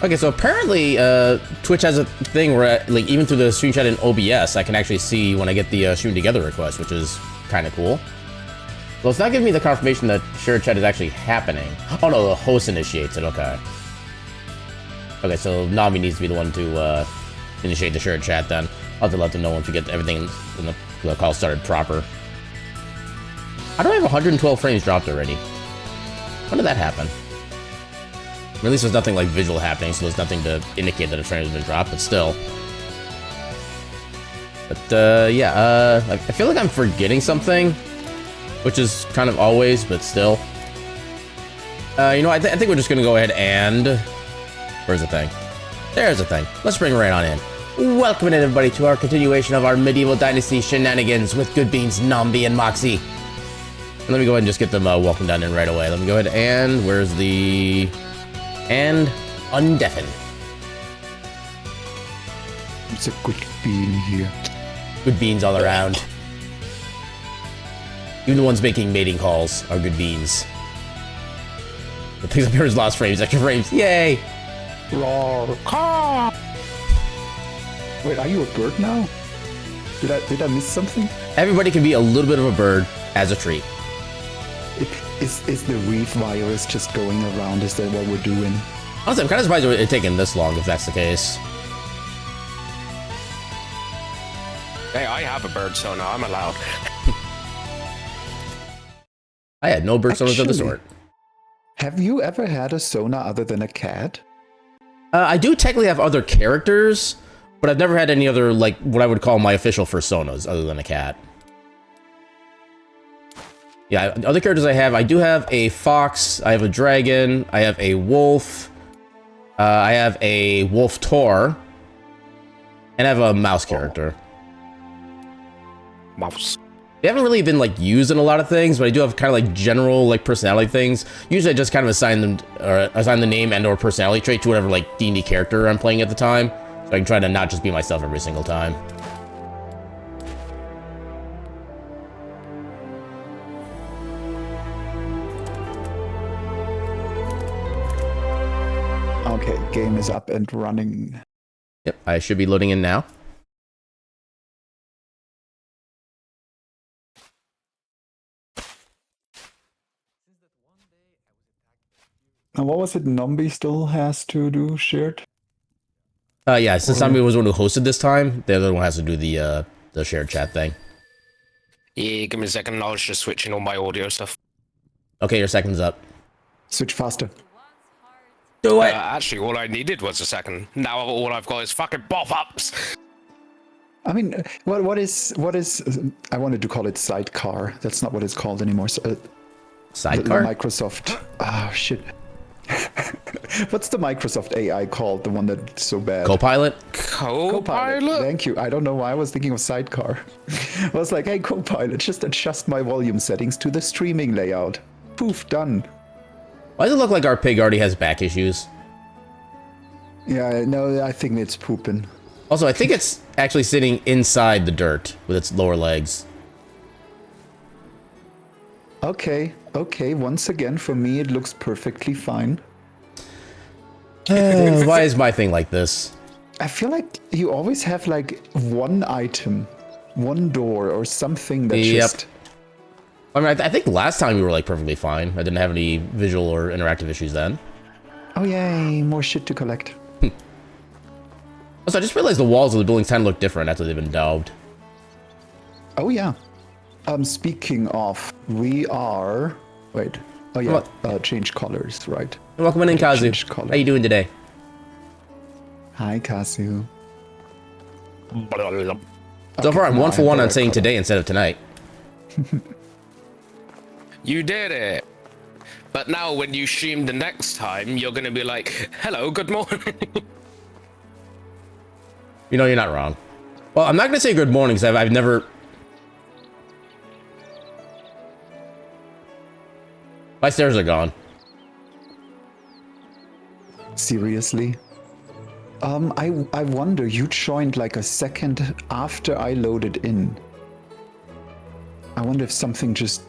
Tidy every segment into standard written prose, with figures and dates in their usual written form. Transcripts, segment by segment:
Okay, so apparently Twitch has a thing where, like, even through the stream chat in OBS, I can actually see when I get the stream together request, which is kind of cool. Well, it's not giving me the confirmation that shared chat is actually happening. Oh no, the host initiates it, okay. Okay, so Navi needs to be the one to initiate the shared chat then. I'll have to let them know once we get everything in the call started proper. How do I have 112 frames dropped already? When did that happen? Or at least there's nothing like visual happening, so there's nothing to indicate that a frame has been dropped, but still. But yeah, I feel like I'm forgetting something, which is kind of always, but still. You know, I think we're just gonna go ahead and... Where's the thing? There's the thing. Let's bring it right on in. Welcome in, everybody, to our continuation of our medieval dynasty shenanigans with Good Beans, Nambi, and Moxie. And let me go ahead and just get them welcomed on in right away. Let me go ahead and... Where's the... And undeafen. It's a good bean here. Good beans all around. Even the ones making mating calls are good beans. The things up here is lost frames, extra frames. Yay! Roar. Caw. Wait, are you a bird now? Did I miss something? Everybody can be a little bit of a bird as a treat. Is the reef virus just going around? Is that what we're doing? Honestly, I'm kind of surprised it's taking this long, if that's the case. Hey, I have a bird sonar. I'm allowed. I had no bird sonars of the sort. Have you ever had a sonar other than a cat? I do technically have other characters, but I've never had any other, like, what I would call my official personas other than a cat. Yeah, other characters I do have a fox, I have a dragon, I have a wolf, I have a wolf Tor, and I have a mouse character. Mouse. They haven't really been, like, used in a lot of things, but I do have kind of, like, general, like, personality things. Usually I just kind of assign them, or assign the name and or personality trait to whatever, like, D&D character I'm playing at the time, so I can try to not just be myself every single time. Okay, game is up and running. Yep, I should be loading in now. And what was it Nombi still has to do shared? Yeah, since Nambi was the one who hosted this time, the other one has to do the shared chat thing. Yeah, give me a second. I was just switching all my audio stuff. Okay, your second's up. Switch faster. Do it! Actually, all I needed was a second. Now all I've got is fucking pop-ups. I mean, what is? I wanted to call it sidecar. That's not what it's called anymore. So, Sidecar? The Microsoft. Oh shit. What's the Microsoft AI called? The one that's so bad. Copilot? Copilot? Thank you. I don't know why I was thinking of sidecar. I was like, hey, Copilot, just adjust my volume settings to the streaming layout. Poof, done. Why does it look like our pig already has back issues? Yeah, no, I think it's pooping. Also, I think it's actually sitting inside the dirt with its lower legs. Okay. Once again, for me, it looks perfectly fine. Why is my thing like this? I feel like you always have like one item, one door, or something that just... I mean, I think last time we were like perfectly fine. I didn't have any visual or interactive issues then. Oh yay, more shit to collect. Also, I just realized the walls of the buildings kind of look different after they've been daubed. Oh yeah. Speaking of, we are... Wait. Oh yeah, change colors, right. Welcome in, Kazu. How you doing today? Hi, Kazu. So far, I'm 1 for 1 on saying today instead of tonight. You did it. But now when you stream the next time, you're going to be like, hello, good morning. You know, you're not wrong. Well, I'm not going to say good morning because I've never... My stairs are gone. Seriously? I wonder, you joined like a second after I loaded in. I wonder if something just...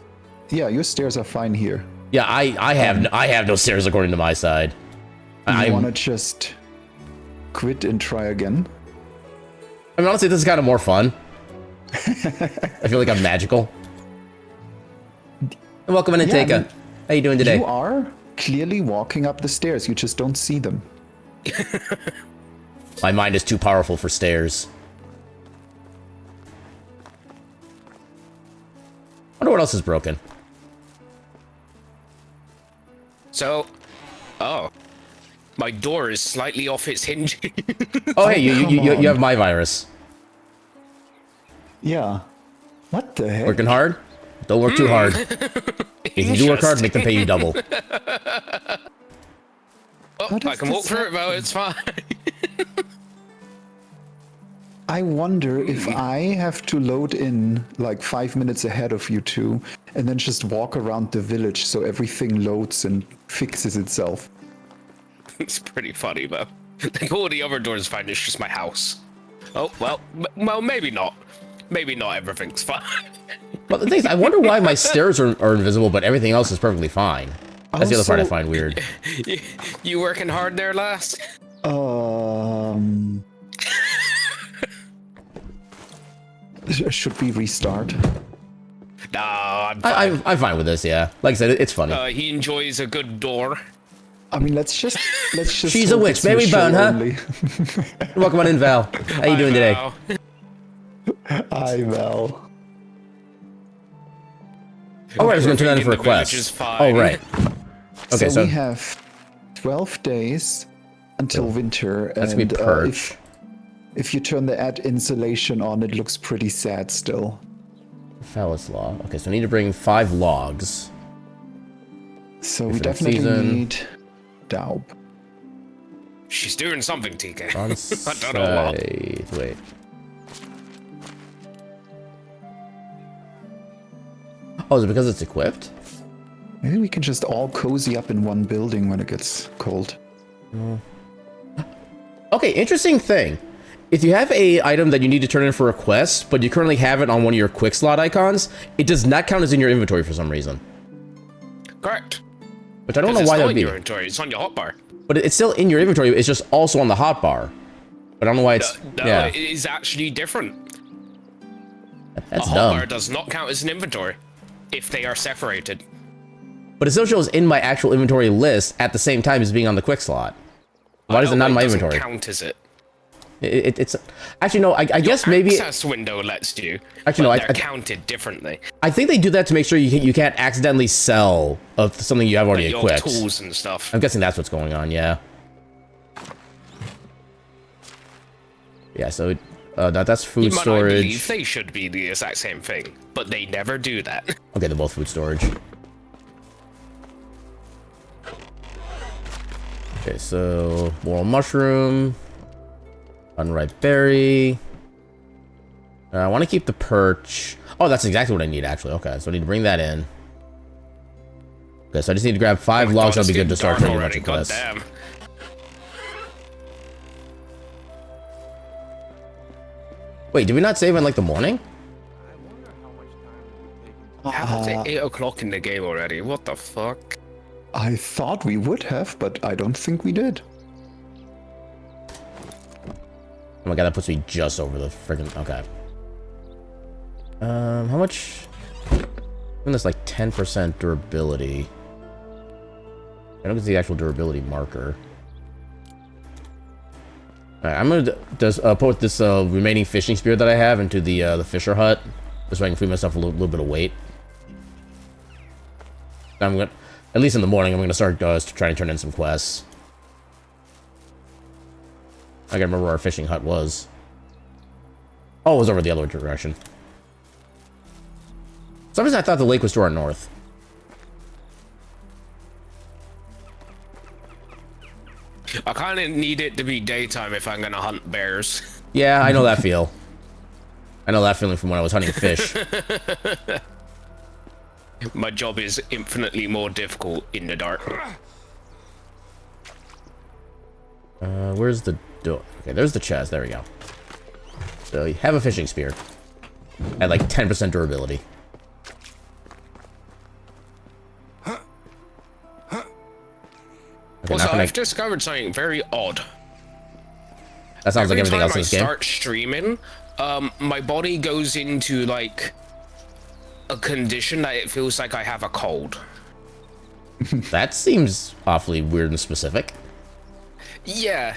Yeah, your stairs are fine here. Yeah, I have no stairs according to my side. You want to just quit and try again? I mean, honestly, this is kind of more fun. I feel like I'm magical. And welcome in, Anteka. I mean, how you doing today? You are clearly walking up the stairs. You just don't see them. My mind is too powerful for stairs. Wonder what else is broken. So, oh, my door is slightly off its hinge. Oh, hey, you have on. my virus. Yeah. What the heck? Working hard? Don't work too hard. If you do work hard, make them pay you double. Oh, I can walk through it, though. It's fine. I wonder if I have to load in like 5 minutes ahead of you two and then just walk around the village so everything loads and fixes itself. It's pretty funny, though. Like, all the other doors fine. It's just my house. Oh, well, maybe not. Maybe not everything's fine. Well, the thing is, I wonder why my stairs are invisible, but everything else is perfectly fine. That's the other part I find weird. You working hard there, lass? Should we restart? No, I'm fine. I'm fine with this, yeah. Like I said, it's funny. He enjoys a good door. I mean, let's just. She's a witch. May we burn her? Welcome on in, Val. How you doing today? Hi, Val. Oh, right, I was going to turn that in for a quest. Oh, right. Okay, so we have 12 days until winter. That's me perch. If you turn the add insulation on, it looks pretty sad still. Phallus log. Okay, so I need to bring 5 logs. So we definitely need Daub. She's doing something, TK. I don't know what. Wait. Oh, is it because it's equipped? Maybe we can just all cozy up in one building when it gets cold. Okay, interesting thing. If you have a item that you need to turn in for a quest, but you currently have it on one of your quick slot icons, it does not count as in your inventory for some reason. Correct. Which I don't know why that would be. It's on your hotbar. But it's still in your inventory. It's just also on the hotbar. But I don't know why it's. No, yeah. it is actually different. That's a dumb. hotbar does not count as an inventory if they are separated. But it still shows in my actual inventory list at the same time as being on the quick slot. Why is it not in my inventory? Count as it? It's actually no. I guess maybe access window lets you. Actually, no. They're counted differently. I think they do that to make sure you can't accidentally sell of something you have already equipped. Your tools and stuff. I'm guessing that's what's going on. Yeah. Yeah. So that's food storage. I believe they should be the exact same thing, but they never do that. Okay, they're both food storage. Okay, so moral mushroom. Unripe berry. I want to keep the perch. Oh, that's exactly what I need, actually. Okay, so I need to bring that in. Okay, so I just need to grab 5 logs. That'll be good to start turning a bunch of quests. Damn. Wait, did we not save in like the morning? It's 8 o'clock in the game already. What the fuck? I thought we would have, but I don't think we did. Oh my god, that puts me just over the freaking. Okay. How much? Even this like 10% durability. I don't get the actual durability marker. Alright, I'm gonna just put this remaining fishing spear that I have into the fisher hut, just so I can free myself a little bit of weight. I'm gonna, at least in the morning, I'm gonna start trying to turn in some quests. I gotta remember where our fishing hut was. Oh, it was over the other direction. For some reason I thought the lake was to our north. I kind of need it to be daytime if I'm gonna hunt bears. Yeah, I know that feel. I know that feeling from when I was hunting fish. My job is infinitely more difficult in the dark. Where's the door? Okay, there's the chest. There we go. So you have a fishing spear at like 10% durability. Okay, Also, I've discovered something very odd. That sounds like everything else in this game. Every time I start streaming, my body goes into like a condition that it feels like I have a cold. That seems awfully weird and specific. Yeah.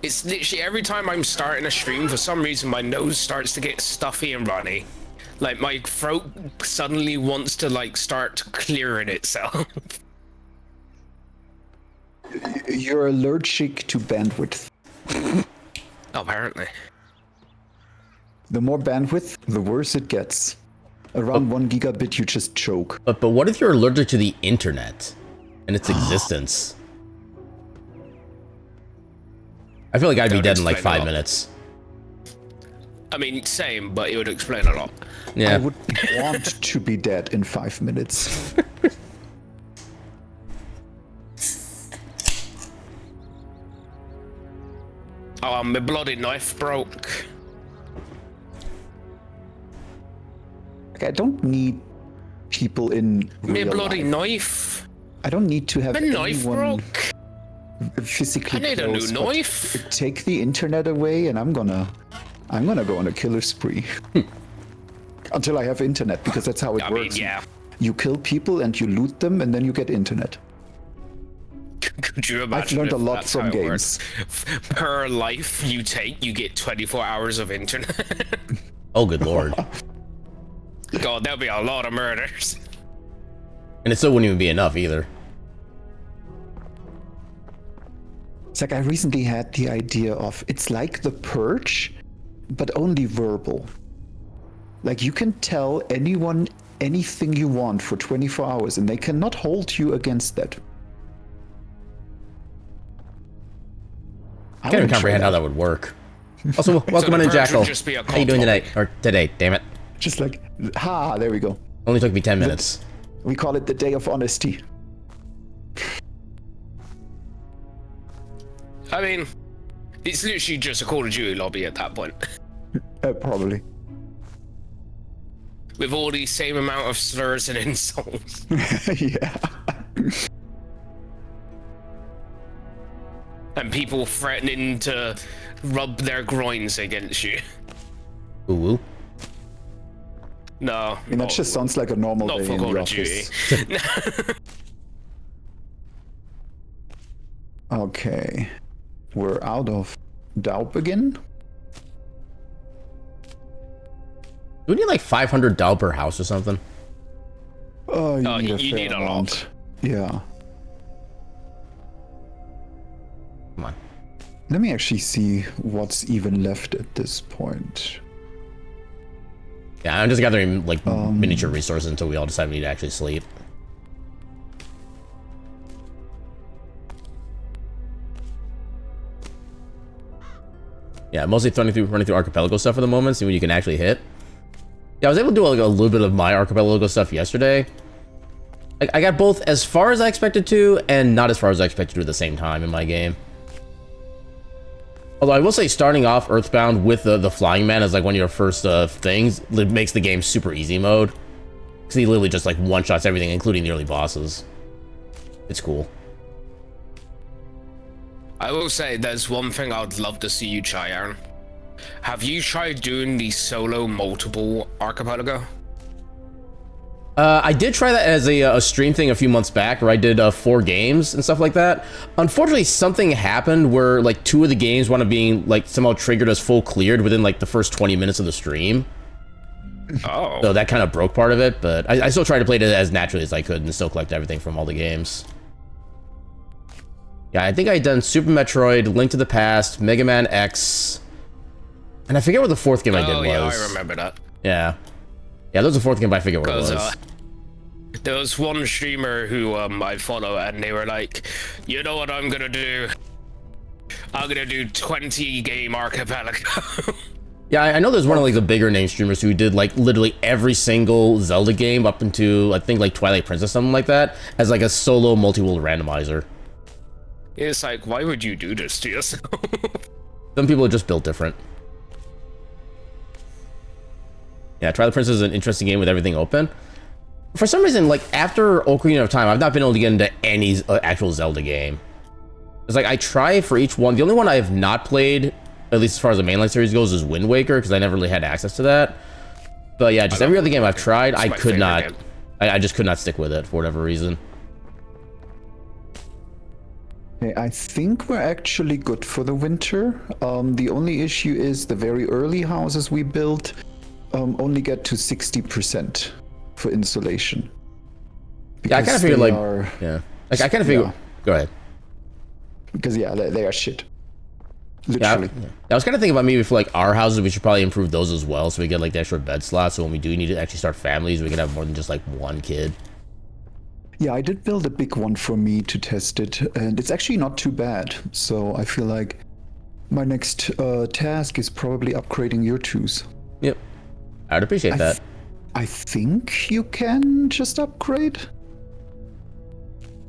It's literally every time I'm starting a stream, for some reason my nose starts to get stuffy and runny. Like my throat suddenly wants to like start clearing itself. You're allergic to bandwidth. Apparently. The more bandwidth, the worse it gets. Around 1 gigabit, you just choke. But what if you're allergic to the internet and its existence? I feel like I'd be dead in like 5 minutes. I mean, same, but it would explain a lot. Yeah. I would want to be dead in 5 minutes. Oh, my bloody knife broke. Like, I don't need people in My real bloody life. knife. I don't need to have My knife anyone broke. physically I need a close, new but knife. take the internet away, and I'm gonna go on a killer spree. Until I have internet, because that's how it I mean, works. yeah. You kill people and you loot them, and then you get internet. Could you imagine? I've learned a if lot that's from how it games. works? Per life you take, you get 24 hours of internet. Oh, good lord. God, that'll be a lot of murders. And it still wouldn't even be enough either. It's like I recently had the idea of, it's like the Purge, but only verbal. Like you can tell anyone anything you want for 24 hours and they cannot hold you against that. I can't even comprehend how that would work. Also, welcome the on in, Purge would Jackal. just be a How you doing cult today? Or today, damn it. Just like, there we go. Only took me 10 minutes. We call it the day of honesty. I mean, it's literally just a Call of Duty lobby at that point. Probably. With all the same amount of slurs and insults. Yeah. And people threatening to rub their groins against you. Ooh, woo. No. I mean, that just sounds like a normal Not day for in Call the of Duty. office. Okay. We're out of Daup again? Do we need like 500 doll per house or something? Oh, you Oh, need a you fair need a amount. lot. Yeah. Come on. Let me actually see what's even left at this point. Yeah, I'm just gathering like miniature resources until we all decide we need to actually sleep. Yeah, mostly running through archipelago stuff for the moment, see what you can actually hit. Yeah, I was able to do like a little bit of my archipelago stuff yesterday. I got both as far as I expected to, and not as far as I expected to at the same time in my game. Although I will say, starting off Earthbound with the Flying Man as like one of your first things, it makes the game super easy mode. Because he literally just like one-shots everything, including the early bosses. It's cool. I will say there's one thing I'd love to see you try, Aaron. Have you tried doing the solo multiple archipelago? I did try that as a stream thing a few months back, where I did 4 games and stuff like that. Unfortunately, something happened where like 2 of the games wound up being like somehow triggered as full cleared within like the first 20 minutes of the stream. Oh. So that kind of broke part of it, but I still tried to play it as naturally as I could and still collect everything from all the games. Yeah, I think I had done Super Metroid, Link to the Past, Mega Man X, and I forget what the 4th game I did was. Yeah, I remember that. Yeah. Yeah, there was a 4th game, but I forget what it was. There was one streamer who I follow, and they were like, you know what I'm gonna do? I'm gonna do 20 game archipelago. Yeah, I know there's one of like the bigger name streamers who did like literally every single Zelda game up into I think like Twilight Princess, something like that, as like a solo multi-world randomizer. It's like, why would you do this to yourself? Some people are just built different. Yeah, Twilight Princess is an interesting game with everything open. For some reason, like after Ocarina of Time, I've not been able to get into any actual Zelda game. It's like I try for each one. The only one I have not played at least as far as the mainline series goes, is Wind Waker, because I never really had access to that. But yeah, just every other game I've tried, I could not. I just could not stick with it for whatever reason. Okay, I think we're actually good for the winter. The only issue is the very early houses we built only get to 60% for insulation. Yeah, I kind of figured like, yeah, like I kind of figured. Yeah. Go ahead. Because yeah, they are shit. Literally. Yeah, I was kind of thinking about maybe for like our houses, we should probably improve those as well, so we get like the extra bed slots. So when we do need to actually start families, we can have more than just like one kid. Yeah, I did build a big one for me to test it, and it's actually not too bad. So I feel like my next task is probably upgrading your twos. Yep, I'd appreciate that. I think you can just upgrade.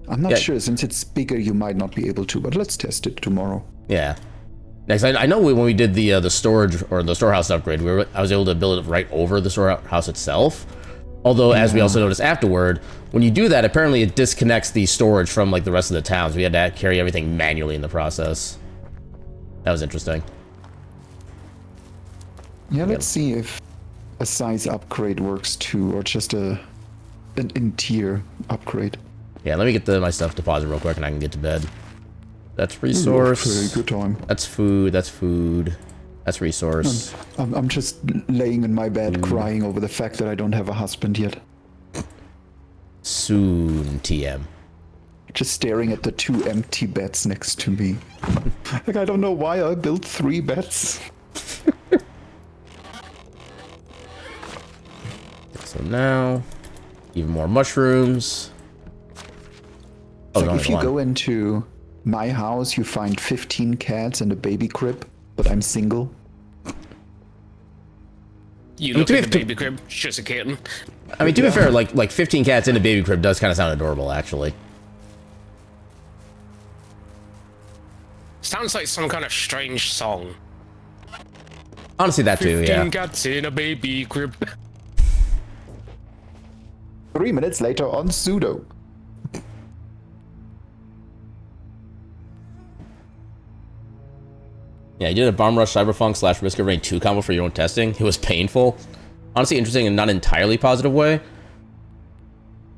I'm not sure, since it's bigger, you might not be able to, but let's test it tomorrow. Yeah. Next, I know when we did the storage or the storehouse upgrade, I was able to build it right over the storehouse itself. Although, as we also noticed afterward, when you do that, apparently it disconnects the storage from like the rest of the towns. We had to carry everything manually in the process. That was interesting. Yeah, let's see if a size upgrade works too, or just an in-tier upgrade. Yeah, let me get my stuff deposited real quick and I can get to bed. That's resource. Very good time. That's food. That's food. That's resource. I'm just laying in my bed crying over the fact that I don't have a husband yet. Soon, TM. Just staring at the 2 empty beds next to me. Like, I don't know why I built 3 beds. So now, even more mushrooms. Oh, like if you go into my house, you find 15 cats and a baby crib, but I'm single. You look at the baby crib, just a kitten. I mean, to be fair, like 15 cats in a baby crib does kind of sound adorable, actually. Sounds like some kind of strange song. Honestly, that too, yeah. 15 cats in a baby crib. 3 minutes later on Sudo. Yeah, you did a Bomb Rush Cyberpunk / Risk of Rain 2 combo for your own testing. It was painful. Honestly, interesting and not entirely positive way.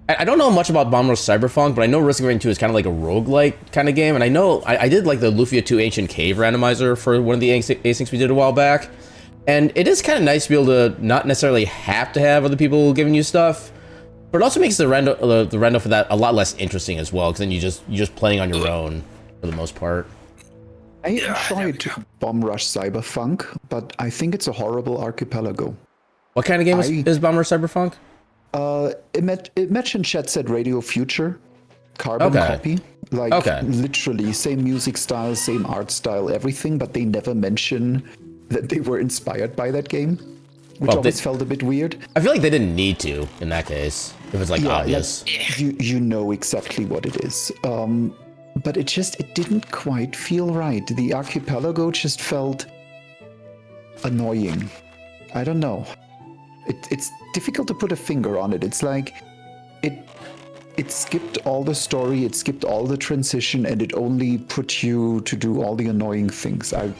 I don't know much about Bomb Rush Cyberpunk, but I know Risk of Rain 2 is kind of like a roguelike kind of game. And I know I did like the Lufia 2 Ancient Cave randomizer for one of the asyncs we did a while back. And it is kind of nice to be able to not necessarily have to have other people giving you stuff. But it also makes the rando for that a lot less interesting as well, because then you're just playing on your own for the most part. I tried Bomb Rush Cyberpunk, but I think it's a horrible archipelago. What kind of game is Bomb Rush Cyberpunk? Imagine Chat said Radio Future, carbon copy. Like literally same music style, same art style, everything, but they never mention that they were inspired by that game, which always felt a bit weird. I feel like they didn't need to in that case, if it's like obvious. Like, you know exactly what it is. But it didn't quite feel right. The archipelago just felt annoying. I don't know. It's difficult to put a finger on it. It's like it skipped all the story, it skipped all the transition, and it only put you to do all the annoying things. I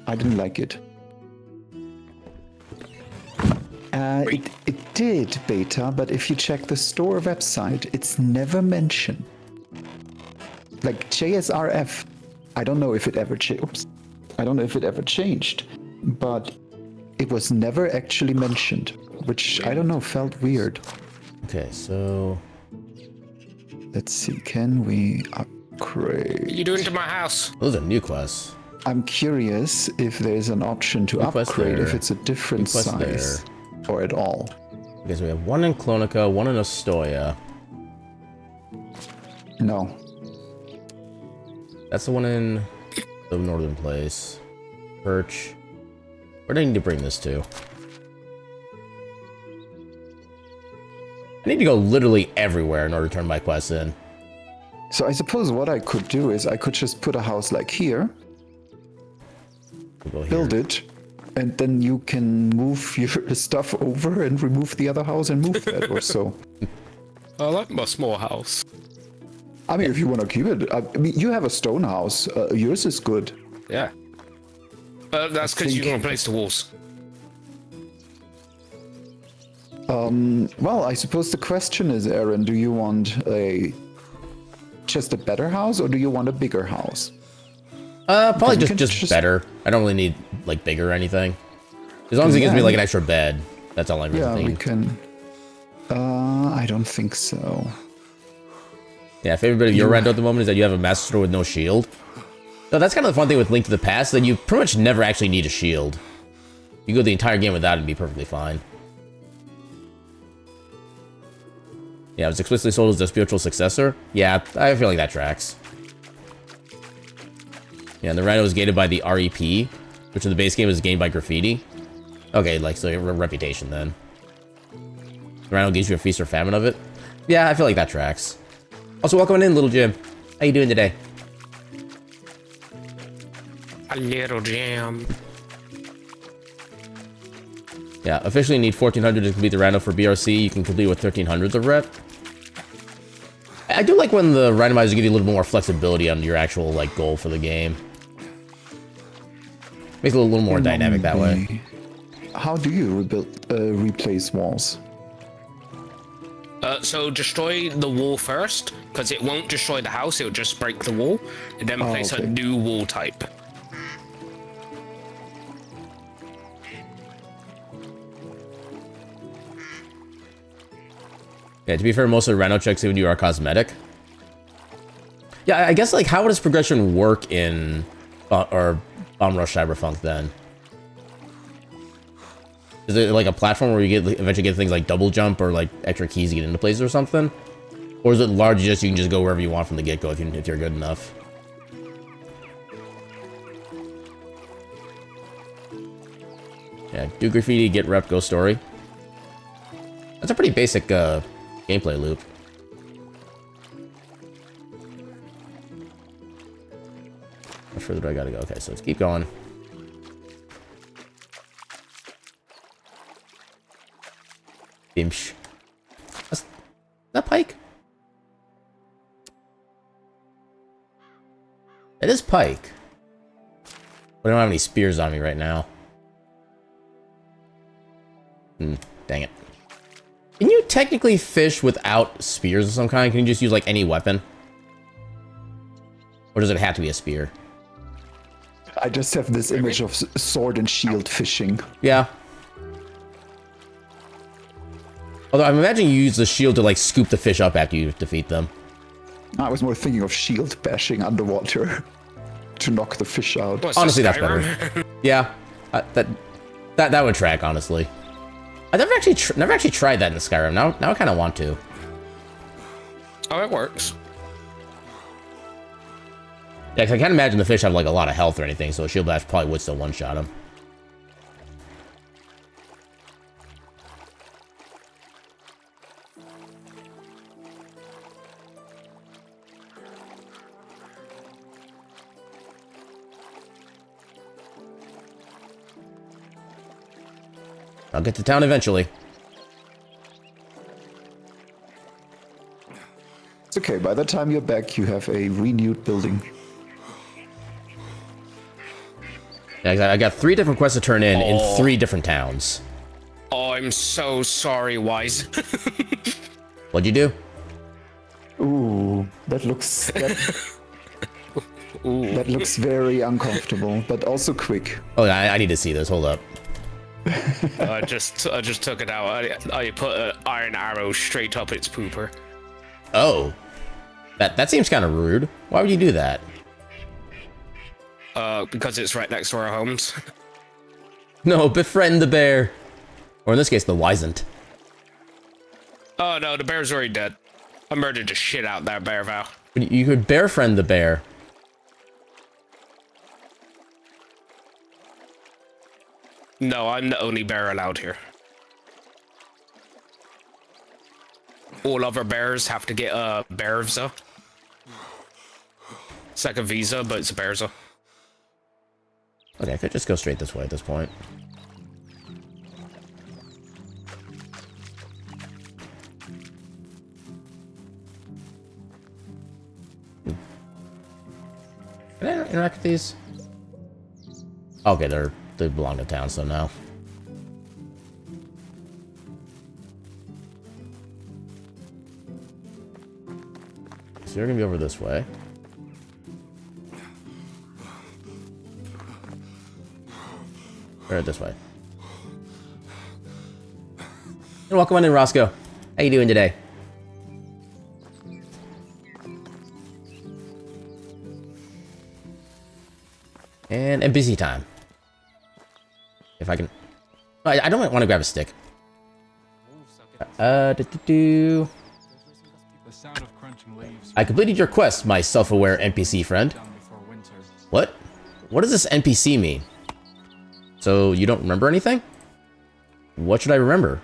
didn't like it. It did beta, but if you check the store website, it's never mentioned. Like JSRF, I don't know if it ever changed, but it was never actually mentioned, which I don't know, felt weird. Okay, so let's see, can we upgrade? What are you doing to my house? Those are new quests. I'm curious if there's an option to upgrade, if it's a different size or at all. Okay, so we have one in Clonica, one in Astoria. No. That's the one in the northern place. Perch. Where do I need to bring this to? I need to go literally everywhere in order to turn my quests in. So I suppose what I could do is I could just put a house like here. We'll build it, and then you can move your stuff over and remove the other house and move that or so. I like my small house. I mean, if you want to keep it, I mean, you have a stone house. Yours is good. Yeah. That's because you can replace the walls. Well, I suppose the question is, Aaron, do you want just a better house, or do you want a bigger house? Probably just better. I don't really need like bigger or anything. As long as it gives me like an extra bed, that's all I'm really thinking. We can. I don't think so. Yeah, favorite bit of your rando at the moment is that you have a Master Sword with no shield. So that's kind of the fun thing with Link to the Past, that you pretty much never actually need a shield. You go the entire game without it and be perfectly fine. Yeah, it was explicitly sold as the spiritual successor. Yeah, I feel like that tracks. Yeah, and the rando is gated by the REP, which in the base game is gained by graffiti. Okay, like, so reputation then. The rando gives you a feast or famine of it. Yeah, I feel like that tracks. Also, welcome in, Little Jim. How you doing today? A little jam. Yeah, officially need 1400 to complete the rando for BRC. You can complete with 1300s of rep. I do like when the randomizers give you a little more flexibility on your actual like goal for the game. Makes it a little more dynamic that way. How do you replace walls? So destroy the wall first, because it won't destroy the house, it'll just break the wall, and then place a new wall type. Yeah, to be fair, most of the rando checks even you are cosmetic. Yeah, I guess like how does progression work in or Bomb Rush Cyberpunk then? Is it like a platform where you eventually get things like double jump or like extra keys to get into places or something? Or is it largely just you can just go wherever you want from the get-go if you're good enough? Yeah, do graffiti, get rep, go story. That's a pretty basic gameplay loop. How further do I gotta go? Okay, so let's keep going. Bimsh. That's that Pike? It is Pike. But I don't have any spears on me right now. Dang it. Can you technically fish without spears of some kind? Can you just use like any weapon? Or does it have to be a spear? I just have this image of sword and shield fishing. Yeah. Although I'm imagining you use the shield to like scoop the fish up after you defeat them. I was more thinking of shield bashing underwater to knock the fish out. Honestly, that's better. Yeah, that would track. Honestly, I never actually tried that in Skyrim. Now I kind of want to. Oh, it works. Yeah, 'cause I can't imagine the fish have like a lot of health or anything, so a shield bash probably would still one-shot him. I'll get to town eventually. It's okay, by the time you're back, you have a renewed building. Yeah, I got 3 different quests to turn in 3 different towns. Oh, I'm so sorry, Wise. What'd you do? Ooh, that looks that looks very uncomfortable, but also quick. Oh, I need to see this. Hold up. I just took it out. I put an iron arrow straight up its pooper. Oh, that seems kind of rude. Why would you do that? Because it's right next to our homes. No, befriend the bear, or in this case, the Wisent. Oh no, the bear's already dead. I murdered the shit out of that bear, Val. You could bear friend the bear. No, I'm the only bear allowed here. All other bears have to get a bear visa. It's like a visa, but it's a bear visa. Okay, I could just go straight this way at this point. Can I interact with these? Okay, they belong to town, so no. So you're gonna be over this way. Or this way. And welcome on in, Roscoe. How you doing today? And NPC time. If I can... I don't want to grab a stick. I completed your quest, my self-aware NPC friend. What? What does this NPC mean? So, you don't remember anything? What should I remember?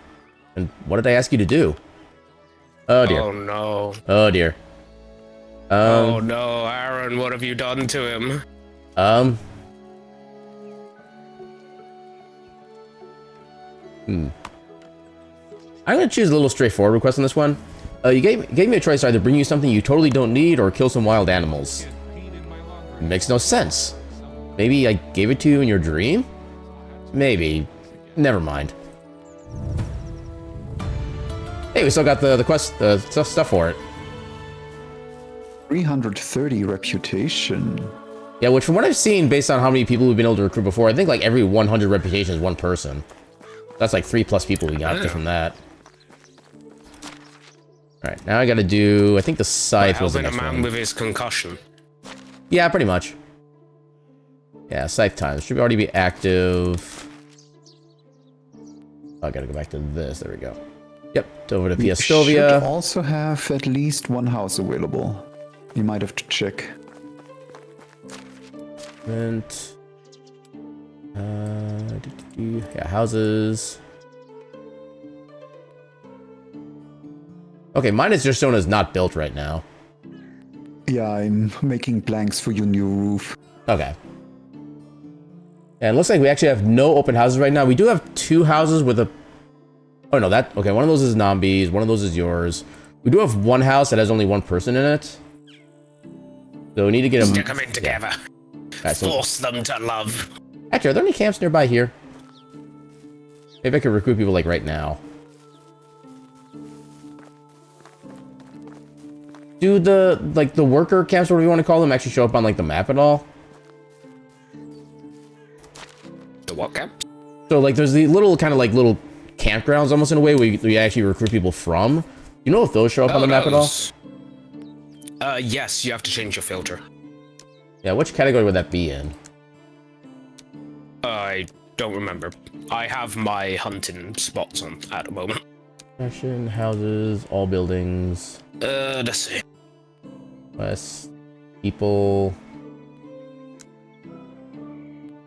And what did I ask you to do? Oh dear. Oh no. Oh dear. Oh no, Aaron, what have you done to him? I'm gonna choose a little straightforward request on this one. You gave me a choice to either bring you something you totally don't need or kill some wild animals. It makes no sense. Maybe I gave it to you in your dream? Maybe. Never mind. Hey, we still got the quest stuff for it. 330 reputation. Yeah, which from what I've seen, based on how many people we've been able to recruit before, I think like every 100 reputation is one person. That's like 3+ people we got just from that. Alright, now I gotta do... I think the scythe was the next helping a man one. with his concussion. Yeah, pretty much. Yeah, scythe time. Should already be active. Oh, I gotta go back to this. There we go. Yep, over to We Piastovia. should also have at least one house available. You might have to check. And... yeah, houses. Okay, mine is just shown as not built right now. Yeah, I'm making blanks for your new roof. Okay. And it looks like we actually have no open houses right now. We do have 2 houses with a... Oh, no, that... Okay, one of those is Nambi's, one of those is yours. We do have one house that has only one person in it. So we need to get them... Stick them in together. Right, so... Force them to love. Actually, are there any camps nearby here? Maybe I could recruit people, like, right now. Do the, like, the worker camps, whatever you want to call them, actually show up on, like, the map at all? The what camp? So, like, there's the little, kind of, like, little campgrounds, almost in a way, where we actually recruit people from. You know if those show up on the map at all? Yes, you have to change your filter. Yeah, which category would that be in? I don't remember. I have my hunting spots on at the moment. Fashion, houses, all buildings, Let's see. West, people,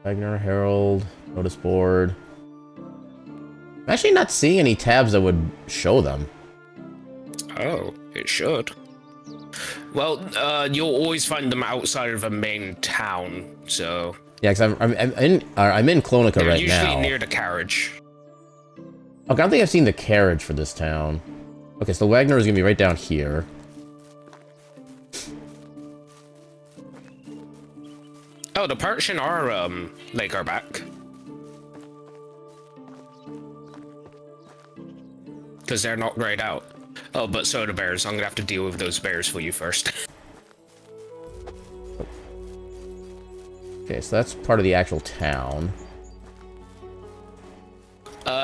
Wagner, Herald, notice board. I'm actually not seeing any tabs that would show them. Oh, it should. Well, you'll always find them outside of a main town, so... Yeah, because I'm in Clonica They're right usually now. near the carriage. Okay, I don't think I've seen the carriage for this town. Okay, so Wagner is gonna be right down here. Oh, the parts in our, lake are back. Because they're not grayed out. Oh, but so are the bears. I'm gonna have to deal with those bears for you first. Okay, so that's part of the actual town.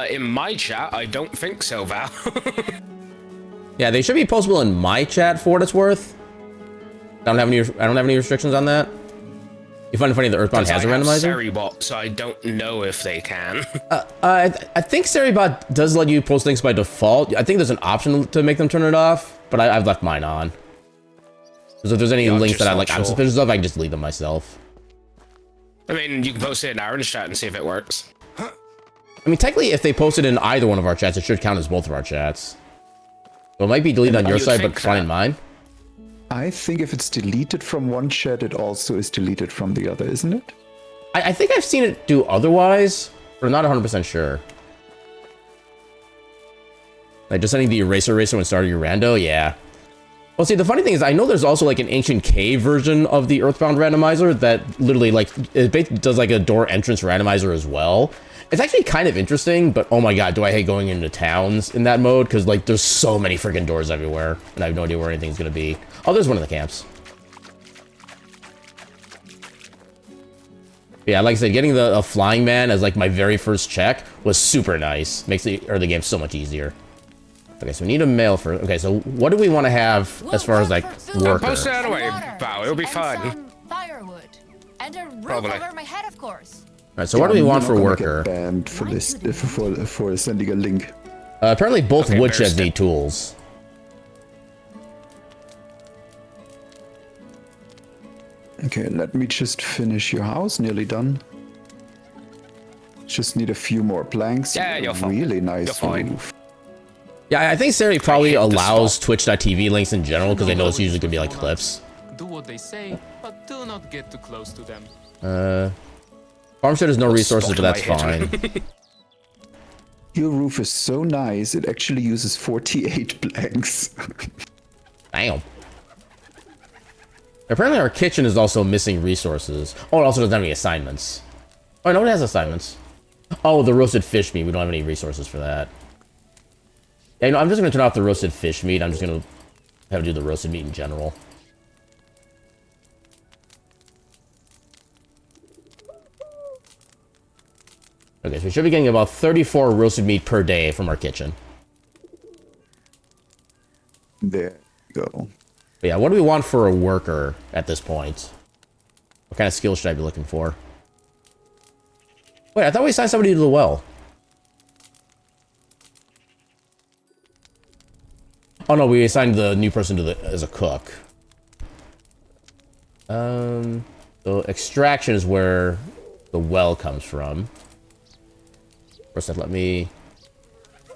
In my chat, I don't think so, Val. Yeah, they should be postable in my chat for what it's worth. I don't have any restrictions on that. You find it funny that Earthbound has a randomizer? Seribot, so I don't know if they can. I think Seribot does let you post links by default. I think there's an option to make them turn it off, but I've left mine on. So if there's any links that I'm suspicious of, I can just delete them myself. I mean, you can post it in Aaron's chat and see if it works. I mean, technically, if they post it in either one of our chats, it should count as both of our chats. So it might be deleted on your side, but fine in mine. I think if it's deleted from one chat, it also is deleted from the other, isn't it? I think I've seen it do otherwise, but I'm not 100% sure. Like, just sending the eraser when starting your rando? Yeah. Well, see, the funny thing is, I know there's also like an ancient cave version of the Earthbound randomizer that literally like it does like a door entrance randomizer as well. It's actually kind of interesting, but oh my god, do I hate going into towns in that mode, because like there's so many freaking doors everywhere, and I have no idea where anything's gonna be. Oh, there's one in the camps. Yeah, like I said, getting the flying man as like my very first check was super nice. Makes the early game so much easier. Okay, so we need a male for. Okay, so what do we want to have as far as like worker? Post it anyway, Bow. It'll be fun. Firewood and a roof Probably. over my head, of course. All right, so what do we want for You're not worker? gonna get banned for this for sending a link. Apparently, both Okay, woodsheds Bearstick. need tools. Okay, let me just finish your house. Nearly done. Just need a few more planks. Yeah, and a you're fine. really nice You're fine. roof. Yeah, I think Siri probably hate the allows spot. Twitch.tv links in general because they know it's usually gonna be like clips. Do what they say, but do not get too close to them. Farmstead has no resources, but Spot that's in my head. fine. Your roof is so nice. It actually uses 48 planks. Damn. Apparently our kitchen is also missing resources. Oh, it also doesn't have any assignments. Oh, no, it has assignments. Oh, the roasted fish meat. We don't have any resources for that. Yeah, you know, I'm just going to turn off the roasted fish meat. I'm just going to have to do the roasted meat in general. Okay, so we should be getting about 34 roasted meat per day from our kitchen. There you go. But yeah, what do we want for a worker at this point? What kind of skill should I be looking for? Wait, I thought we assigned somebody to the well. Oh no, we assigned the new person to the as a cook. So extraction is where the well comes from. First, let me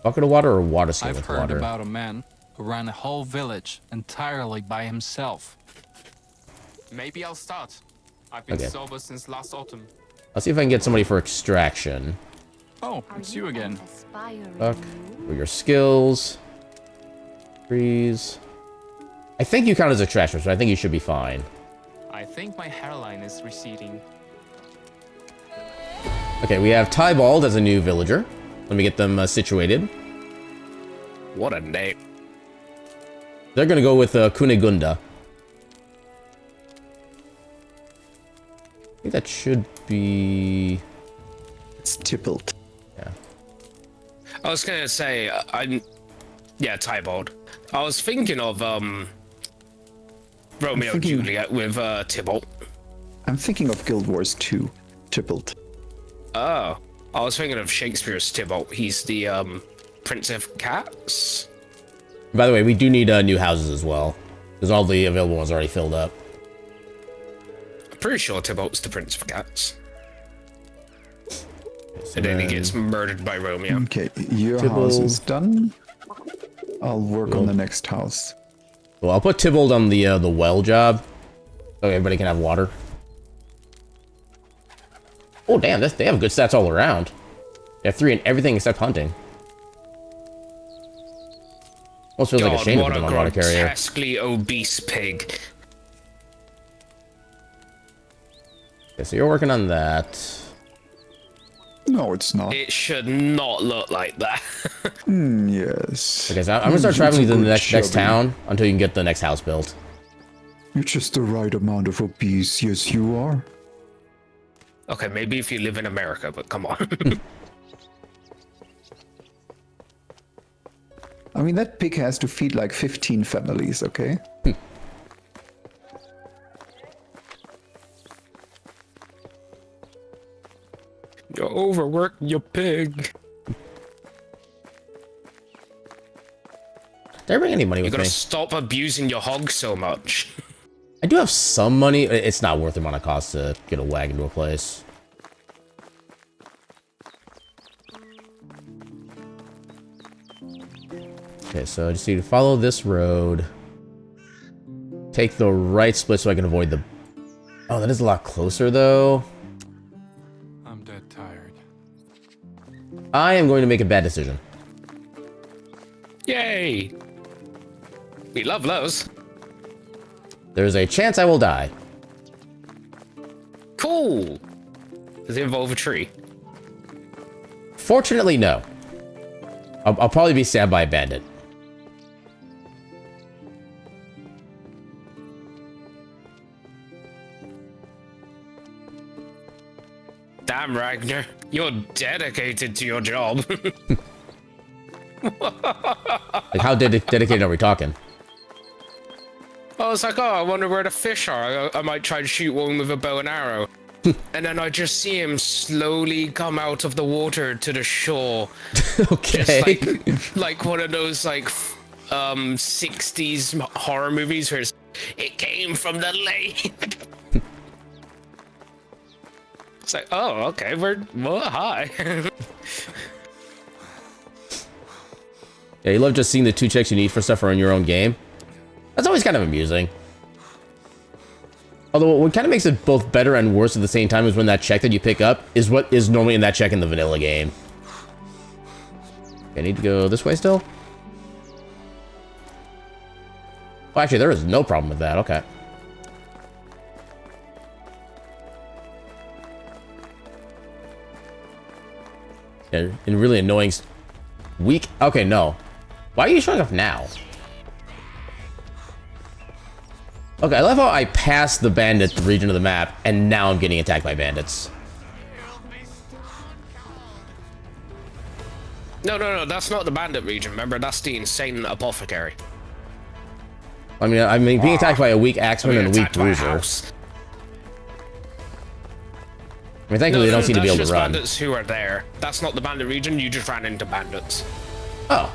bucket of water or water skin I've with heard water. about a man who ran a whole village entirely by himself. Maybe I'll start. I've been Okay. sober since last autumn. I'll see if I can get somebody for extraction. Oh, it's you again. Fuck. For your skills. Freeze. I think you count as extraction, so I think you should be fine. I think my hairline is receding. Okay, we have Tybald as a new villager. Let me get them situated. What a name. They're gonna go with Kunigunda. I think that should be... It's tippled. Yeah. I was gonna say, yeah, Tybalt. I was thinking of Romeo and thinking- Juliet with Tybalt. I'm thinking of Guild Wars 2. Tippled. Oh, I was thinking of Shakespeare's Tybalt. He's the Prince of Cats. By the way, we do need new houses as well. Because all the available ones are already filled up. I'm pretty sure Tybalt's the Prince of Cats. So And then he gets murdered by Romeo. Okay, your Tybalt. house is done. I'll work on the next house. Well, I'll put Tybalt on the well job. So everybody can have water. Oh, damn, they have good stats all around. They have 3 in everything except hunting. Almost feels like a shame to what put a them on water carrier. grotesquely obese pig. Okay, so you're working on that. No, it's not. It should not look like that. Yes. Okay, so I'm gonna start It's traveling a to the good next shoving. town until you can get the next house built. You're just the right amount of obese. Yes, you are. Okay, maybe if you live in America, but come on. I mean, that pig has to feed like 15 families, okay? You're overworking your pig. Did I bring any money You with gotta me? stop abusing your hog so much. I do have some money. It's not worth the amount of cost to get a wagon to a place. Okay, so I just need to follow this road. Take the right split so I can avoid the... Oh, that is a lot closer, though. I'm dead tired. I am going to make a bad decision. Yay! We love those. There's a chance I will die. Cool. Does it involve a tree? Fortunately, no. I'll probably be stabbed by a bandit. Damn, Ragnar. You're dedicated to your job. Like, how dedicated are we talking? I was like, oh, I wonder where the fish are. I might try to shoot one with a bow and arrow. And then I just see him slowly come out of the water to the shore. Okay. Just like one of those, like, 60s horror movies where it came from the lake. It's like, oh, okay, well, hi. Yeah, you love just seeing the 2 checks you need for stuff in your own game. That's always kind of amusing. Although what kind of makes it both better and worse at the same time is when that check that you pick up is what is normally in that check in the vanilla game. Okay, I need to go this way still? Oh, actually, there is no problem with that. Okay. Yeah, and really annoying... Weak... Okay, no. Why are you showing up now? Okay, I love how I passed the bandit region of the map, and now I'm getting attacked by bandits. No, that's not the bandit region. Remember, that's the insane apothecary. I mean, being attacked by a weak axeman and a weak bruiser. I mean, thankfully, they don't seem to be able to run. That's bandits who are there. That's not the bandit region. You just ran into bandits. Oh.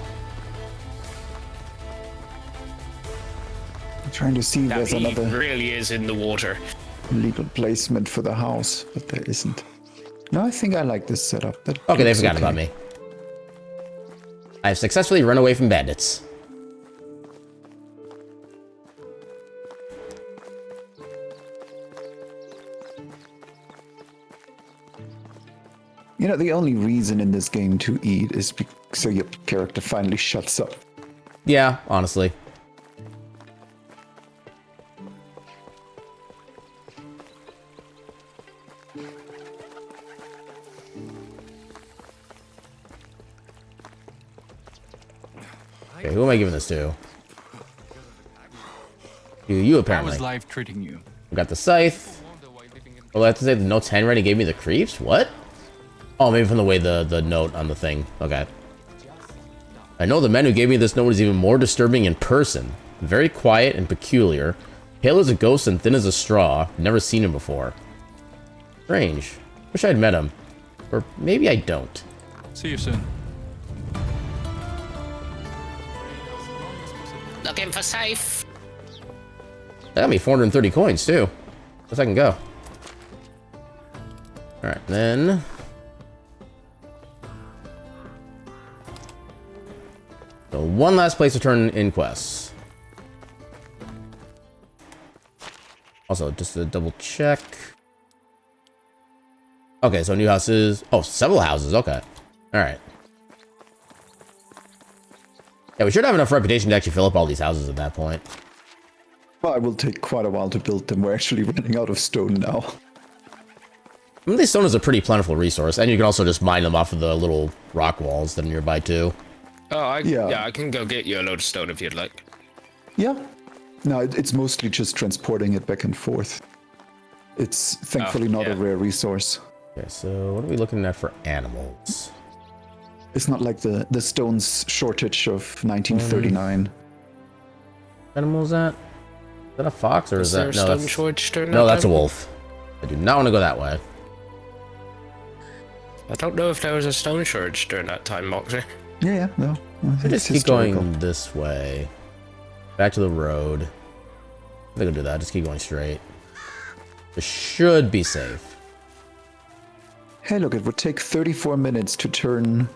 I'm trying to see if That there's he another really is in the water. legal placement for the house, but there isn't. No, I think I like this setup. That Okay, they looks forgot about me. I've successfully run away from bandits. You know, the only reason in this game to eat is so your character finally shuts up. Yeah, honestly. Okay, who am I giving this to? You How apparently. is life treating you? We got the scythe. Oh, I have to say the note's handwriting gave me the creeps? What? Oh, maybe from the way the note on the thing. Okay. I know the man who gave me this note is even more disturbing in person. Very quiet and peculiar. Pale as a ghost and thin as a straw. Never seen him before. Strange. Wish I'd met him. Or maybe I don't. See you soon. Looking for safe. That got me 430 coins, too. Let's I can go. Alright, then... So one last place to turn in quests. Also, just to double check. Okay, so new houses. Oh, several houses. Okay. Alright. Yeah, we should have enough reputation to actually fill up all these houses at that point. Well, it will take quite a while to build them. We're actually running out of stone now. I mean, stone is a pretty plentiful resource, and you can also just mine them off of the little rock walls that are nearby, too. Oh, Yeah. yeah, I can go get you a load of stone if you'd like. Yeah. No, it's mostly just transporting it back and forth. It's thankfully not a yeah. rare resource. Okay, so what are we looking at for animals? It's not like the stone's shortage of 1939. Animal is that? Is that a fox or is there that... a No, stone that's, shortage during no, that that's a time? wolf. I do not want to go that way. I don't know if there was a stone shortage during that time, Moxie. Yeah, no. I just keep going this way. Back to the road. I think I'll do that. Just keep going straight. This should be safe. Hey, look, it would take 34 minutes to turn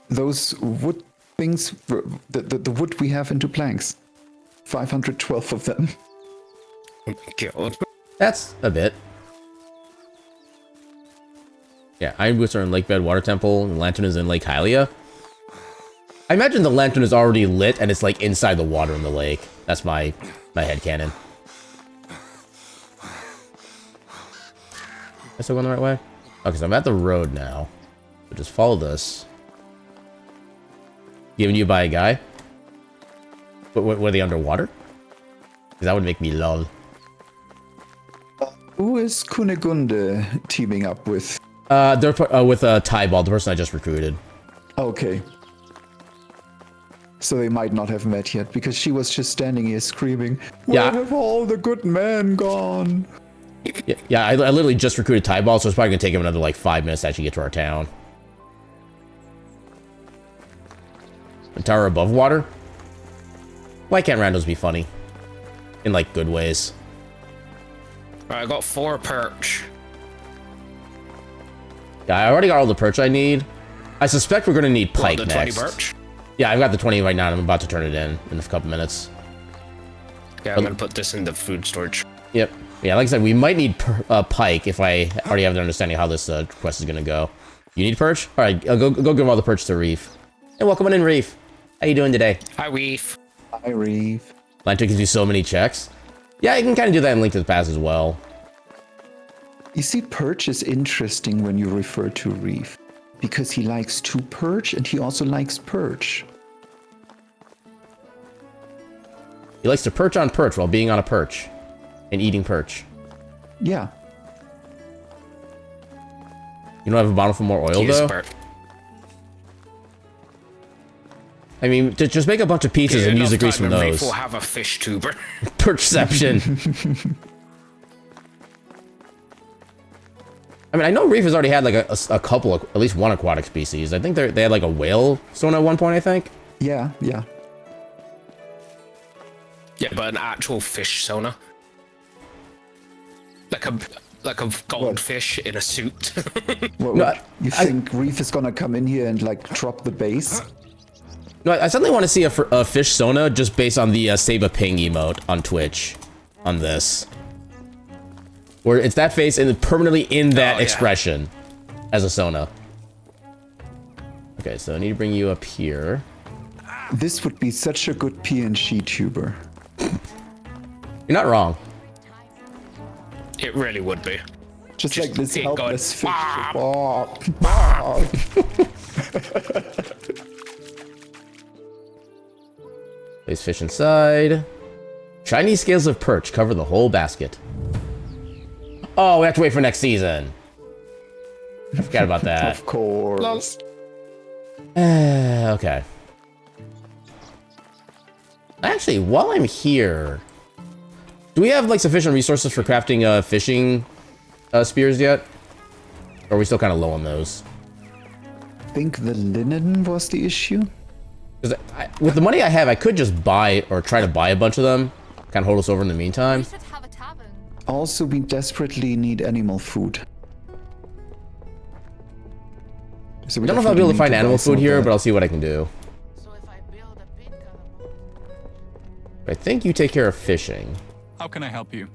those wood things, the wood we have, into planks. 512 of them. Oh my god. That's a bit. Yeah, Iron Boots are in Lakebed Water Temple, and the Lantern is in Lake Hylia. I imagine the lantern is already lit and it's like inside the water in the lake. That's my headcanon. I still going the right way? Okay, so I'm at the road now. So just follow this. Given you by a guy? Were they underwater? Because that would make me lol. Who is Kunigunde teaming up with? They're with Tyball, the person I just recruited. Okay. So they might not have met yet, because she was just standing here screaming, "Where have all the good men gone?" Yeah, I literally just recruited Tyball, so it's probably going to take him another, like, 5 minutes to actually get to our town. A tower above water? Why can't randos be funny? In, like, good ways. Right, I got 4 perch. Yeah, I already got all the perch I need. I suspect we're going to need pike the next. 20 perch? Yeah, I've got the 20 right now, and I'm about to turn it in a couple minutes. Yeah, I'm going to put this in the food storage. Yep. Yeah, like I said, we might need pike if I already have an understanding of how this quest is going to go. You need perch? All right, I'll go give all the perch to Reef. Hey, welcome in, Reef. How you doing today? Hi, Reef. Hi, Reef. Lantern can do so many checks. Yeah, you can kind of do that in Link to the Past as well. You see, Perch is interesting when you refer to Reef, because he likes to perch and he also likes perch. He likes to perch on perch while being on a perch and eating perch. Yeah. You don't have a bottle for more oil, though? I mean, just make a bunch of pieces and use the grease from those. Reef will have a fish tuber. Perception. I mean, I know Reef has already had like a couple of, at least one aquatic species. I think they had like a whale stone at one point, I think. Yeah, yeah. Yeah, but an actual fish sona. Like a goldfish in a suit. You think Reef is gonna come in here and like drop the base? No, I suddenly want to see a fish sona just based on the Save a Ping emote on Twitch on this. Where it's that face and permanently in that expression as a sona. Okay, so I need to bring you up here. This would be such a good PNG tuber. You're not wrong. It really would be. Just like this it helpless fish. Place fish inside. Shiny scales of perch cover the whole basket. Oh, we have to wait for next season. I forgot about that. Of course. Okay. Actually, while I'm here, do we have like sufficient resources for crafting fishing spears yet? Or are we still kind of low on those? I think the linen was the issue. Because with the money I have, I could just buy or try to buy a bunch of them. Kind of hold us over in the meantime. We should have a tavern. Also, we desperately need animal food. So I don't know if I'll be able to find animal food here, but I'll see what I can do. So if I build a big I think you take care of fishing. How can I help you?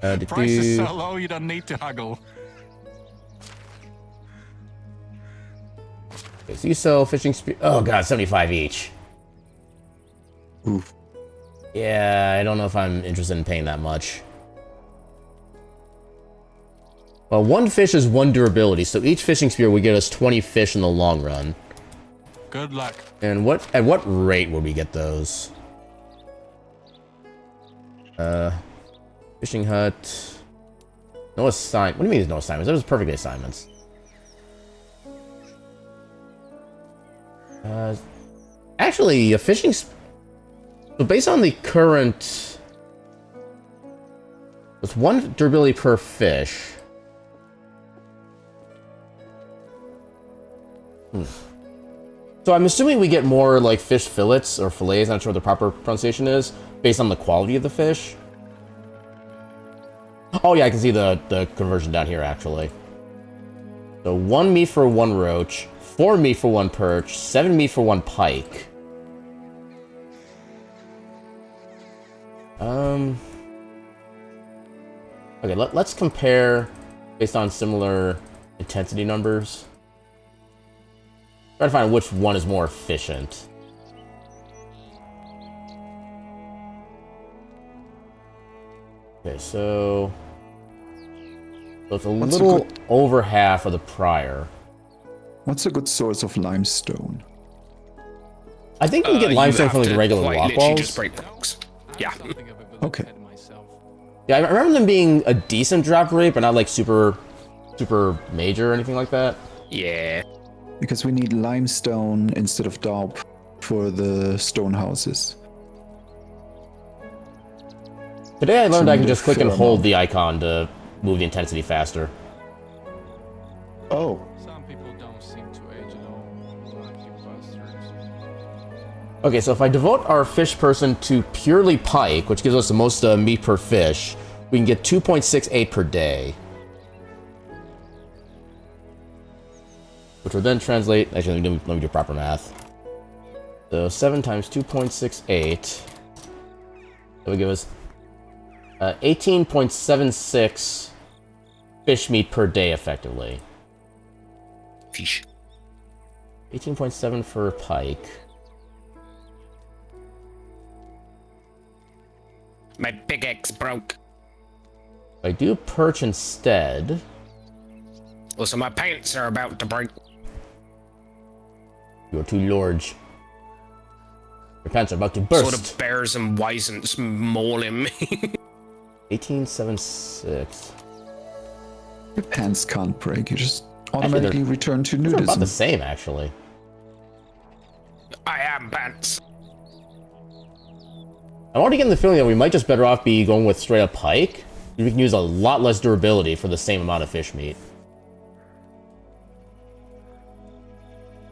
Did Price is you... so low you don't need to haggle. Okay, so you sell fishing spear... Oh god, 75 each. Oof. Yeah, I don't know if I'm interested in paying that much. Well, one fish is one durability, so each fishing spear would get us 20 fish in the long run. Good luck. And at what rate would we get those? Fishing hut. No assignment. What do you mean there's no assignments? Those are perfect assignments. Actually, a fishing... So based on the current... It's one durability per fish. So I'm assuming we get more like fish fillets or fillets, not sure what the proper pronunciation is, based on the quality of the fish. Oh yeah, I can see the conversion down here actually. So 1 meat for 1 roach, 4 meat for 1 perch, 7 meat for 1 pike. Okay, let's compare based on similar intensity numbers. Try to find which one is more efficient. Okay, so So it's a What's a little good- over half of the prior. What's a good source of limestone? I think you can get You limestone have from like to regular quite rock literally walls. just break blocks. Yeah. I don't think I've ever looked Okay. at it myself. Yeah, I remember them being a decent drop rate, but not like super major or anything like that. Yeah. Because we need limestone instead of daub for the stone houses. Today I learned I can Some just click and fair hold amount. the icon to move the intensity faster. Oh, Some people don't seem to age at all. Lucky bastards. Okay, so if I devote our fish person to purely pike, which gives us the most meat per fish, we can get 2.68 per day. Which would then translate... Actually, let me do proper math. So 7 times 2.68... That would give us 18.76 fish meat per day, effectively. Fish. 18.7 for pike. My pickaxe broke. If I do perch instead... Also, my pants are about to break. You're too large. Your pants are about to burst. Sort of bears and wisents mauling me. 1876. your pants can't break. You just they're- automatically return to They're about nudism. the same, actually. I am pants. I'm already getting the feeling that we might just better off be going with straight up pike. We can use a lot less durability for the same amount of fish meat.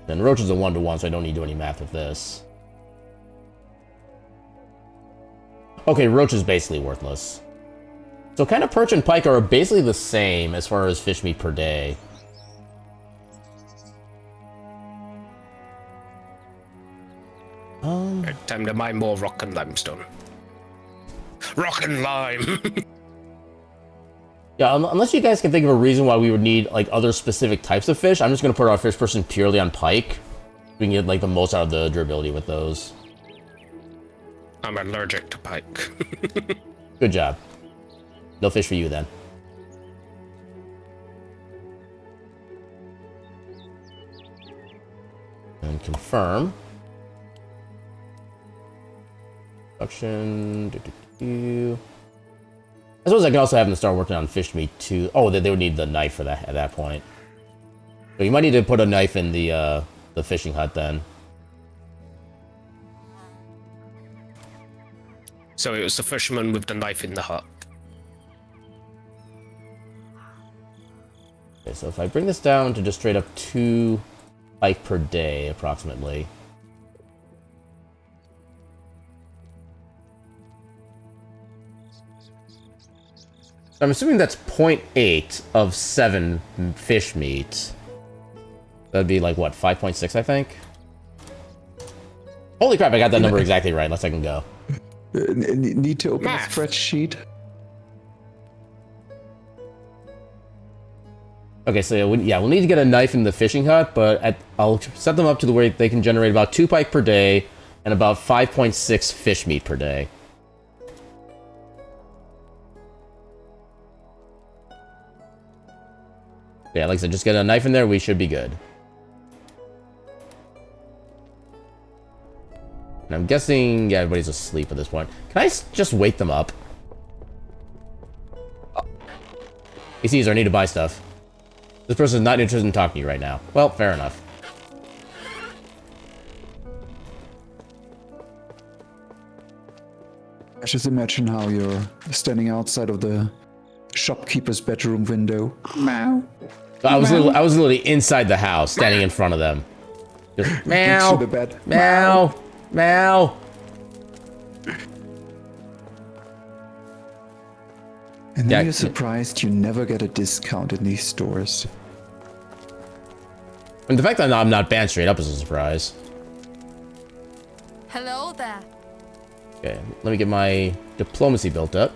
Then roach is a 1-to-1, so I don't need to do any math with this. Okay, roach is basically worthless. So kind of perch and pike are basically the same as far as fish meat per day. Time to mine more rock and limestone. Rock and lime. Yeah, unless you guys can think of a reason why we would need like other specific types of fish, I'm just gonna put our fish person purely on pike. We can get like the most out of the durability with those. I'm allergic to pike. Good job. No fish for you then. And confirm. Production. I suppose I can also have them start working on fish meat too. Oh, they would need the knife for that at that point. So you might need to put a knife in the fishing hut then. So it was the fisherman with the knife in the hut. Okay, so if I bring this down to just straight up 2 pike per day, approximately. I'm assuming that's 0.8 of 7 fish meat. That'd be like, what, 5.6, I think? Holy crap, I got that number exactly right. Let's second go. Need to open Math. a spreadsheet. Okay, so yeah, we'll need to get a knife in the fishing hut, but I'll set them up to the way they can generate about 2 pike per day and about 5.6 fish meat per day. Yeah, like I said, just get a knife in there, we should be good. And I'm guessing, yeah, everybody's asleep at this point. Can I just wake them up? He sees I need to buy stuff. This person is not interested in talking to you right now. Well, fair enough. I just imagine how you're standing outside of the shopkeeper's bedroom window. Meow. I was literally inside the house, standing in front of them. Just meow, to the bed. meow, meow. And then Yeah, you're surprised you never get a discount in these stores. And the fact that I'm not banned straight up is a surprise. Hello there. Okay, let me get my diplomacy built up.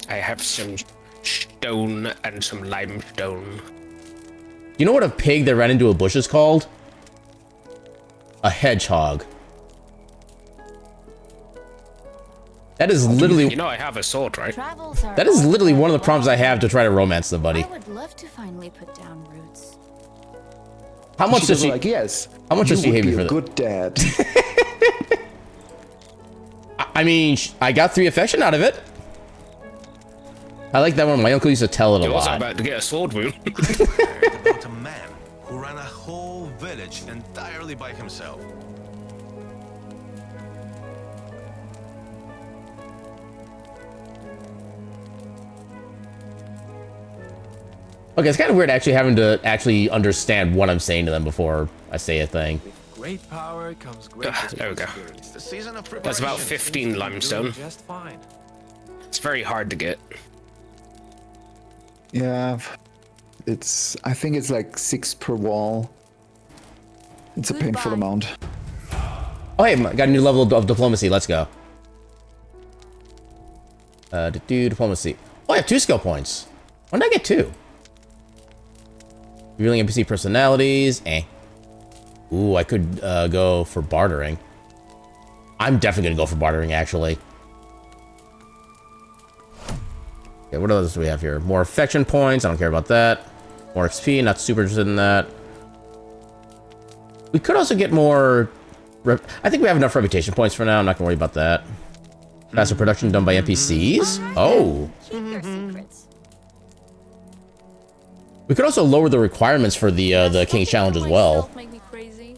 I have some stone and some limestone. Do You know what a pig that ran into a bush is called? A hedgehog. That is literally... You know I have a sword, right? Travels are That is literally one of the all prompts I have to try to romance somebody. I would love to finally put down roots. How much does she... like, yes. How much does she hate me for that? Good dad. I mean, I got 3 affection out of it. I like that one. My uncle used to tell it a You're also lot. about to get a sword wound. About a man who ran a whole village entirely by himself. Okay, it's kind of weird actually having to actually understand what I'm saying to them before I say a thing. Great power comes great There we go. It's the season of preparation. That's about 15 limestone. just fine. It's very hard to get. Yeah, I think it's like 6 per wall. It's a painful Goodbye. amount. Oh, hey, got a new level of diplomacy. Let's go. Do diplomacy. Oh, I have 2 skill points. When did I get 2? Revealing NPC personalities. Ooh, I could go for bartering. I'm definitely gonna go for bartering, actually. Okay, what else do we have here? More affection points. I don't care about that. More XP. Not super interested in that. We could also get more... I think we have enough reputation points for now. I'm not gonna worry about that. Faster production done by NPCs? Oh. Keep your secrets. We could also lower the requirements for the King Challenge as well. Make me crazy.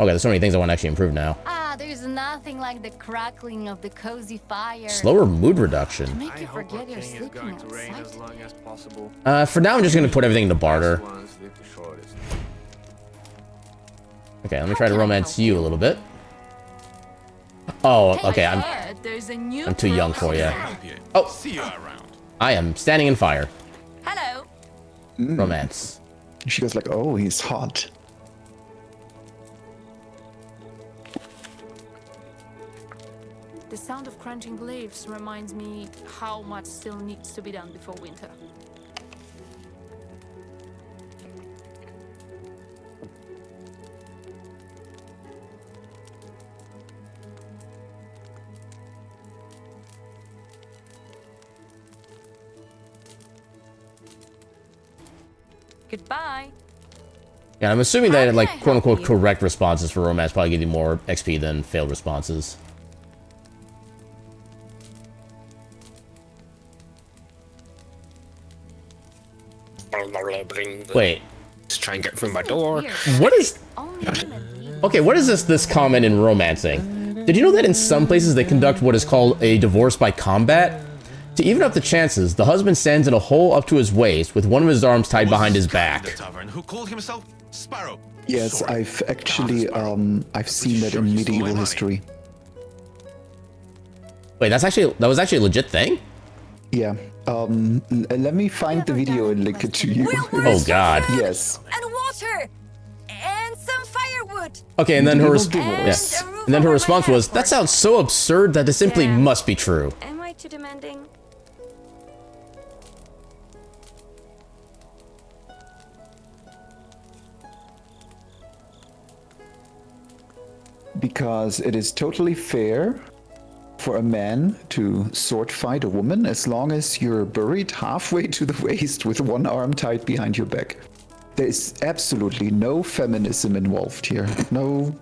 Okay, there's so many things I want to actually improve now. There's nothing like the crackling of the cozy fire. Slower mood reduction. Make I you hope our forget you're king is sleeping going to reign as outside. long as possible. For now, I'm just gonna put everything into barter. Best ones live the shortest. Okay, let me try to romance you a little bit. Oh, okay, I'm too young for you. Oh, See you around. I am standing in fire. Hello. Romance. She goes like, oh, he's hot. The sound of crunching leaves reminds me how much still needs to be done before winter. Goodbye. Yeah, I'm assuming that How like can I quote unquote help you? correct responses for romance probably give you more XP than failed responses. Wait, Just try and get through my door. what is... Only human Okay, what is this comment in romancing? Did you know that in some places they conduct what is called a divorce by combat? To even up the chances, the husband stands in a hole up to his waist with one of his arms tied behind his In the back. tavern who called himself Sparrow. Yes, Sorry. I've actually I've seen that in medieval history. Wait, that was actually a legit thing? Yeah. Let me find the video and link it to you. Oh god. Yes. And water! And some firewood! Okay, and then her Medieval divorce. yes. And then her response was, "That sounds so absurd that this simply Yeah. must be true." Am I too demanding? Because it is totally fair for a man to sword fight a woman as long as you're buried halfway to the waist with one arm tied behind your back. There is absolutely no feminism involved here. No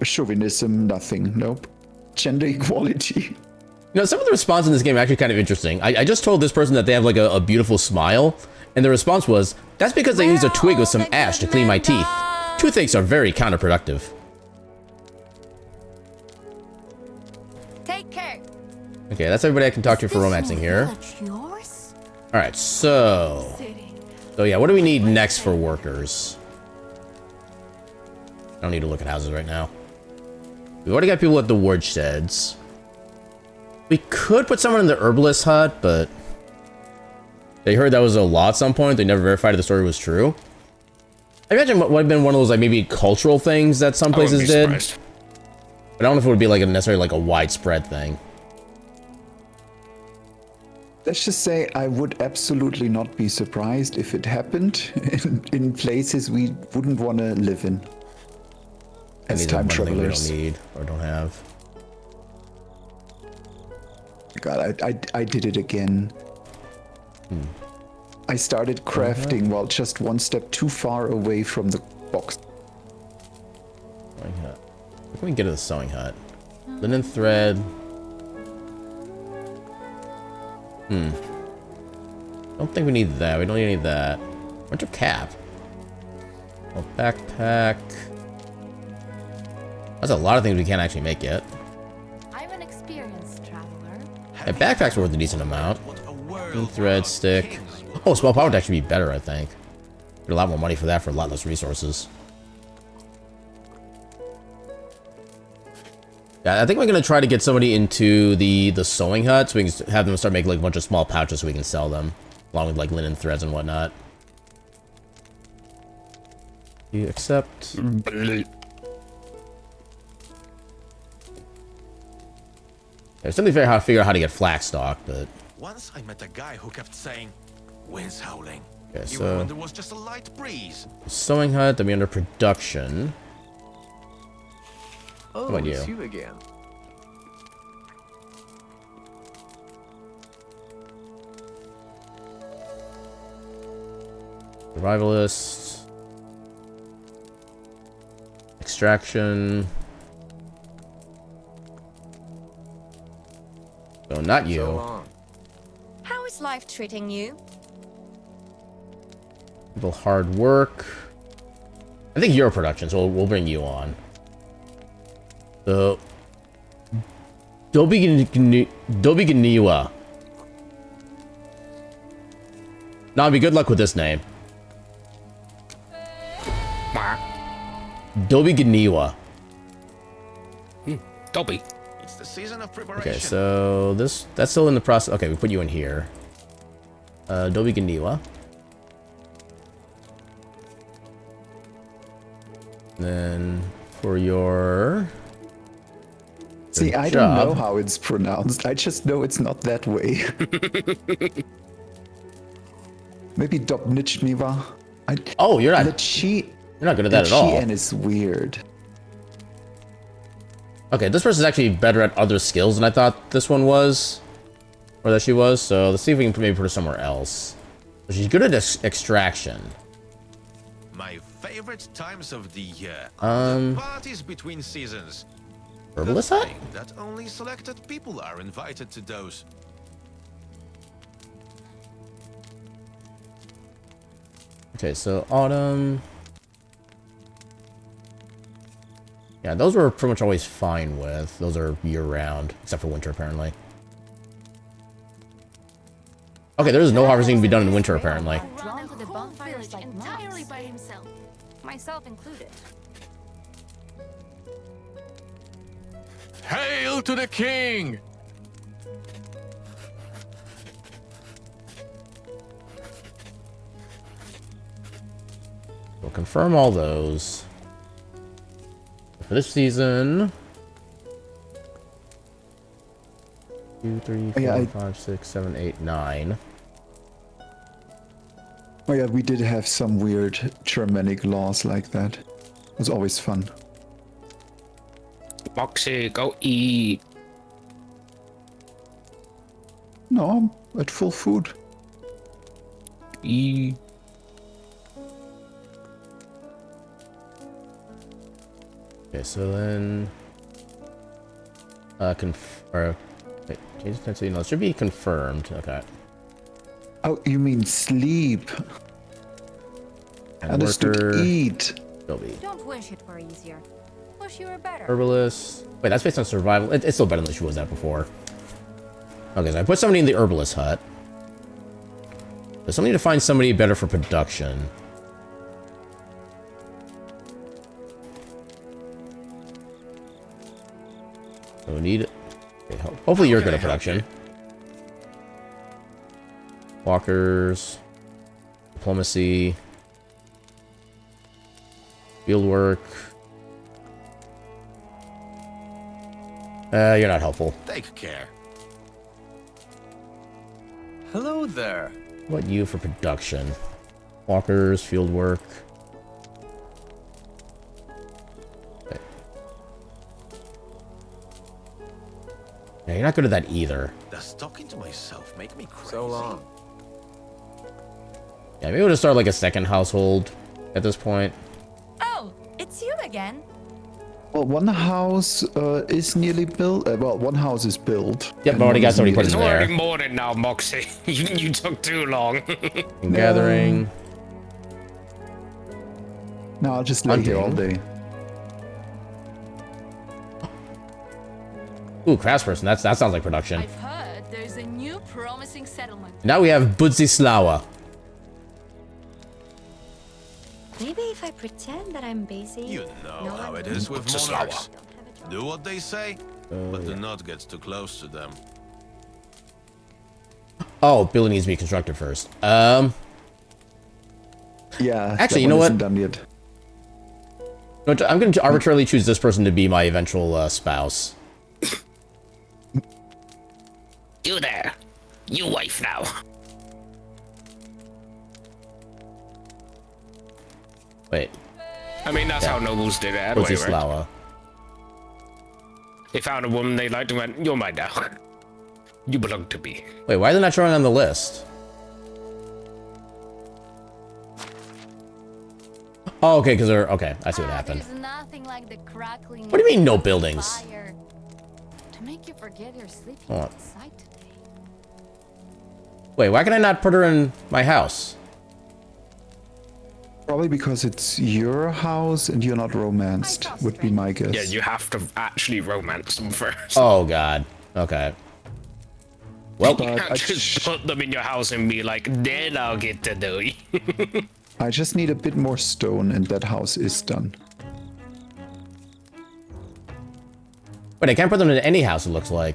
chauvinism, nothing. Nope. Gender equality. You know, some of the response in this game are actually kind of interesting. I just told this person that they have like a beautiful smile, and the response was, "That's because I used a twig with some ash to clean my teeth. Toothaches are very counterproductive." Take care. Okay, that's everybody I can talk to for romancing here. Yours? Alright, so yeah, what do we need next for workers? I don't need to look at houses right now. We already got people at the woodsheds. We could put someone in the herbalist hut, but they heard that was a law at some point. They never verified if the story was true. I imagine what would have been one of those like maybe cultural things that some I wouldn't places be did. surprised. But I don't know if it would be like necessarily like a widespread thing. Let's just say I would absolutely not be surprised if it happened in places we wouldn't want to live in as These are time one thing we travelers. don't need or don't have. God, I did it again. I started crafting while just one step too far away from the box. Sewing hut. What can we get at the sewing hut? Linen thread. Don't think we need that. We don't need any of that. Winter cap. Oh, backpack. That's a lot of things we can't actually make yet. I'm an experienced traveler. Yeah, backpack's worth a decent amount. What a world Linen thread, of stick. kings. Oh, small power would actually be better, I think. Get a lot more money for that for a lot less resources. Yeah, I think we're gonna try to get somebody into the sewing hut so we can have them start making like a bunch of small pouches so we can sell them, along with like linen threads and whatnot. You accept? It's definitely very hard to figure out how to get flax stock, but Once I met a guy who kept saying, "Wind's howling," okay, even so when there was just a light breeze. sewing hut, then we under production. Oh, about it's you? you again. Survivalist. Extraction. No, not you. So long. How is life treating you? People hard work. I think you're production, so we'll bring you on. So, Dobiganiwa. Nabi, good luck with this name. Dobiganiwa. Dobby. It's the season of preparation. Okay, so that's still in the process. Okay, we put you in here. Dobiganiwa. Then for your See, I don't know how it's pronounced. I just know it's not that way. Maybe Dobnichniva. Oh, you're not You're not good at that at all. N is weird. Okay, this person's actually better at other skills than I thought this one was. Or that she was, so let's see if we can maybe put her somewhere else. She's good at extraction. My favorite times of the year are the Um, parties between seasons. Herbalist Good hut? thing that only selected people are invited to those. Okay, so autumn. Yeah, those we're pretty much always fine with. Those are year-round, except for winter, apparently. Okay, there's no harvesting to be done in winter, apparently. Drawn to the bonfires like entirely by himself, myself included. Hail to the king! We'll confirm all those. For this season... 2, 3, 4, Yeah, 5, 6, 7, 8, 9. Oh yeah, we did have some weird Germanic laws like that. It was always fun. Boxy, go eat. No, I'm at full food. Eat. Okay, so then... wait, change the intensity. No, it should be confirmed. Okay. Oh, you mean sleep? And Understood. worker, Eat. Dobby. Don't wish it were easier. Wish you were better. Herbalist. Wait, that's based on survival. It's still better than she was at before. Okay, so I put somebody in the herbalist hut. There's somebody to find somebody better for production. So we need... Okay, hopefully you're good at production. Walkers. Diplomacy. Fieldwork. You're not helpful. Take care. Hello there. What you for production? Walkers, field work. Okay. Yeah, you're not good at that either. Does talking to myself make me crazy? So long. Yeah, maybe we'll just start like a second household at this point. Oh, it's you again. Well, one house is nearly built. Well, one house is built. Yep, and already one got is somebody put nearly- It's in there. already morning now, Moxie. You took too long. And gathering. No, I'll just lay here all Hunting. day. Ooh, craftsperson. That sounds like production. I've heard there's a new promising settlement. Now we have Budzislawa. Maybe if I pretend that I'm busy. You know no how one it will is with It's a monarchs. don't have a job. Do what they say, but do not get too close to them. Oh, building needs to be constructed first. Yeah. Actually, that you know one what? isn't done yet. No, I'm going to arbitrarily choose this person to be my eventual spouse. You there. You wife now. Wait, I mean, that's how nobles did it anyway, right? Budzislawa. They found a woman they liked and went, you're mine now. You belong to me. Wait, why are they not showing on the list? Oh, okay, because they're... Okay, I see what happened. There's nothing like the crackling. What do you mean, no buildings? Fire to make you forget you're sleeping Hold on. outside today. Wait, why can I not put her in my house? Probably because it's your house and you're not romanced, would be my guess. Yeah, you have to actually romance them first. Oh, God. Okay. Well, You But can't I just put them in your house and be like, then I'll get to know you. I just need a bit more stone and that house is done. but I can't put them in any house, it looks like.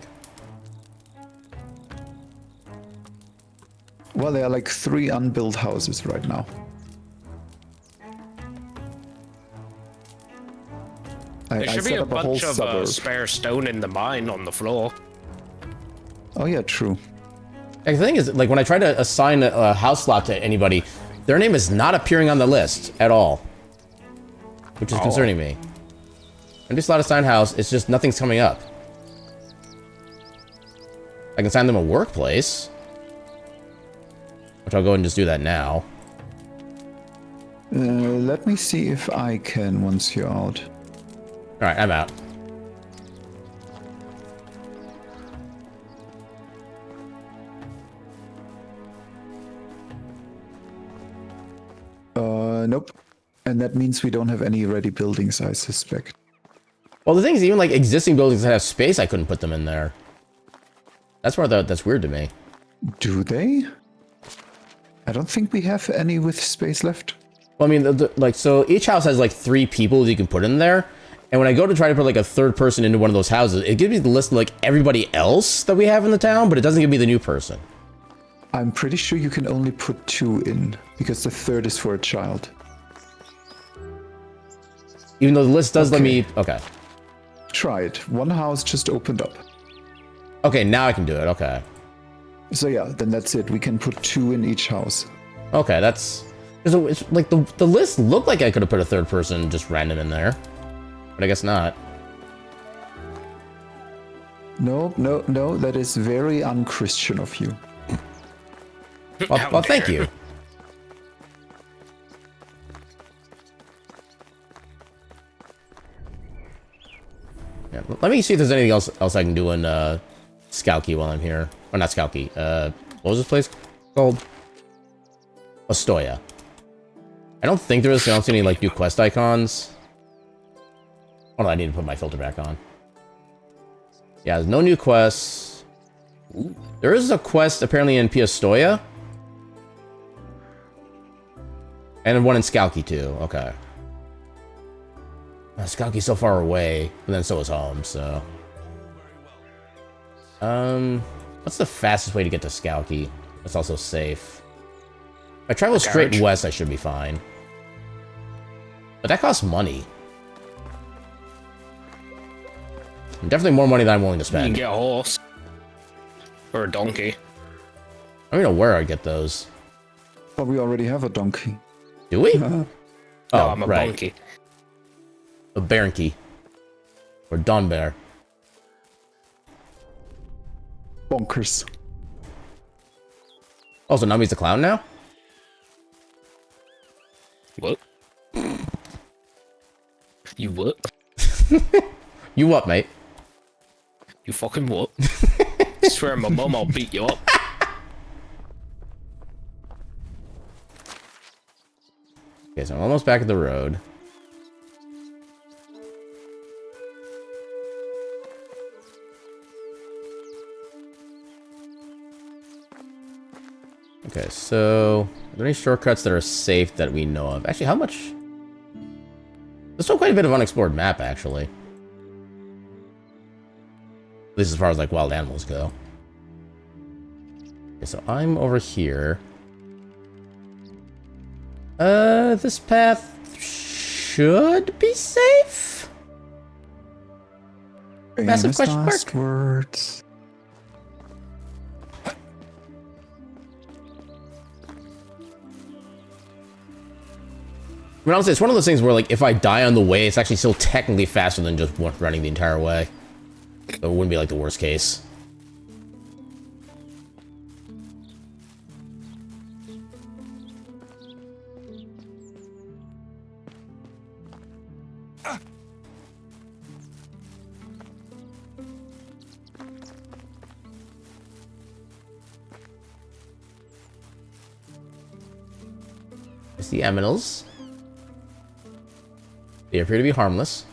Well, there are like 3 unbuilt houses right now. There I should be set a up a whole bunch of suburb. spare stone in the mine on the floor. Oh yeah, true. The thing is, like, when I try to assign a house slot to anybody, their name is not appearing on the list at all. Which is concerning me. Empty slot assigned house, it's just nothing's coming up. I can assign them a workplace. Which I'll go ahead and just do that now. Let me see if I can once you're out. Alright, I'm out. Nope. And that means we don't have any ready buildings, I suspect. Well, the thing is, even like existing buildings that have space, I couldn't put them in there. That's where that's weird to me. Do they? I don't think we have any with space left. Well, I mean, like, so each house has like 3 people that you can put in there. And when I go to try to put like a third person into one of those houses, it gives me the list of like everybody else that we have in the town, but it doesn't give me the new person. I'm pretty sure you can only put 2 in, because the third is for a child. Even though the list does let me... Okay. Try it. One house just opened up. Okay, now I can do it. Okay. So yeah, then that's it. We can put 2 in each house. Okay, that's... It's like the list looked like I could have put a third person just random in there. But I guess not. No, no, no. That is very unchristian of you. Well, thank you. Yeah, let me see if there's anything else I can do in Skalki while I'm here. Or not Skalki. What was this place called? Ostoya. I don't think there is. I don't see any like new quest icons. Oh no, I need to put my filter back on. Yeah, there's no new quests. There is a quest apparently in Piastoia. And one in Skalki too. Okay. Skalki's so far away, but then so is home, so... What's the fastest way to get to Skalki? That's also safe. If I travel straight west, I should be fine. But that costs money. Definitely more money than I'm willing to You can spend. get a horse. Or a donkey. I don't even know where I get those. But we already have a donkey. Do we? No, I'm a monkey. A Baronky. Or Don Bear. Bonkers. Oh, so Nami's the clown now? What? You what? You what, mate? You fucking what? I swear my mum, I'll beat you up. Okay, so I'm almost back at the road. Okay, so are there any shortcuts that are safe that we know of? Actually, how much? There's still quite a bit of unexplored map, actually. At least as far as, like, wild animals go. Okay, so I'm over here. This path should be safe? Massive question mark. Last words. I mean, honestly, it's one of those things where, like, if I die on the way, it's actually still technically faster than just running the entire way. So it wouldn't be, like, the worst case. There's the Eminals. They appear to be harmless.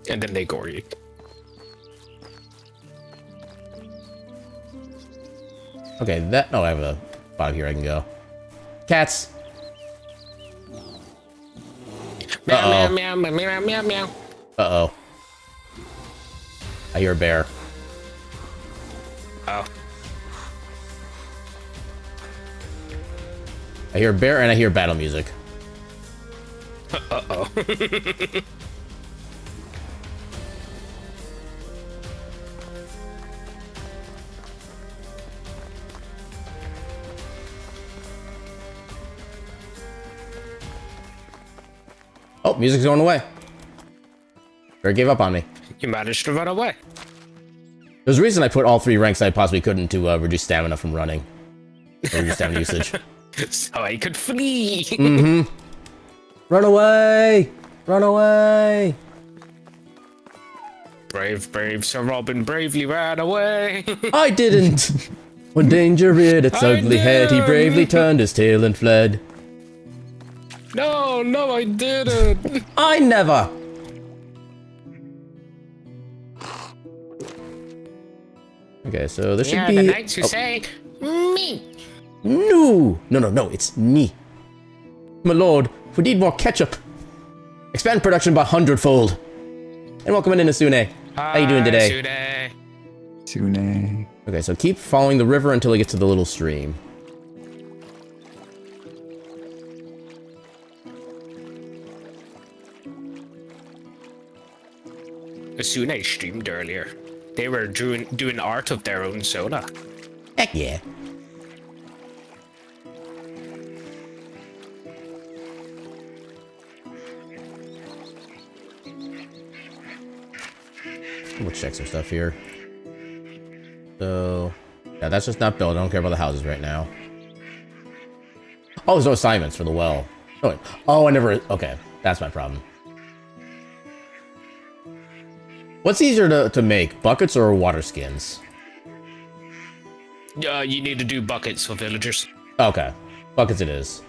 And then they gore you. Okay, that... No, I have a spot here I can go. Cats! Meow, meow, meow, meow, meow, meow. Uh-oh. I hear a bear. Oh. I hear a bear and I hear battle music. Uh-oh. Oh, music's going away. Bear gave up on me. You managed to run away. There's a reason I put all 3 ranks I possibly couldn't to reduce stamina from running. Or reduce stamina usage. So I could flee. Mm-hmm. Run away! Run away! Brave Sir Robin bravely ran away. I didn't! When danger reared its ugly head, he bravely turned his tail and fled. No, I didn't. I never! Okay, so this should be... the knights who say, me. No! No, it's ni. My lord, we need more ketchup. Expand production by 100-fold. And welcome in, Inasune. How you doing today? Sune. Okay, so keep following the river until it gets to the little stream. Asune streamed earlier. They were doing art of their own soda. Heck yeah. We'll check some stuff here. So, yeah, that's just not built. I don't care about the houses right now. Oh, there's no assignments for the well. Oh, wait. Oh, I never... Okay, that's my problem. What's easier to make, buckets or water skins? You need to do buckets for villagers. Okay, buckets it is.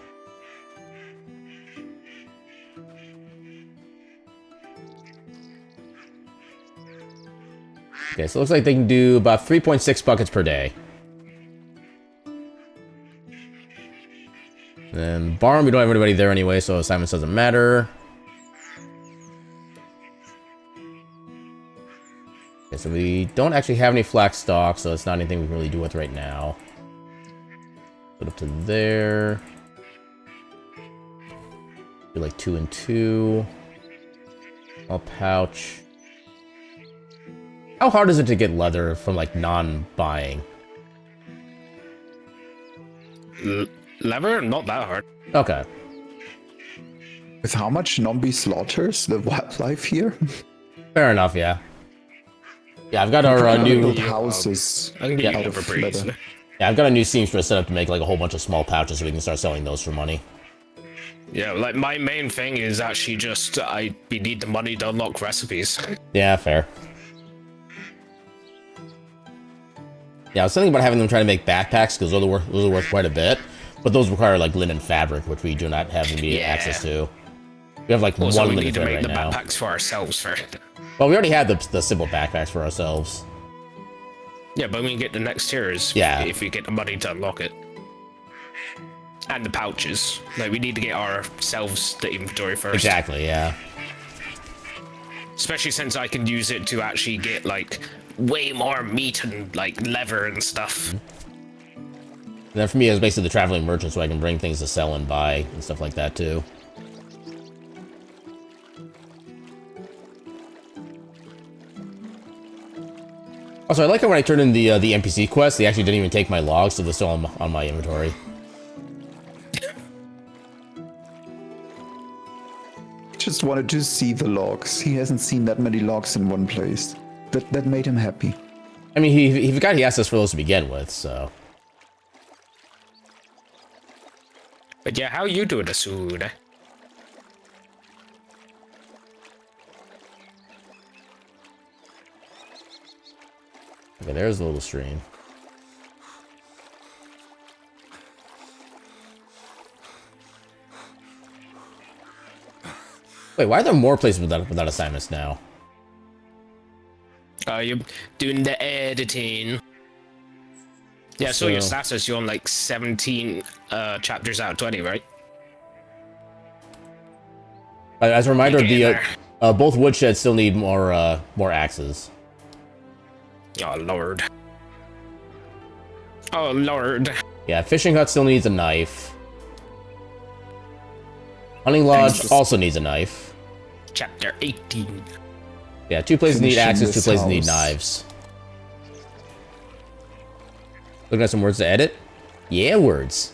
Okay, so it looks like they can do about 3.6 buckets per day. And barn, we don't have anybody there anyway, so assignments doesn't matter. Okay, so we don't actually have any flax stock, so it's not anything we can really do with right now. Put up to there. Do like 2 and 2. All pouch. How hard is it to get leather from, like, non-buying? Lever? Not that hard. Okay. With how much zombie slaughters the wildlife here? Fair enough, yeah. Yeah, I've got our new... Build houses I can get you out leather of pretty leather. easily. Yeah, I've got a new seamstress set up to make, like, a whole bunch of small pouches so we can start selling those for money. Yeah, like, my main thing is actually just, we need the money to unlock recipes. Yeah, fair. Yeah, I was thinking about having them try to make backpacks, because those are worth quite a bit. But those require, like, linen fabric, which we do not have immediate access to. We have, like, Also, one we linen need to thread make right the now. backpacks for ourselves first. Well, we already had the simple backpacks for ourselves. Yeah, but we can get the next tiers if we get the money to unlock it. And the pouches. Like, we need to get ourselves the inventory first. Exactly, yeah. Especially since I can use it to actually get, like, way more meat and, like, leather and stuff. And then for me, it's basically the traveling merchant, so I can bring things to sell and buy and stuff like that, too. Also, I like how when I turned in the NPC quest, they actually didn't even take my logs, so they're still on my inventory. Just wanted to see the logs. He hasn't seen that many logs in one place. That made him happy. I mean, he forgot he asked us for those to begin with, so... But yeah, how you doing, Asuna? Okay, there's a little stream. Wait, why are there more places without assignments now? You're doing the editing. Yeah, so your status, you're on like 17 chapters out of 20, right? As a reminder, Okay, both woodsheds still need more axes. Oh, Lord. Oh, Lord. Yeah, fishing hut still needs a knife. Hunting lodge also needs a knife. Chapter 18. Yeah, 2 places need Finishing axes, 2 this places need house. knives. Looking at some words to edit? Yeah, words.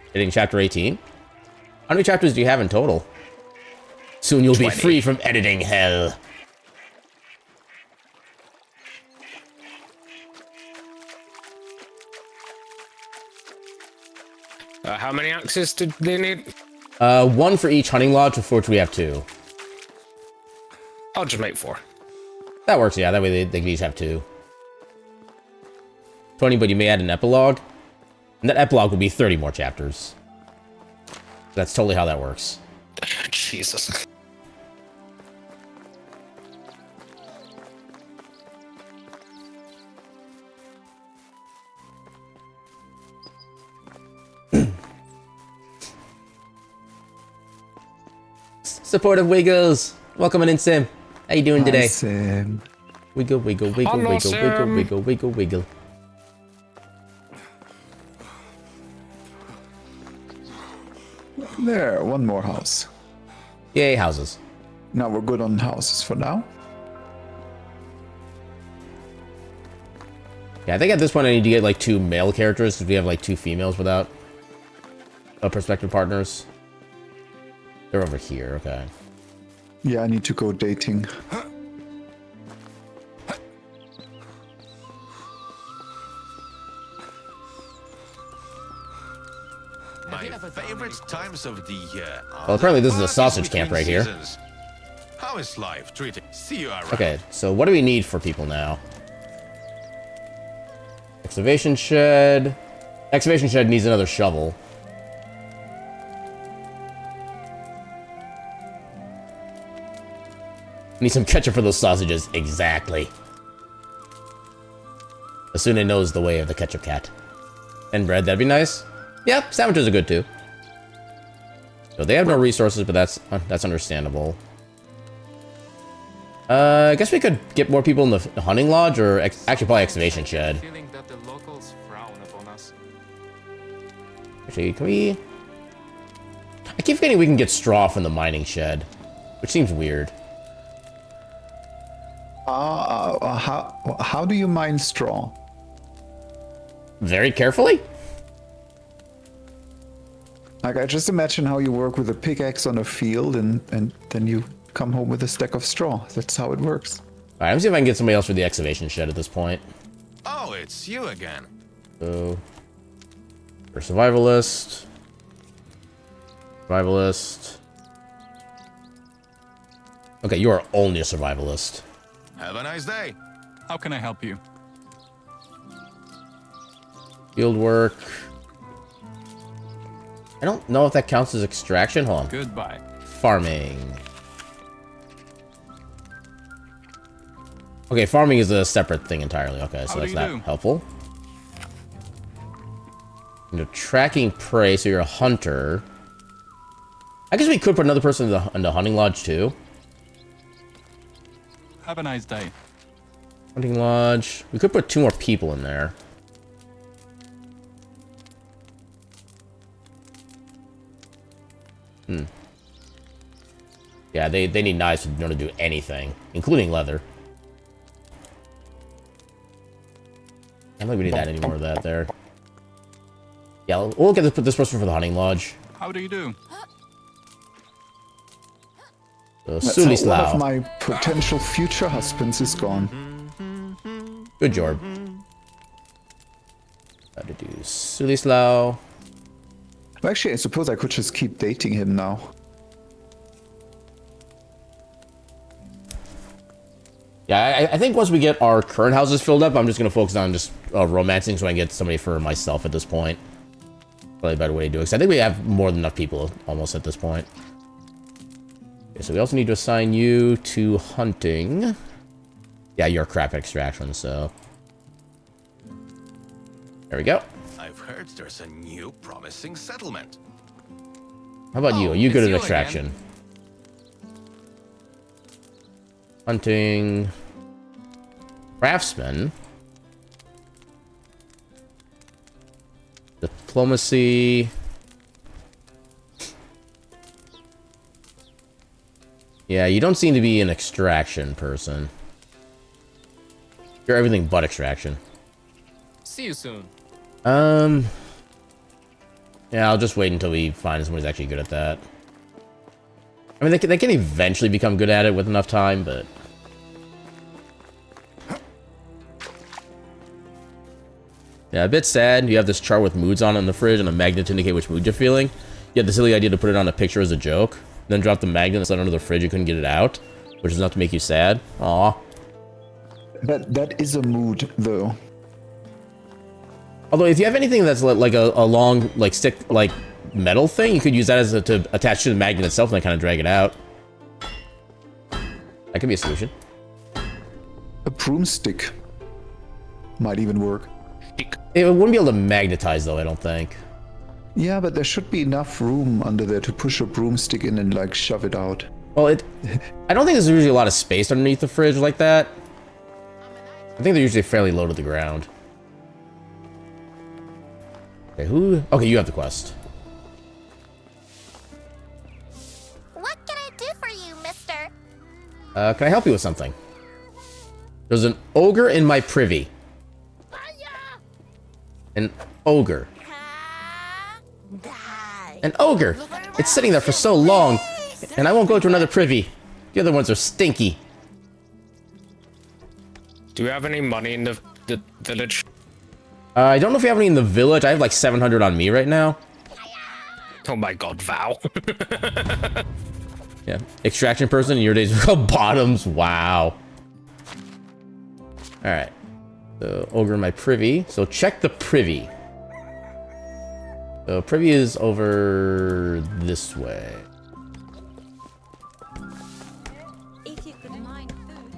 Editing chapter 18. How many chapters do you have in total? Soon you'll 20. be free from editing hell. How many axes did they need? 1 for each hunting lodge, of which we have 2. I'll just make 4. That works, yeah. That way they can each have 2. 20, but you may add an epilogue. And that epilogue will be 30 more chapters. That's totally how that works. Jesus. Supportive Wiggles! Welcome in, Sim. How you doing today? Sam. Wiggle, wiggle, wiggle, Hello, wiggle, wiggle, Sam. wiggle, wiggle, wiggle. There, one more house. Yay, houses. Now we're good on houses for now. Yeah, I think at this point I need to get like 2 male characters because we have like 2 females without prospective partners. They're over here, okay. Yeah, I need to go dating. My favorite times of the year. Well, apparently this is a sausage camp right here. Seasons. How is life treating? See you around. Okay, so what do we need for people now? Excavation shed. Excavation shed needs another shovel. Need some ketchup for those sausages. Exactly. Asuna knows the way of the ketchup cat. And bread, that'd be nice. Yep, sandwiches are good too. So they have no resources, but that's understandable. I guess we could get more people in the hunting lodge, or actually probably excavation shed. Feeling that the locals frown upon us. Actually, can we... I keep forgetting we can get straw from the mining shed, which seems weird. How do you mine straw? Very carefully? Like, I just imagine how you work with a pickaxe on a field and then you come home with a stack of straw. That's how it works. Alright, let me see if I can get somebody else for the excavation shed at this point. Oh, it's you again. So, for survivalist. Survivalist. Okay, you are only a survivalist. Have a nice day. How can I help you? Field work. I don't know if that counts as extraction. Hold on. Goodbye. Farming. Okay, farming is a separate thing entirely. Okay, so How that's do you not do? helpful. You know, tracking prey, so you're a hunter. I guess we could put another person in the hunting lodge too. Have a nice day. Hunting lodge. We could put 2 more people in there. Yeah, they need knives in order to do anything, including leather. I don't think we need that any more of that there. Yeah, we'll get to put this person for the hunting lodge. How do you do? That's how one of Sulislav. my potential future husbands is gone. Good job. How to do Sulislav. Actually, I suppose I could just keep dating him now. Yeah, I think once we get our current houses filled up, I'm just going to focus on just romancing so I can get somebody for myself at this point. Probably a better way to do it, because I think we have more than enough people almost at this point. Okay, so we also need to assign you to hunting. Yeah, you're crap at extraction, so... There we go. I've heard there's a new promising settlement. How about you? Are you it's good at you extraction? again. Hunting... Craftsman. Diplomacy. Yeah, you don't seem to be an extraction person. You're everything but extraction. See you soon. Yeah, I'll just wait until we find someone who's actually good at that. I mean, they can eventually become good at it with enough time, but... Yeah, a bit sad. You have this chart with moods on it in the fridge and a magnet to indicate which mood you're feeling. You had the silly idea to put it on a picture as a joke, then drop the magnet and set it under the fridge. You couldn't get it out, which is enough to make you sad. Aw. That is a mood, though. Although, if you have anything that's like a long, like, stick, like, metal thing, you could use that as to attach to the magnet itself and then kind of drag it out. That could be a solution. A broomstick might even work. It wouldn't be able to magnetize, though, I don't think. Yeah, but there should be enough room under there to push a broomstick in and, like, shove it out. Well, I don't think there's usually a lot of space underneath the fridge like that. I think they're usually fairly low to the ground. Okay, who? Okay, you have the quest. What can I do for you, mister? Can I help you with something? There's an ogre in my privy. An ogre. An ogre! It's sitting there for so long, and I won't go to another privy. The other ones are stinky. Do we have any money in the village? I don't know if you have any in the village. I have like 700 on me right now. Oh my god, Val. Yeah. Extraction person in your days were called bottoms. Wow. Alright. The ogre in my privy. So check the privy. The privy is over this way. If you could mine food.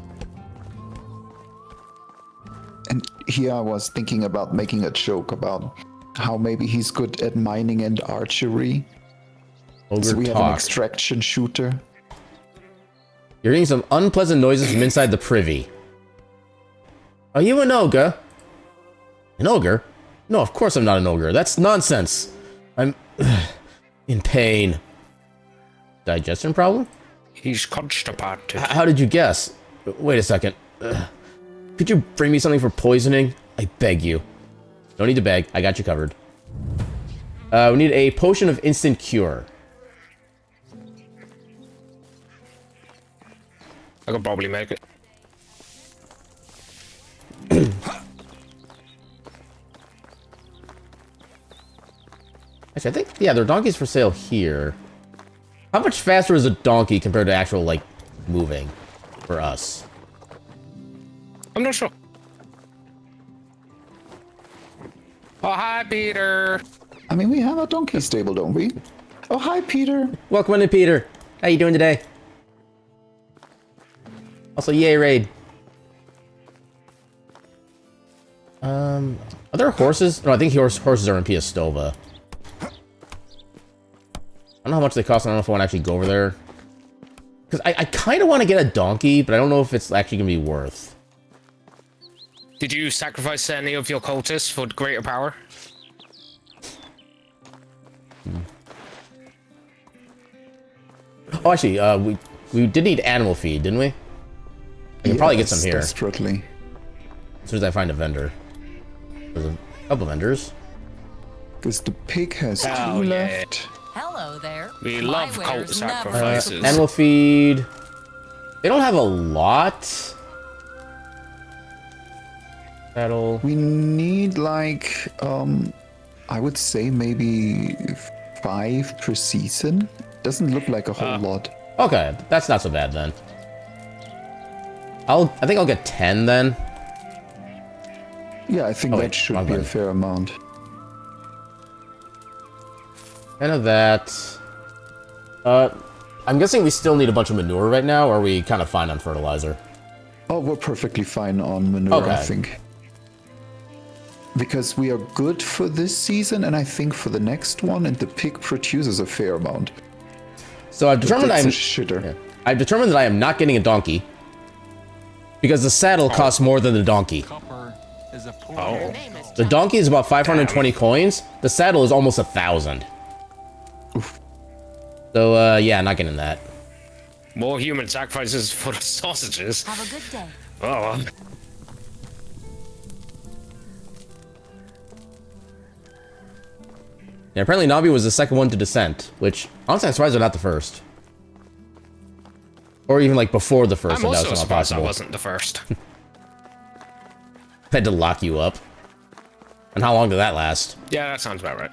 And here I was thinking about making a joke about how maybe he's good at mining and archery. Ogre So we have an talk. extraction shooter. You're hearing some unpleasant noises from inside the privy. Are you an ogre? An ogre? No, of course I'm not an ogre. That's nonsense. I'm in pain. Digestion problem? He's constipated. How did you guess? Wait a second. Could you bring me something for poisoning? I beg you. Don't need to beg. I got you covered. We need a potion of instant cure. I could probably make it. Actually, I think, yeah, there are donkeys for sale here. How much faster is a donkey compared to actual, like, moving for us? I'm not sure. Oh, hi, Peter. I mean, we have a donkey stable, don't we? Oh, hi, Peter. Welcome in, Peter. How you doing today? Also, yay, raid. Are there horses? No, I think horses are in Piastova. I don't know how much they cost. I don't know if I want to actually go over there. Because I kind of want to get a donkey, but I don't know if it's actually going to be worth. Did you sacrifice any of your cultists for greater power? Oh, actually, we did need animal feed, didn't we? I can probably get some here. Desperately. As soon as I find a vendor. There's a couple vendors. Because the pig has Oh, 2 yeah. left. Hello there. We My love cult wares never sacrifices. Animal feed. They don't have a lot. Cattle. We need like, I would say maybe 5 per season. Doesn't look like a whole lot. Okay, that's not so bad then. I think I'll get 10 then. Yeah, I think Oh, that wait, should wrong be a button. fair amount. 10 of that. I'm guessing we still need a bunch of manure right now, or are we kind of fine on fertilizer? Oh, we're perfectly fine on manure, I Okay. think. Because we are good for this season, and I think for the next one, and the pig produces a fair amount. So I've determined That's I'm a shitter. yeah. I've determined that I am not getting a donkey. Because the saddle costs more than the donkey. Copper is a poor Oh. The donkey is about 520 coins. The saddle is almost 1,000. So, yeah, not getting that. More human sacrifices for the sausages. Have a good day. Oh, Yeah, apparently Navi was the second one to descent, which, honestly, I'm surprised they're not the first. Or even, like, before the first, I'm so that also was not surprised I possible. wasn't the first. Had to lock you up. And how long did that last? Yeah, that sounds about right.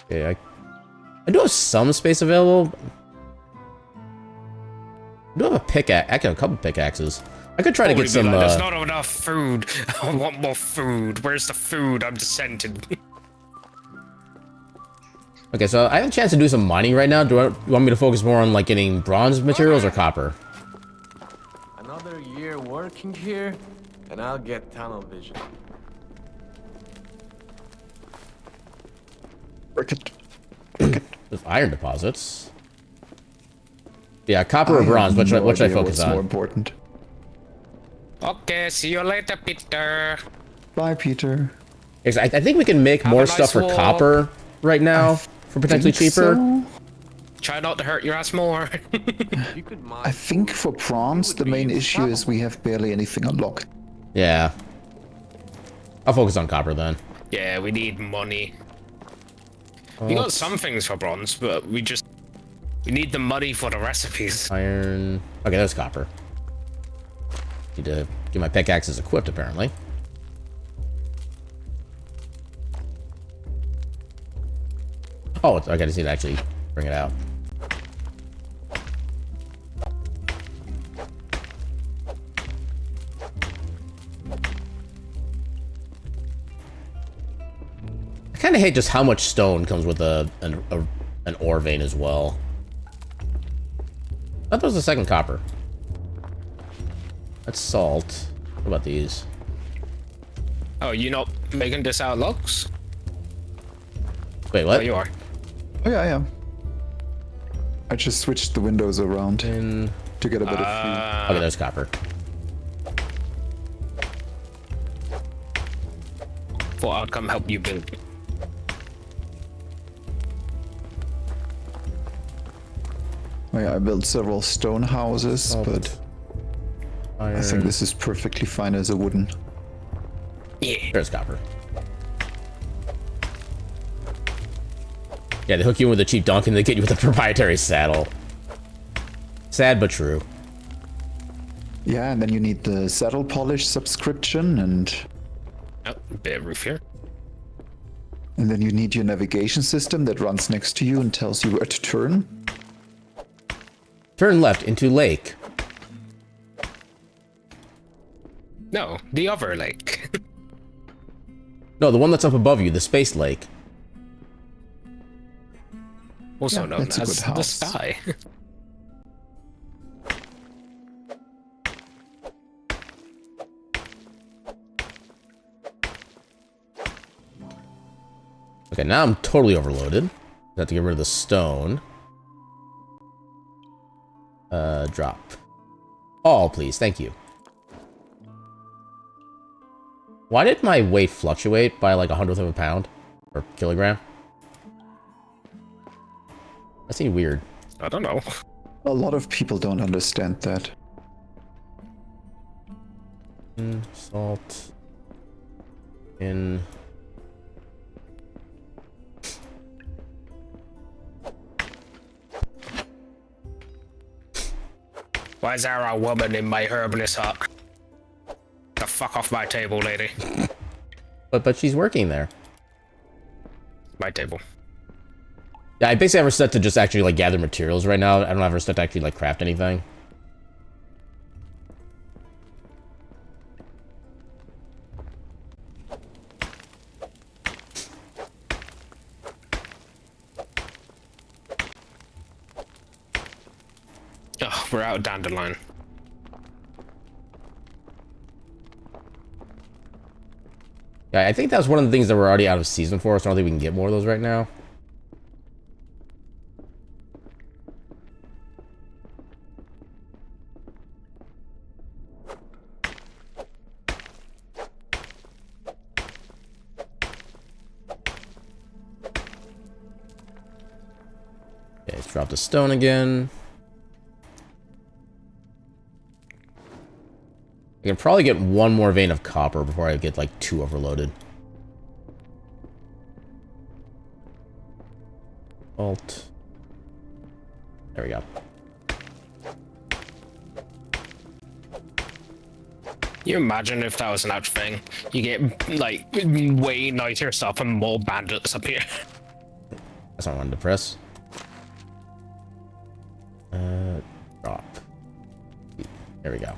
Okay, I do have some space available. I do have a pickaxe. I have a couple pickaxes. I could try to Probably get be some, like, there's not enough food. I want more food. Where's the food? I'm dissented. Okay, so I have a chance to do some mining right now. Do you want me to focus more on, like, getting bronze materials or copper? Another year working here, and I'll get tunnel vision. There's iron deposits. Yeah, copper or bronze. What should I focus what's more on? important. Okay, see you later, Peter. Bye, Peter. Because I think we can make Have more a nice stuff for walk. copper right now for potentially Think cheaper. so? Try not to hurt your ass more. You could mine I think for bronze, the main issue is we have barely anything unlocked. Yeah. I'll focus on copper then. Yeah, we need money. We got some things for bronze, but we need the money for the recipes. Iron. Okay, there's copper. Need to get my pickaxes equipped, apparently. Oh, okay, I just need to actually bring it out. I kind of hate just how much stone comes with an ore vein as well. I thought that was the second copper. That's salt. What about these? Oh, you not making this out of logs? Wait, Oh, what? you are. Oh yeah, I am. I just switched the windows around And to get a bit of okay, there's copper. Thought I'd come help you build. Oh yeah, I built several stone houses, Oh, but I think this is perfectly fine as a wooden. Yeah. There's copper. Yeah, they hook you in with a cheap donkey and they get you with a proprietary saddle. Sad but true. Yeah, and then you need the saddle polish subscription, and Oh, a bit of roof here. then you need your navigation system that runs next to you and tells you where to turn. Turn left into lake. No, the other lake. No, the one that's up above you, the space lake. Also Yeah, known that's a as good the house. sky. Okay, now I'm totally overloaded. I have to get rid of the stone. Drop. All, please. Thank you. Why did my weight fluctuate by like 1/100th of a pound? Or kilogram? That seemed weird. I don't know. A lot of people don't understand that. Salt. In. Why is there a woman in my herbalist hut? The fuck off my table, lady. But she's working there. My table. Yeah, I basically have her set to just actually like gather materials right now. I don't have her set to actually like craft anything. Oh, we're out of dandelion. Yeah, I think that was one of the things that we're already out of season for, so I don't think we can get more of those right now. Okay, let's drop the stone again. I can probably get one more vein of copper before I get like too overloaded. Alt. There we go. You imagine if that was an actual thing? You get like way nicer stuff and more bandits up here. That's what I wanted to press. Drop. There we go.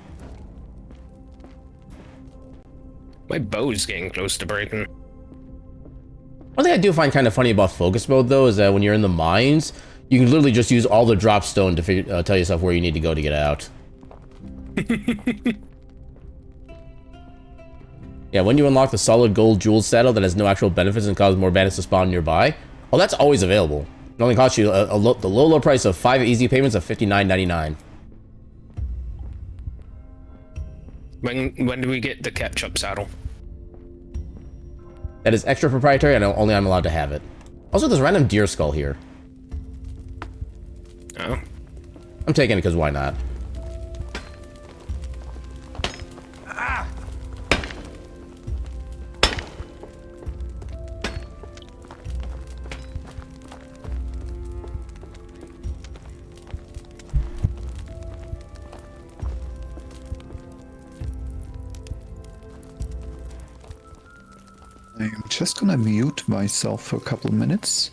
My bow's getting close to breaking. One thing I do find kind of funny about focus mode, though, is that when you're in the mines, you can literally just use all the drop stone to tell yourself where you need to go to get out. Yeah, when you unlock the solid gold jeweled saddle that has no actual benefits and causes more bandits to spawn nearby, well, that's always available. It only costs you the low price of 5 easy payments of $59.99. When do we get the ketchup saddle? That is extra proprietary, and only I'm allowed to have it. Also, there's a random deer skull here. Oh. I'm taking it because why not? I'm just gonna mute myself for a couple of minutes.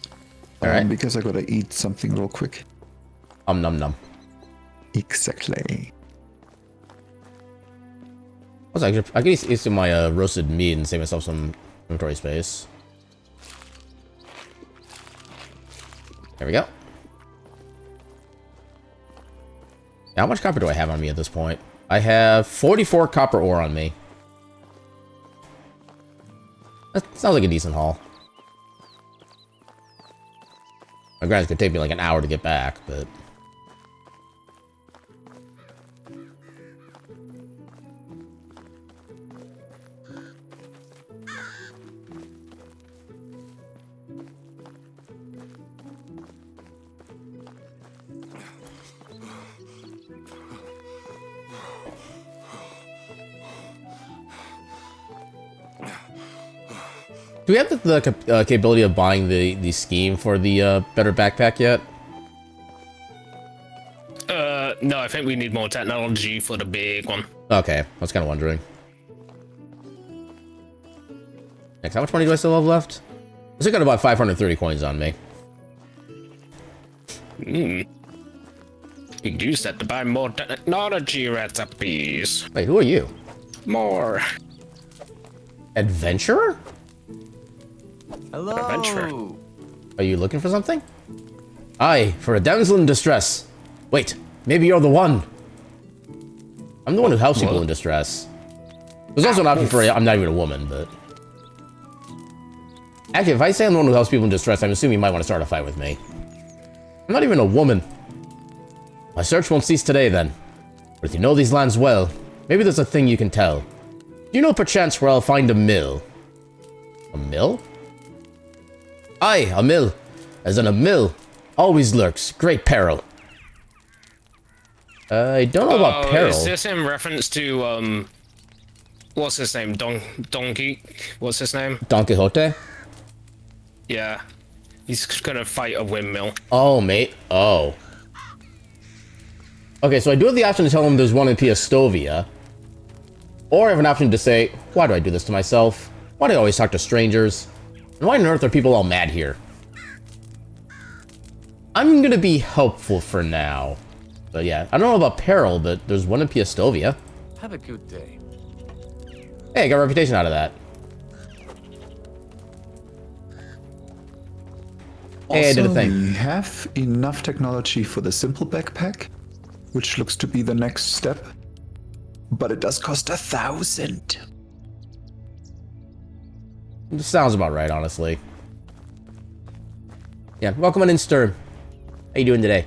Alright. Because I gotta eat something real quick. Num num. Exactly. Also, I can eat some of my roasted meat and save myself some inventory space. There we go. Now, how much copper do I have on me at this point? I have 44 copper ore on me. That sounds like a decent haul. My granted, it's gonna take me like an hour to get back, but... Do we have the capability of buying the scheme for the better backpack yet? No, I think we need more technology for the big one. Okay, I was kind of wondering. Next, how much money do I still have left? I still got about 530 coins on me. You can use that to buy more technology recipes. Wait, who are you? More. Adventurer? Hello. Adventurer. Are you looking for something? Aye, for a damsel in distress. Wait, maybe you're the one. I'm the one who helps people in distress. There's also an option for I'm not even a woman, but... Actually, if I say I'm the one who helps people in distress, I'm assuming you might want to start a fight with me. I'm not even a woman. My search won't cease today, then. But if you know these lands well, maybe there's a thing you can tell. Do you know perchance where I'll find a mill? A mill? Aye, a mill. As in a mill always lurks great peril. I don't know about peril. Is this in reference to, what's his name? Donkey? What's his name? Don Quixote? Yeah. He's gonna fight a windmill. Oh, mate. Oh. Okay, so I do have the option to tell him there's one in Piastovia. Or I have an option to say, why do I do this to myself? Why do I always talk to strangers? And why on earth are people all mad here? I'm gonna be helpful for now. But yeah, I don't know about peril, but there's one in Piastovia. Have a good day. Hey, I got a reputation out of that. Hey, I did a Also, thing. we have enough technology for the simple backpack, which looks to be the next step. But it does cost 1,000. This sounds about right, honestly. Yeah, welcome on in, Sturm. How you doing today?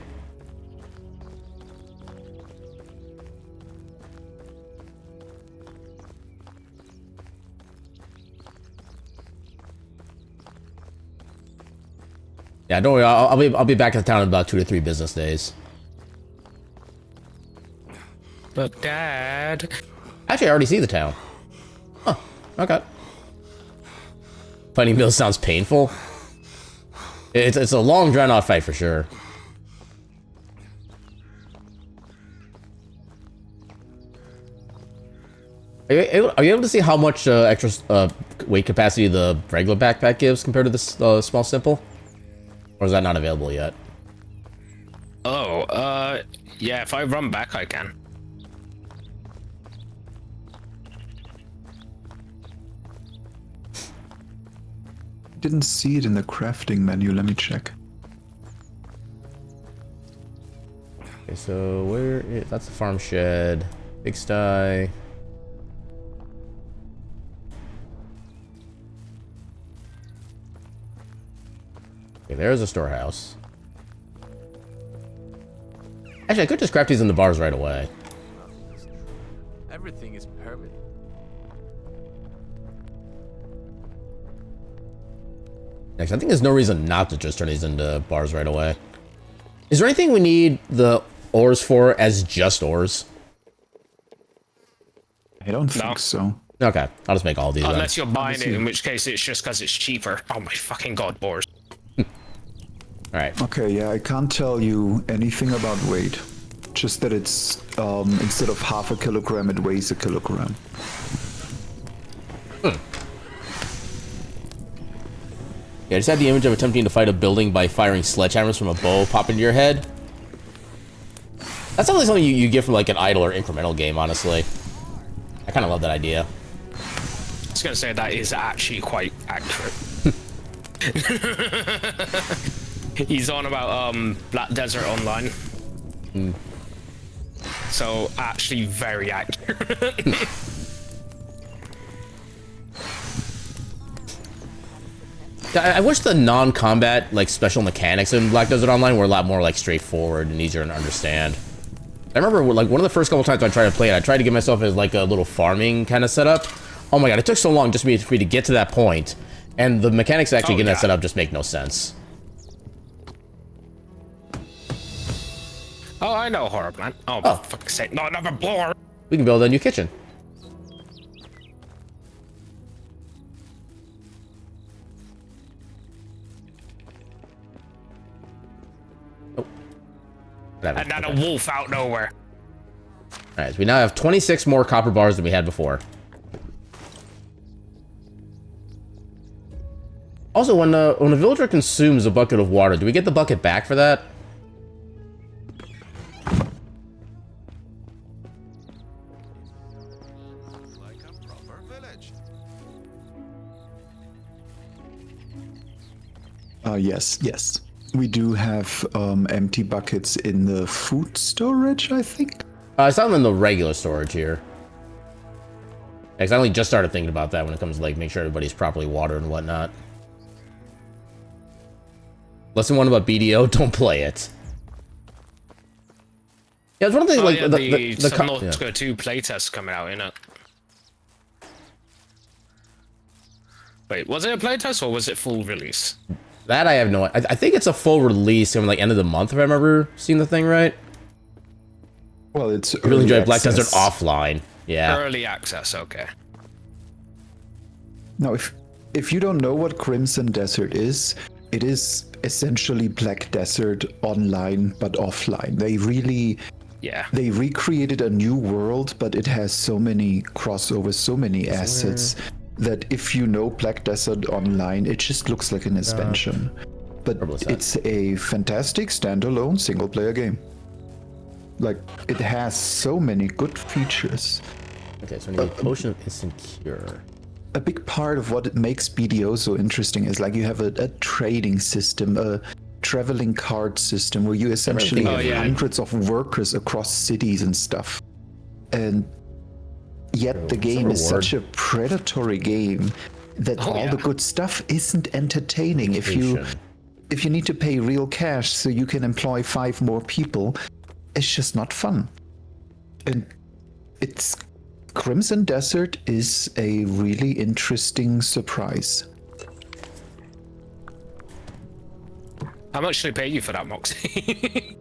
Yeah, don't worry. I'll be back in town in about 2 to 3 business days. But Dad... Actually, I already see the town. Huh. Okay. Finding Bill sounds painful. It's a long, drawn-out fight for sure. Are you able to see how much extra weight capacity the regular backpack gives compared to this small simple? Or is that not available yet? Oh, yeah, if I run back, I can. Didn't see it in the crafting menu. Let me check. Okay, so where is... That's the farm shed. Big sty. Okay, there's a storehouse. Actually, I could just craft these in the bars right away. Everything is permanent. Next, I think there's no reason not to just turn these into bars right away. Is there anything we need the ores for as just ores? I don't think so. Okay, I'll just make all these. Unless you're buying it, see. in which case it's just because it's cheaper. Oh my fucking god, Boris. Alright. Okay, yeah, I can't tell you anything about weight. Just that it's, instead of half a kilogram, it weighs a kilogram. Yeah, I just had the image of attempting to fight a building by firing sledgehammers from a bow pop into your head. That's not like something you get from like an idle or incremental game, honestly. I kind of love that idea. I was gonna say that is actually quite accurate. He's on about Black Desert Online. So actually very accurate. I wish the non-combat like special mechanics in Black Desert Online were a lot more like straightforward and easier to understand. I remember like one of the first couple times I tried to play it, I tried to get myself as like a little farming kind of setup. Oh my god, it took so long just for me to get to that point, and the mechanics to actually getting that set up just make no sense. Oh, I know horror plan. Oh, for fuck's sake, not another blower. We can build a new kitchen. And then a wolf out nowhere. Alright, so we now have 26 more copper bars than we had before. Also, when a villager consumes a bucket of water, do we get the bucket back for that? Like a proper village. Yes. We do have empty buckets in the food storage, I think. It's not in the regular storage here. Because I only just started thinking about that when it comes to, like, make sure everybody's properly watered and whatnot. Lesson 1 about BDO, don't play it. Yeah, it's one of the things, like, the the Subnautica 2 playtest coming out, innit? Wait, was it a playtest or was it full release? That I have no... I think it's a full release in, like, end of the month, if I remember seeing the thing right. Well, it's I really enjoyed Black access. Desert offline. Yeah. Early access, okay. Now, if you don't know what Crimson Desert is, it is essentially Black Desert online but offline. They recreated a new world, but it has so many crossovers, so many assets that if you know Black Desert online, it just looks like an expansion. But it's a fantastic standalone single-player game. Like, it has so many good features. Okay, so we need Potion of Instant Cure. A big part of what makes BDO so interesting is, like, you have a trading system, a traveling card system where you essentially have hundreds of workers across cities and stuff. And yet the game is such a predatory game that all the good stuff isn't entertaining. If you need to pay real cash so you can employ 5 more people, it's just not fun. And it's Crimson Desert is a really interesting surprise. How much did they pay you for that, Moxie?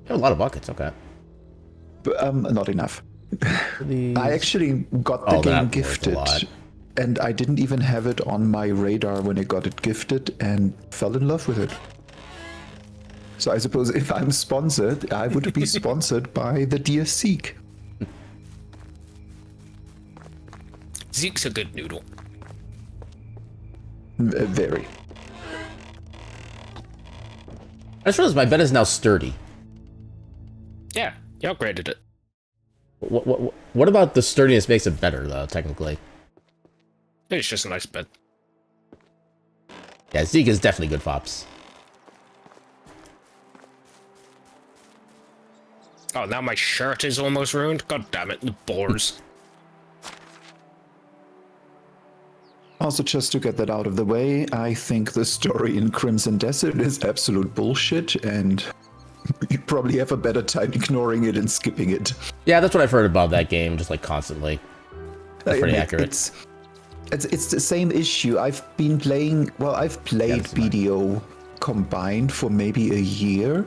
A lot of buckets, okay. But, not enough. I actually got the game gifted, and I didn't even have it on my radar when I got it gifted and fell in love with it. So I suppose if I'm sponsored, I would be sponsored by the dear Zeke. Zeke's a good noodle. Very. I just realized my bed is now sturdy. Yeah, you upgraded it. What about the sturdiness makes it better, though, technically? It's just a nice bed. Yeah, Zeke is definitely good fops. Oh, now my shirt is almost ruined? God damn it, the boars. Also, just to get that out of the way, I think the story in Crimson Desert is absolute bullshit, and you probably have a better time ignoring it and skipping it. Yeah, that's what I've heard about that game, just like constantly. That's pretty accurate. It's the same issue. I've been playing, well, I've played BDO combined for maybe a year.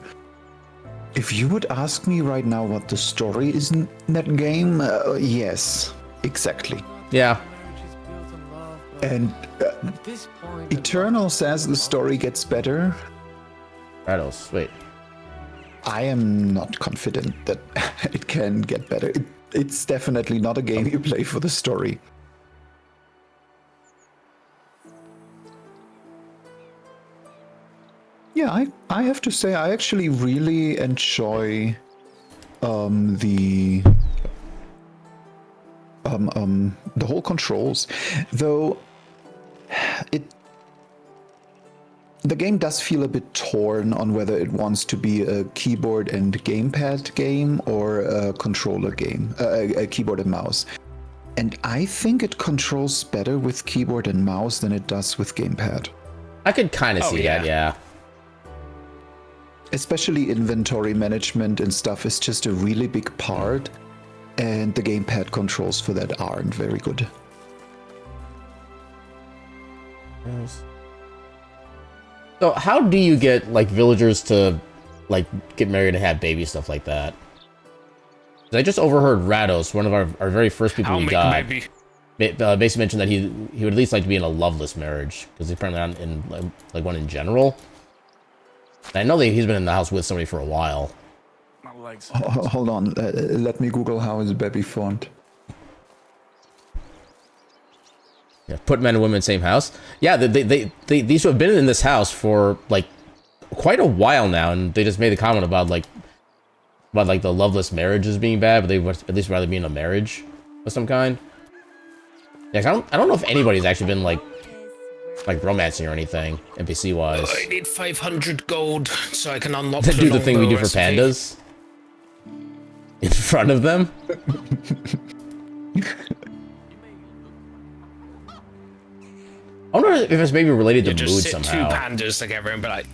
If you would ask me right now what the story is in that game, yes, exactly. Yeah. And Eternal says the story gets better. Rattles, wait. I am not confident that it can get better. It's definitely not a game you play for the story. Yeah, I have to say I actually really enjoy the whole controls, though the game does feel a bit torn on whether it wants to be a keyboard and gamepad game or a controller game, a keyboard and mouse. And I think it controls better with keyboard and mouse than it does with gamepad. I could kind of see that, yeah. Especially inventory management and stuff is just a really big part, and the gamepad controls for that aren't very good. Yes. So how do you get, like, villagers to, like, get married and have babies, stuff like that? I just overheard Rados, one of our very first people we got, basically mentioned that he would at least like to be in a loveless marriage, because he's apparently not in, like, one in general. I know that he's been in the house with somebody for a while. My legs. Hold on, let me Google how is baby font. Yeah, put men and women in the same house. Yeah, these have been in this house for like quite a while now, and they just made a comment about the loveless marriages being bad, but they would at least rather be in a marriage of some kind. Yeah, I don't know if anybody's actually been like romancing or anything, NPC wise. I need 500 gold so I can unlock Do the thing we do for recipe. pandas in front of them. I wonder if it's maybe related to Just mood sit somehow. two pandas together and be like,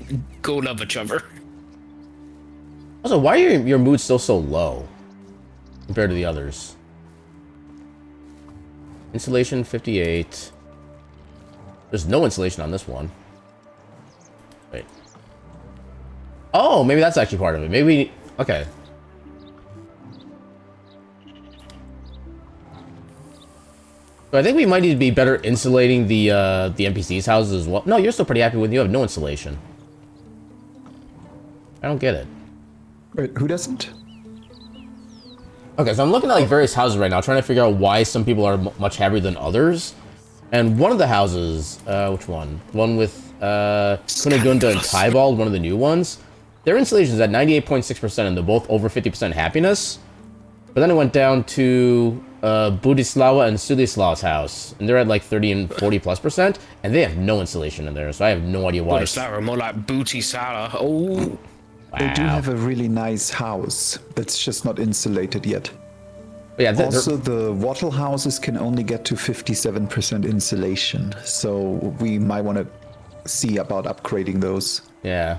go love each other. Also, why are your moods still so low compared to the others? Insulation 58. There's no insulation on this one. Wait. Oh, maybe that's actually part of it. Maybe. Okay. So I think we might need to be better insulating the NPCs' houses as well. No, you're still pretty happy with you have no insulation. I don't get it. Wait, who doesn't? Okay, so I'm looking at like various houses right now, trying to figure out why some people are much happier than others. And one of the houses, which one? One with Kunigunda and Tybald, one of the new ones. Their insulation is at 98.6%, and they're both over 50% happiness. But then it went down to Budislawa and Sudislawa's house, and they're at like 30 and 40+%, and they have no insulation in there, so I have no idea why. Budislawa, more like Booty Sala. Oh. Wow. They do have a really nice house that's just not insulated yet. But yeah, Also, the wattle houses can only get to 57% insulation, so we might want to see about upgrading those. yeah.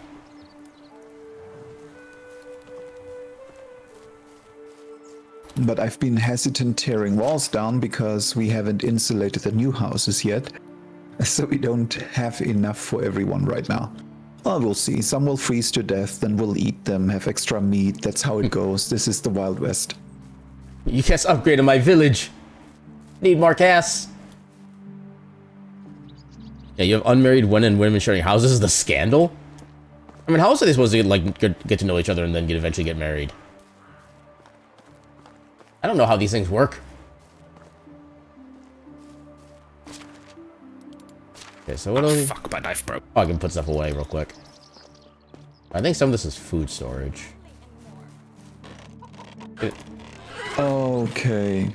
But I've been hesitant tearing walls down because we haven't insulated the new houses yet, so we don't have enough for everyone right now. Well, we'll see. Some will freeze to death, then we'll eat them, have extra meat. That's how it goes. This is the Wild West. You just upgraded my village. Need more gas. Yeah, you have unmarried men and women sharing houses. This is the scandal. I mean, how else are they supposed to get to know each other and then eventually get married? I don't know how these things work. Okay, so what else? Fuck, my knife broke. Oh, I can put stuff away real quick. I think some of this is food storage. Okay.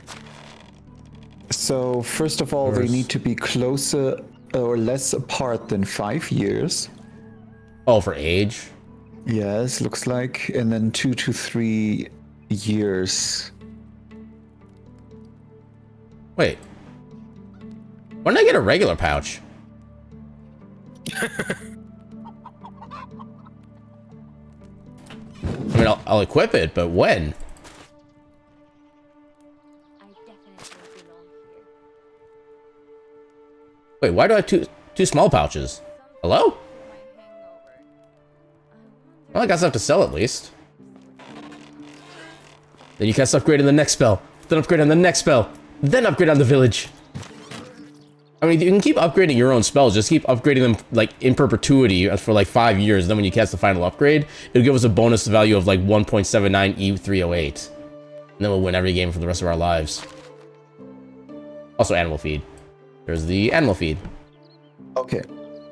So, first of all, they need to be closer or less apart than 5 years. Oh, for age? Yes, looks like. And then 2 to 3 years. Wait. Why didn't I get a regular pouch? I mean, I'll equip it, but when? Wait, why do I have two small pouches? Hello? Well, I got stuff to sell at least. Then you cast upgrade on the next spell. Then upgrade on the next spell. Then upgrade on the village. I mean, you can keep upgrading your own spells. Just keep upgrading them, like, in perpetuity for, like, 5 years. Then when you cast the final upgrade, it'll give us a bonus value of, like, 1.79 E308. And then we'll win every game for the rest of our lives. Also, animal feed. There's the animal feed. Okay.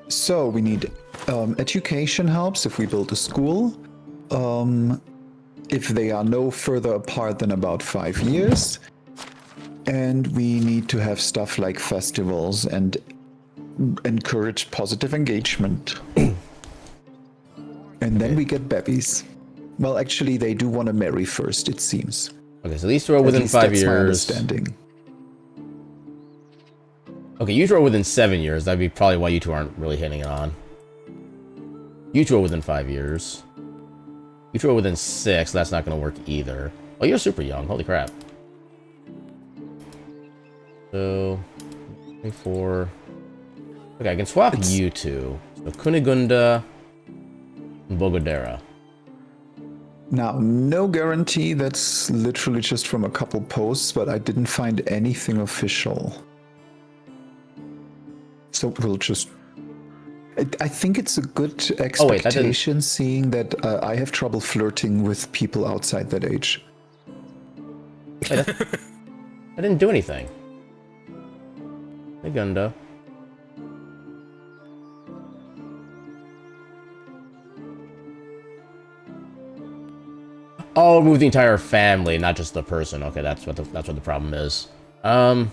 So, we need education helps if we build a school. If they are no further apart than about 5 years. And we need to have stuff like festivals and encourage positive engagement. And then we get babies. Well, actually, they do want to marry first, it seems. Okay, so these two are within 5 years. That's my understanding. Okay, you two are within 7 years. That'd be probably why you two aren't really hitting it on. You two are within 5 years. You two are within 6. That's not going to work either. Oh, you're super young. Holy crap. So, 24. Okay, I can swap you two. So, Kunigunda and Bogodera. Now, no guarantee. That's literally just from a couple posts, but I didn't find anything official. So we'll just... I think it's a good Oh, wait, that didn't- expectation, seeing that I have trouble flirting with people outside that age. Wait, I didn't do anything. Hey, Gunda. Oh, move the entire family, not just the person. Okay, that's what the problem is. Okay,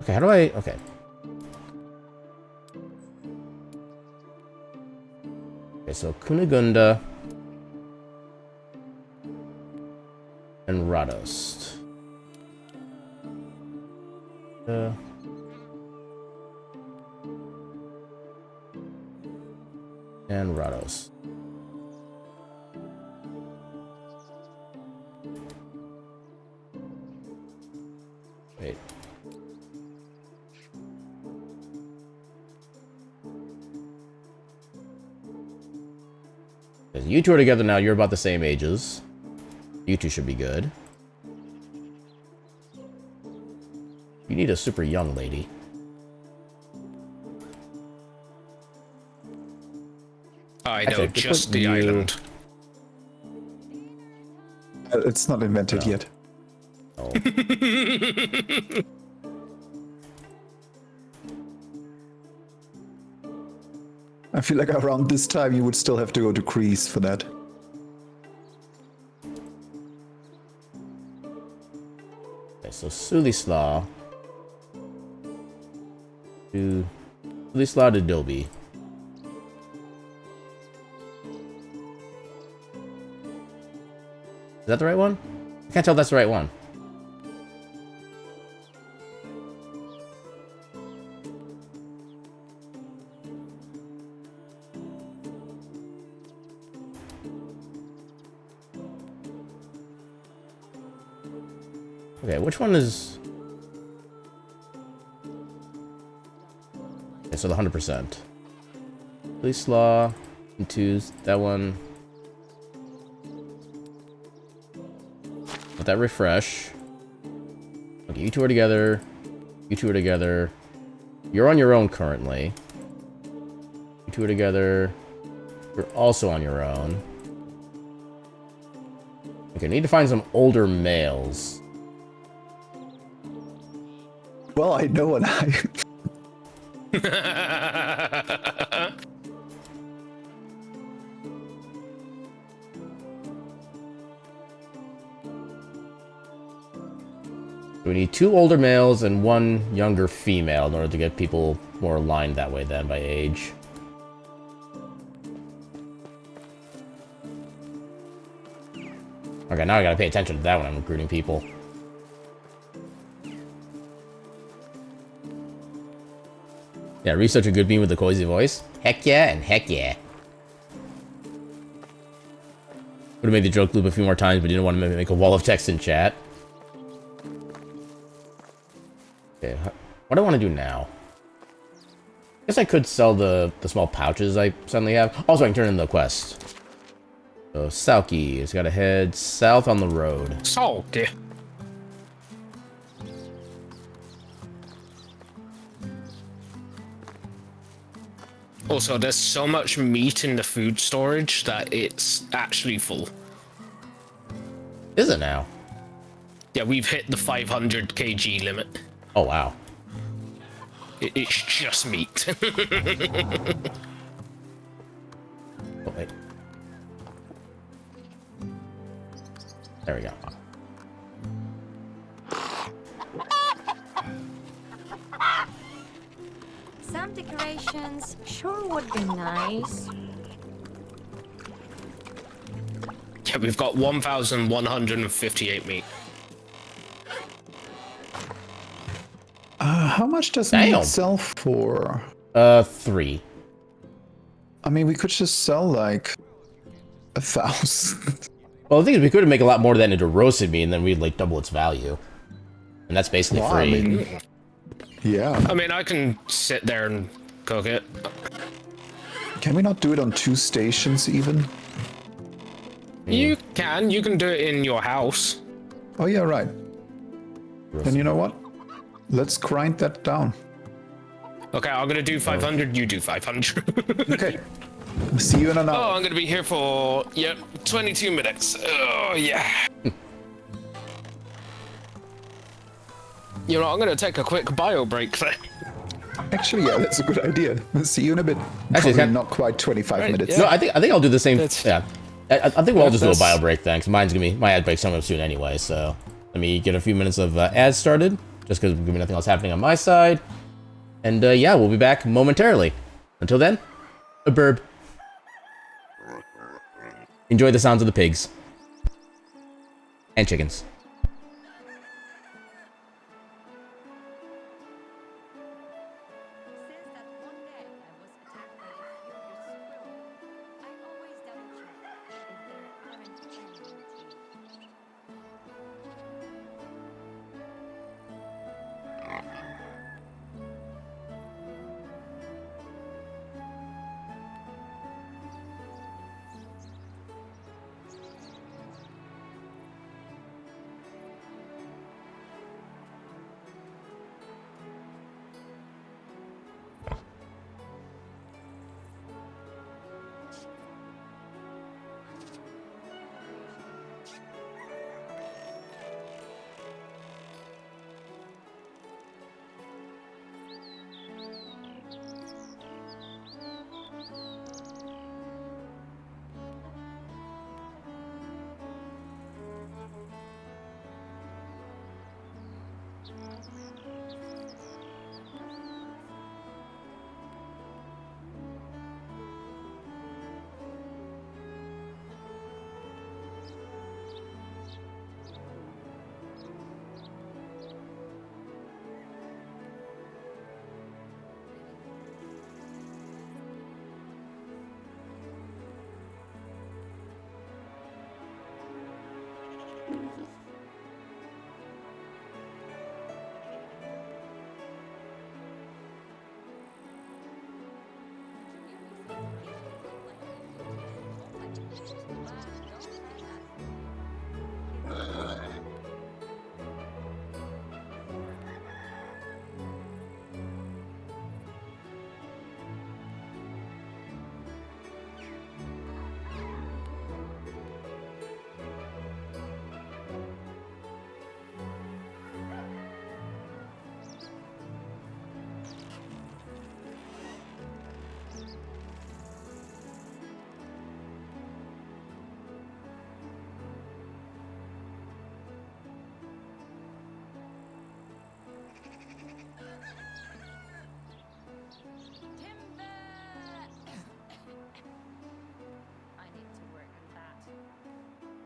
how do I? Okay. Okay, so Kunigunda and Radost. And Radost. Wait. You two are together now. You're about the same ages. You two should be good. You need a super young lady. I know, Actually, just put the you- island. It's not invented yet. Oh. I feel like around this time you would still have to go to Greece for that. Okay, so Sulisla to Sulisla to Dilby. Is that the right one? I can't tell if that's the right one. Okay, which one is... Okay, so the 100%. Police Law, into that one. Let that refresh. Okay, you two are together. You two are together. You're on your own currently. You two are together. You're also on your own. Okay, need to find some older males. Well, I know and I... We need 2 older males and 1 younger female in order to get people more aligned that way then by age. Okay, now I gotta pay attention to that when I'm recruiting people. Yeah, research a good beam with the cozy voice. Heck yeah and heck yeah. Would've made the joke loop a few more times, but didn't want to make a wall of text in chat. Okay, what do I want to do now? I guess I could sell the small pouches I suddenly have. Also, I can turn in the quest. So, Salky has got to head south on the road. Salty. Also, there's so much meat in the food storage that it's actually full. Is it now? Yeah, we've hit the 500 kg limit. Oh, wow. It's just meat. Oh, wait. There we go. Some decorations sure would be nice. Yeah, we've got 1,158 meat. How much does Damn. meat sell for? 3. I mean, we could just sell like 1,000. Well, the thing is, we could make a lot more of that into roasted meat, and then we'd like double its value. And that's basically Well, free. I mean, yeah. I mean, I can sit there and cook it. Can we not do it on 2 stations even? You can do it in your house. Oh yeah, right. Then you know what? Let's grind that down. Okay, I'm gonna do 500. You do 500. Okay. See you in an Oh, hour. I'm gonna be here for 22 minutes. Oh yeah. You know, I'm gonna take a quick bio break then. Actually, yeah, that's a good idea. See you in a bit. Actually, Probably not quite 25 Right, minutes. yeah. No, I think I'll do the same. That's- Yeah, I think we'll all just do a that's- bio break then, 'cause mine's gonna be my ad break's coming up soon anyway. So let me get a few minutes of ads started, just because there's gonna be nothing else happening on my side. And yeah, we'll be back momentarily. Until then, a burb. Enjoy the sounds of the pigs and chickens. Since that one day I was attacked by a furious squirrel, I always double check if there aren't any teeth. I need to work on that.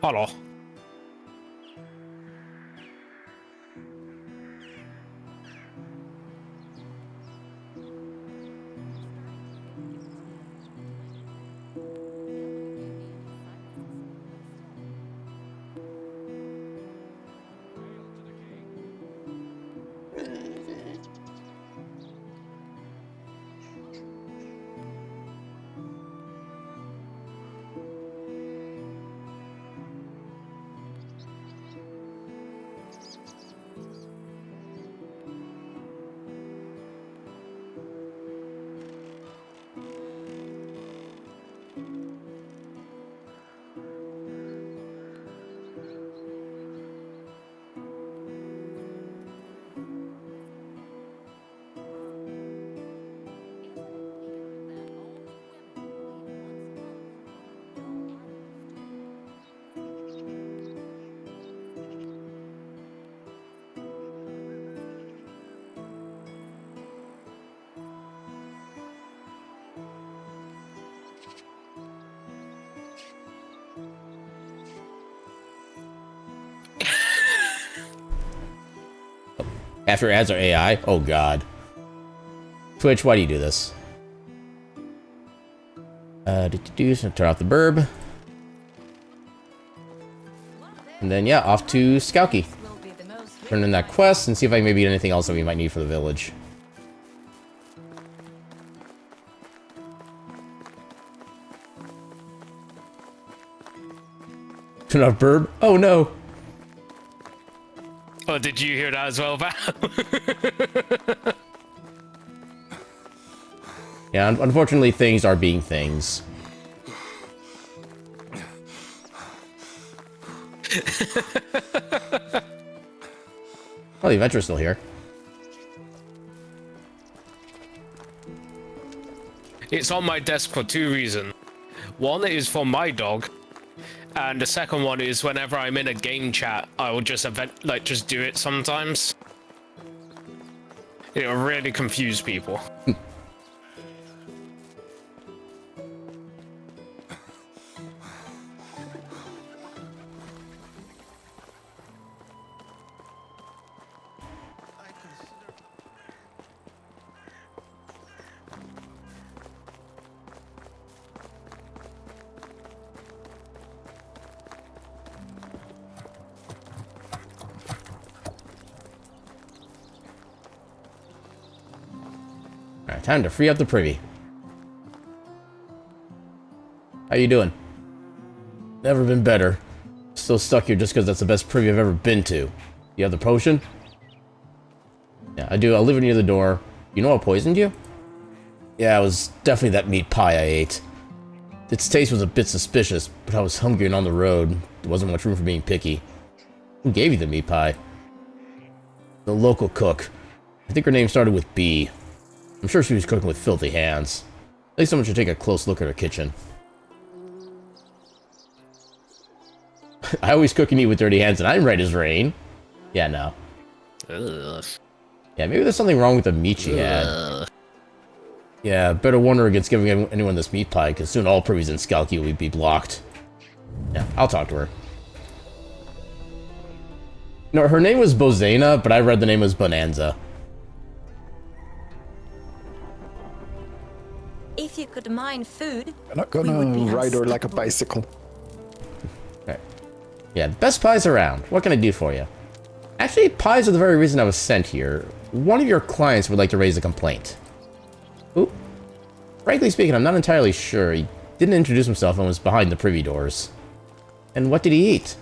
Hello. After ads are AI? Oh god. Twitch, why do you do this? So turn off the burb. And then, yeah, off to Skauki. Will be the most Turn in that quest and see if I can maybe get anything else that we might need for the village. Turn off burb? Oh no! Oh, did you hear that as well, Val? Yeah, unfortunately, things are being things. Oh, the adventure's still here. It's on my desk for two reasons. One is for my dog, and the second one is whenever I'm in a game chat, I will just just do it sometimes. It'll really confuse people. Alright, time to free up the privy. How you doing? Never been better. Still stuck here just because that's the best privy I've ever been to. You have the potion? Yeah, I do. I'll leave it near the door. You know what poisoned you? Yeah, it was definitely that meat pie I ate. Its taste was a bit suspicious, but I was hungry and on the road. There wasn't much room for being picky. Who gave you the meat pie? The local cook. I think her name started with B. I'm sure she was cooking with filthy hands. At least someone should take a close look at her kitchen. I always cook and eat with dirty hands, and I'm right as rain. Yeah, no. Ugh. Yeah, maybe there's something wrong with the meat she had. Yeah, better warn her against giving anyone this meat pie, because soon all privies in Skalki will be blocked. Yeah, I'll talk to her. No, her name was Bozena, but I read the name as Bonanza. If you could mine food, I'm not we would gonna be ride her like a unstoppable. bicycle. Okay. Yeah, best pies around. What can I do for you? Actually, pies are the very reason I was sent here. One of your clients would like to raise a complaint. Ooh. Frankly speaking, I'm not entirely sure. He didn't introduce himself and was behind the privy doors. And what did he eat?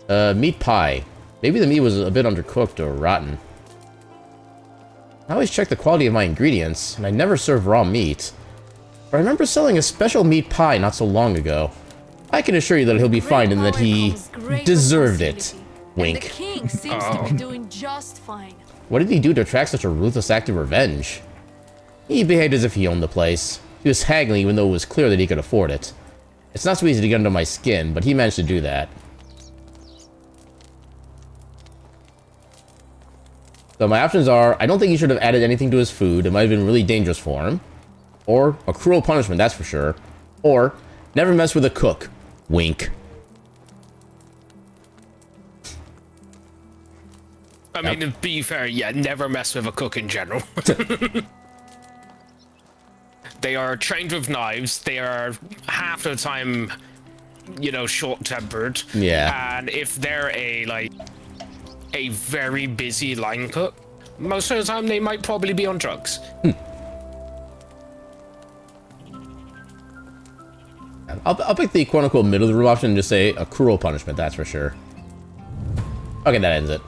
Meat pie. Maybe the meat was a bit undercooked or rotten. I always check the quality of my ingredients, and I never serve raw meat. But I remember selling a special meat pie not so long ago. I can assure you that he'll be fine and that he deserved it. Wink. And the king seems to be doing just fine. What did he do to attract such a ruthless act of revenge? He behaved as if he owned the place. He was haggling even though it was clear that he could afford it. It's not so easy to get under my skin, but he managed to do that. So my options are, I don't think he should have added anything to his food. It might have been really dangerous for him. Or, a cruel punishment, that's for sure. Or, never mess with a cook. Wink. I mean, to be fair, yeah, never mess with a cook in general. They are trained with knives. They are half the time, you know, short-tempered. Yeah. And if they're a very busy line cook, most of the time they might probably be on drugs. I'll pick the quote-unquote middle-of-the-road option and just say a cruel punishment, that's for sure. Okay, that ends it.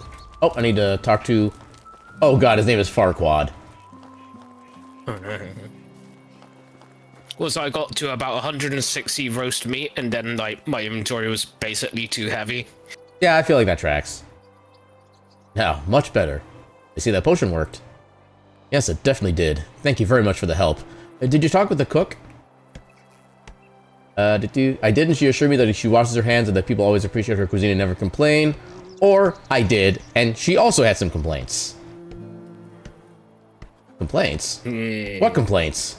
Oh, I need to talk to... Oh god, his name is Farquaad. Well, so I got to about 160 roast meat, and then, like, my inventory was basically too heavy. Yeah, I feel like that tracks. Now, much better. You see, that potion worked. Yes, it definitely did. Thank you very much for the help. Did you talk with the cook? Did you? I did, and she assured me that she washes her hands and that people always appreciate her cuisine and never complain. Or, I did, and she also had some complaints. Complaints? What complaints?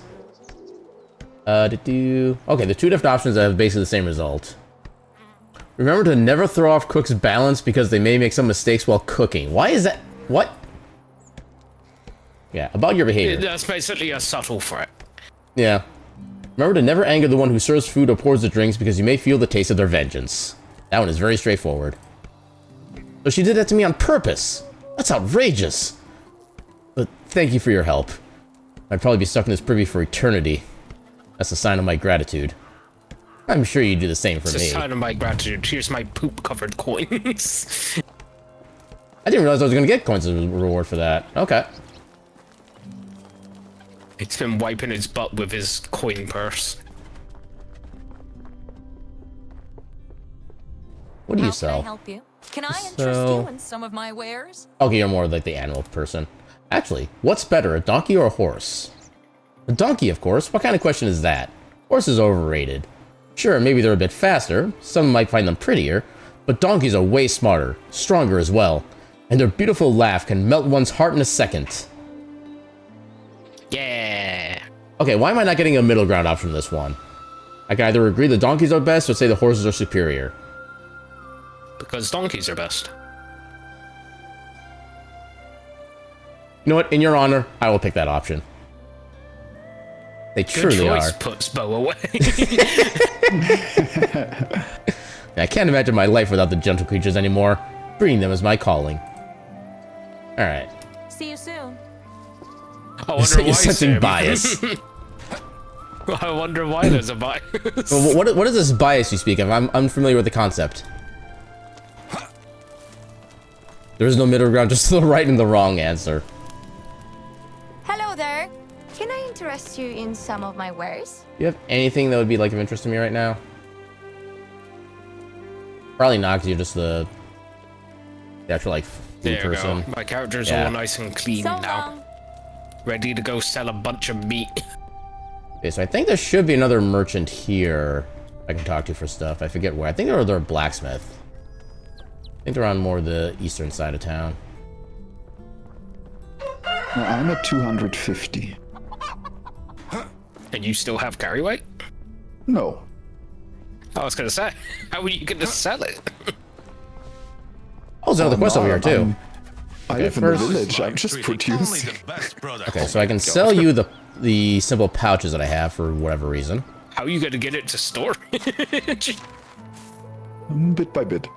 Did you... Okay, the two different options have basically the same result. Remember to never throw off cooks' balance because they may make some mistakes while cooking. Why is that... What? Yeah, about your behavior. That's basically a subtle threat. Yeah. Remember to never anger the one who serves food or pours the drinks because you may feel the taste of their vengeance. That one is very straightforward. So she did that to me on purpose. That's outrageous. But thank you for your help. I'd probably be stuck in this privy for eternity. That's a sign of my gratitude. I'm sure you'd do the same for It's me. a sign of my gratitude. Here's my poop-covered coins. I didn't realize I was going to get coins as a reward for that. Okay. It's been wiping his butt with his coin purse. What do you How sell? can I help you? Can I interest So- you in some of my wares? Okay, you're more like the animal person. Actually, what's better, a donkey or a horse? A donkey, of course. What kind of question is that? Horse is overrated. Sure, maybe they're a bit faster, some might find them prettier, but donkeys are way smarter, stronger as well, and their beautiful laugh can melt one's heart in a second. Yeah. Okay, why am I not getting a middle ground option for this one? I can either agree the donkeys are best or say the horses are superior. Because donkeys are best. You know what? In your honor, I will pick that option. They Good truly choice, are. puts Bo away. I can't imagine my life without the gentle creatures anymore. Breeding them is my calling. Alright. See you soon. I wonder why, You're sensing Sam. bias. I wonder why there's a bias. Well, what is this bias you speak of? I'm unfamiliar with the concept. There is no middle ground, just the right and the wrong answer. Hello there. Can I interest you in some of my wares? Do you have anything that would be like of interest to me right now? Probably not, because you're just the actual like food There you person. go. My character's Yeah. all nice and clean So now. long. Ready to go sell a bunch of meat. Okay, so I think there should be another merchant here I can talk to for stuff. I forget where. I think they're a blacksmith. I think they're on more the eastern side of town. No, I'm at 250. And you still have carry weight? No. I was gonna say, how are you gonna sell it? Oh, there's another quest over here too. I Okay, live in first- the village. I'm just Only producing. the best product. Okay, so I can sell you the simple pouches that I have for whatever reason. How are you gonna get it to storage? Bit by bit.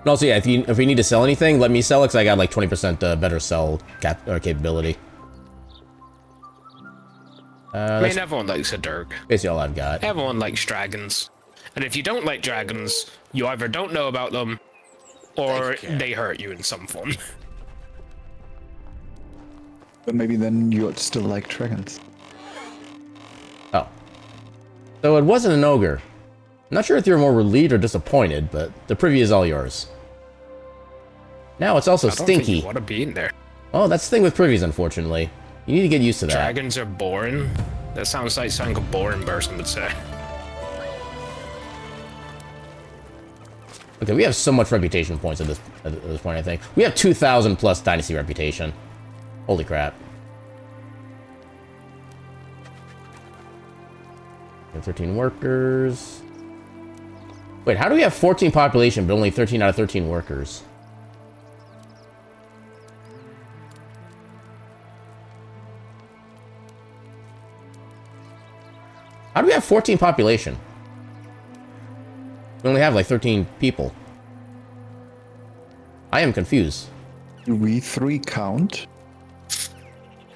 And also, yeah, if we need to sell anything, let me sell it, because I got like 20% better sell capability. I mean, everyone likes a Dirk. Basically all I've got. Everyone likes dragons. And if you don't like dragons, you either don't know about them, or they hurt you in some form. But maybe then you'd still like dragons. Oh. So it wasn't an ogre. I'm not sure if you're more relieved or disappointed, but the privy is all yours. Now it's also I don't think stinky. you want to be in there. Oh, that's the thing with privies, unfortunately. You need to get used to that. Dragons are boring. That sounds like something a boring person would say. Okay, we have so much reputation points at this point, I think. We have 2,000 plus Dynasty reputation. Holy crap. We have 13 workers. Wait, how do we have 14 population, but only 13 out of 13 workers? How do we have 14 population? We only have like 13 people. I am confused. Do we 3 count?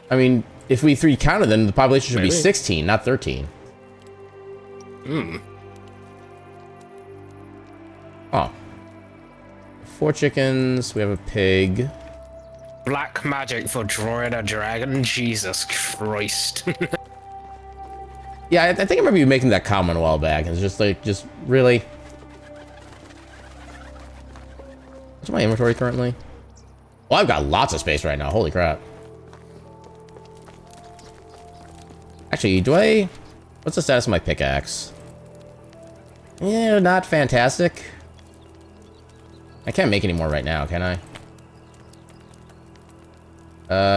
I mean, if we 3 counted, then the population should be Maybe. 16, not 13. Hmm. Oh. 4 chickens, we have a pig. Black magic for drawing a dragon? Jesus Christ. Yeah, I think I remember you making that comment a while back. It's just like, really? What's my inventory currently? Well, I've got lots of space right now. Holy crap. Actually, what's the status of my pickaxe? Yeah, not fantastic. I can't make any more right now, can I?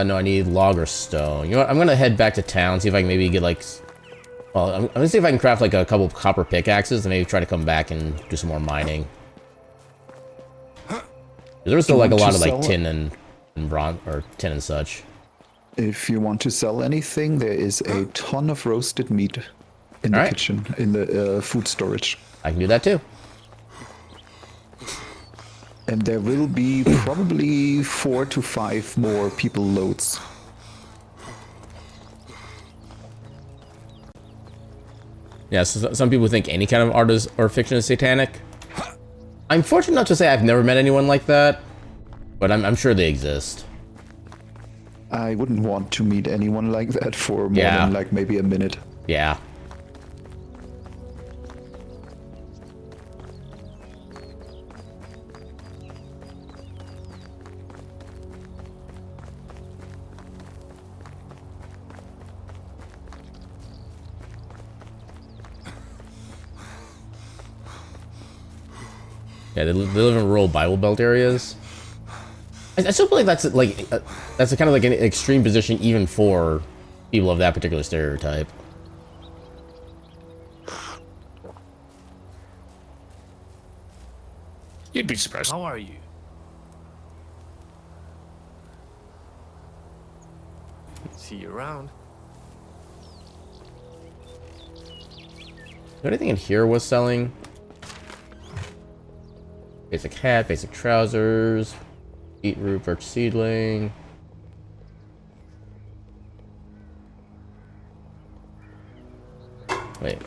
No, I need log or stone. You know what? I'm gonna head back to town, see if I can maybe get like... Well, I'm gonna see if I can craft like a couple of copper pickaxes and maybe try to come back and do some more mining. There's still like a lot of like tin and bronze, or tin and such. If you want to sell anything, there is a ton of roasted meat in the Alright. kitchen, in the food storage. I can do that too. And there will be probably 4 to 5 more people loads. Yeah, so some people think any kind of art or fiction is satanic. I'm fortunate enough to say I've never met anyone like that, but I'm sure they exist. I wouldn't want to meet anyone like that for more Yeah. than like maybe a minute. Yeah. Yeah, they live in rural Bible Belt areas. I still believe that's like that's a kind of like an extreme position even for people of that particular stereotype. You'd be surprised. How are you? See you around. Is there anything in here was selling? Basic hat, basic trousers, beetroot, birch seedling. Wait.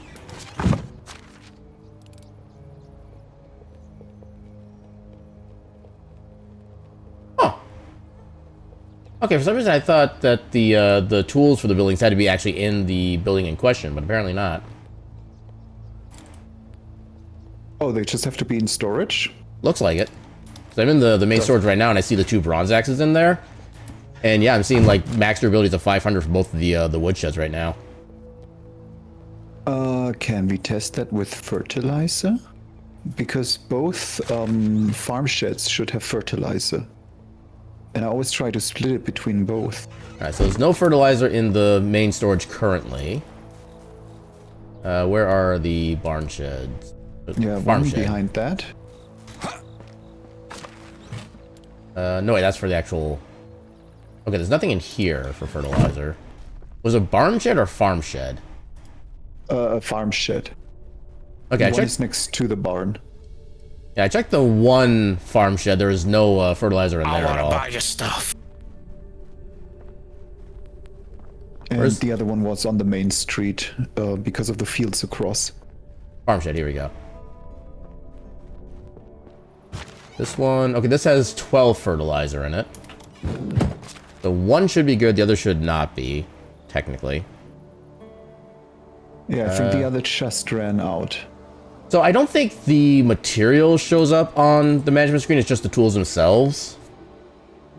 Huh. Okay, for some reason I thought that the tools for the buildings had to be actually in the building in question, but apparently not. Oh, they just have to be in storage? Looks like it. So I'm in the main storage right now, and I see the 2 bronze axes in there. And yeah, I'm seeing like max durabilities of 500 for both of the woodsheds right now. Can we test that with fertilizer? Because both farm sheds should have fertilizer. And I always try to split it between both. Alright, so there's no fertilizer in the main storage currently. Where are the barn sheds? Yeah, Farm one shed. behind that. No, wait, that's for the actual... Okay, there's nothing in here for fertilizer. Was it barn shed or farm shed? A farm shed. Okay, I One checked. is next to the barn. Yeah, I checked the one farm shed. There is no fertilizer in I there at want to all. buy your stuff. And Where's- the other one was on the main street because of the fields across. Farm shed, here we go. This one, okay, this has 12 fertilizer in it. The one should be good, the other should not be, technically. Yeah, I think the other just ran out. So I don't think the material shows up on the management screen, it's just the tools themselves.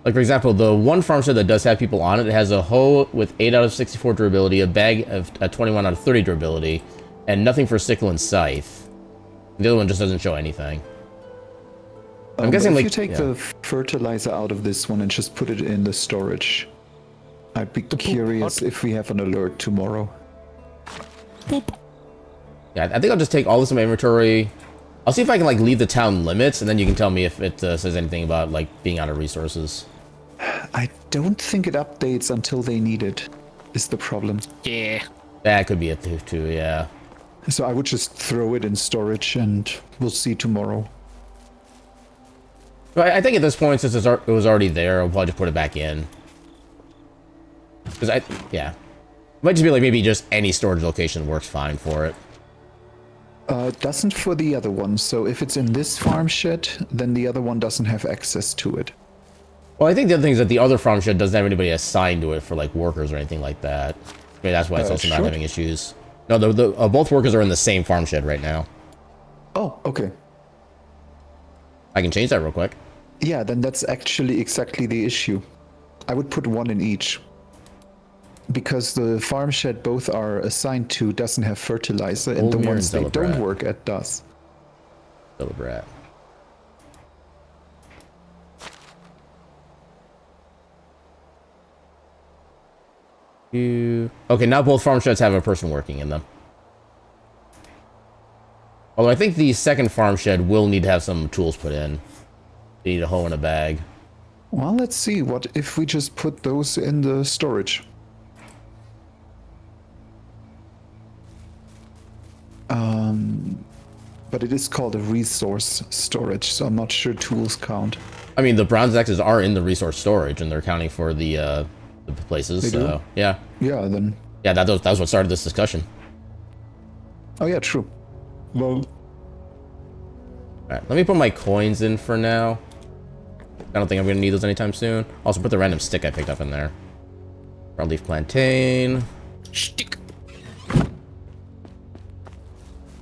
Like, for example, the one farm shed that does have people on it, it has a hoe with 8 out of 64 durability, a bag of 21 out of 30 durability, and nothing for sickle and scythe. The other one just doesn't show anything. I'm guessing, if like, you take yeah. the fertilizer out of this one and just put it in the storage, I'd be curious if we have an alert tomorrow. Yeah, I think I'll just take all this in my inventory. I'll see if I can, like, leave the town limits, and then you can tell me if it says anything about, like, being out of resources. I don't think it updates until they need it, is the problem. Yeah. That could be it, too, yeah. So I would just throw it in storage and we'll see tomorrow. But I think at this point, since it was already there, I'll probably just put it back in. Because yeah. It might just be like maybe just any storage location works fine for it. It doesn't for the other one, so if it's in this farm shed, then the other one doesn't have access to it. Well, I think the other thing is that the other farm shed doesn't have anybody assigned to it for, like, workers or anything like that. Maybe that's why it's also not sure. having issues. No, both workers are in the same farm shed right now. Oh, okay. I can change that real quick. Yeah, then that's actually exactly the issue. I would put one in each. Because the farm shed both are assigned to doesn't have fertilizer, and the Olmir ones they and don't Celebrat. work at does. Celebrat. Okay, now both farm sheds have a person working in them. Although I think the second farm shed will need to have some tools put in. They need a hoe and a bag. Well, let's see. What if we just put those in the storage? But it is called a resource storage, so I'm not sure tools count. I mean, the bronze axes are in the resource storage, and they're counting for the places. They so do? yeah, Yeah, then. yeah, that was what started this discussion. Oh yeah, true. Well, All right, let me put my coins in for now. I don't think I'm gonna need those anytime soon. Also, put the random stick I picked up in there. Broadleaf plantain. Stick.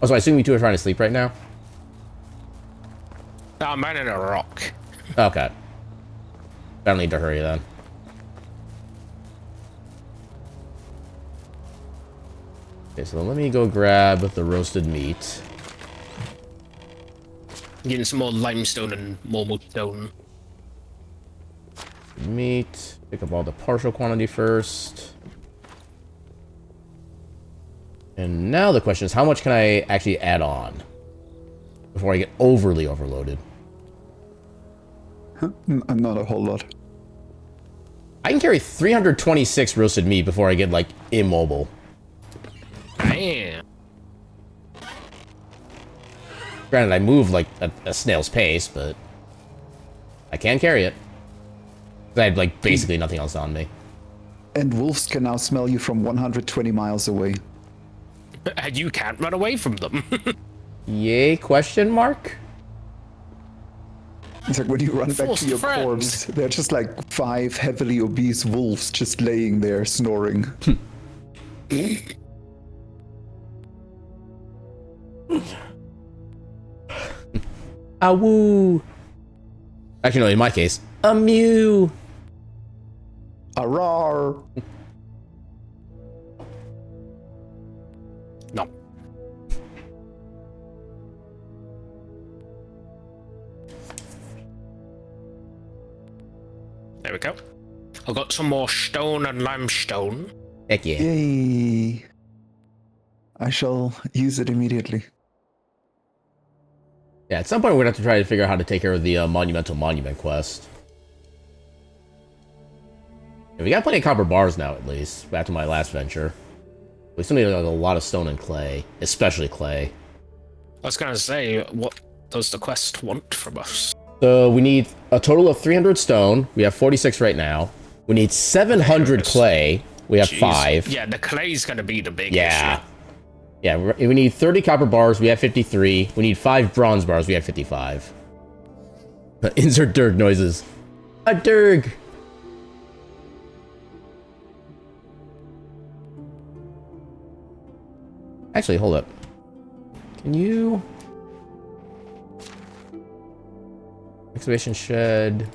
Also, I assume you two are trying to sleep right now. I'm in a rock. Okay. I don't need to hurry then. Okay, so let me go grab the roasted meat. Getting some more limestone and more stone. Meat. Pick up all the partial quantity first. And now the question is, how much can I actually add on before I get overly overloaded? not a whole lot. I can carry 326 roasted meat before I get, like, immobile. Damn. Granted, I move like a snail's pace, but I can carry it. I had, like, basically nothing else on me. And wolves can now smell you from 120 miles away. And you can't run away from them. Yay, question mark? It's like when you run back Forced to your friends. corpse, they're just like 5 heavily obese wolves just laying there snoring. Awoo. Actually, no, in my case, a mew. Arar! No. There we go. I've got some more stone and limestone. Heck yeah. Yay! I shall use it immediately. Yeah, at some point we're gonna have to try to figure out how to take care of the monumental monument quest. Yeah, we got plenty of copper bars now, at least, back to my last venture. We still need like, a lot of stone and clay, especially clay. I was gonna say, what does the quest want from us? So we need a total of 300 stone. We have 46 right now. We need 700 clay. We have Jeez. 5. Yeah, the clay's gonna be the big Yeah. issue. Yeah, we need 30 copper bars. We have 53. We need 5 bronze bars. We have 55. Insert Durg noises. A Durg! Actually, hold up. Can you... Excavation shed...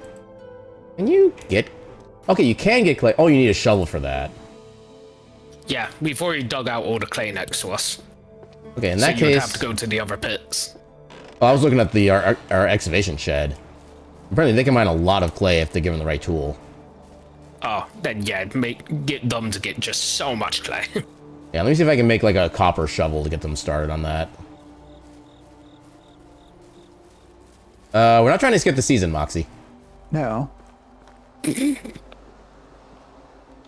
Can you get... Okay, you can get clay. Oh, you need a shovel for that. Yeah, we've already dug out all the clay next to us. Okay, in So that you'd case... have to go to the other pits. Well, I was looking at the our excavation shed. Apparently, they can mine a lot of clay if they're given the right tool. Oh, then yeah, get them to get just so much clay. Yeah, let me see if I can make like a copper shovel to get them started on that. We're not trying to skip the season, Moxie. No,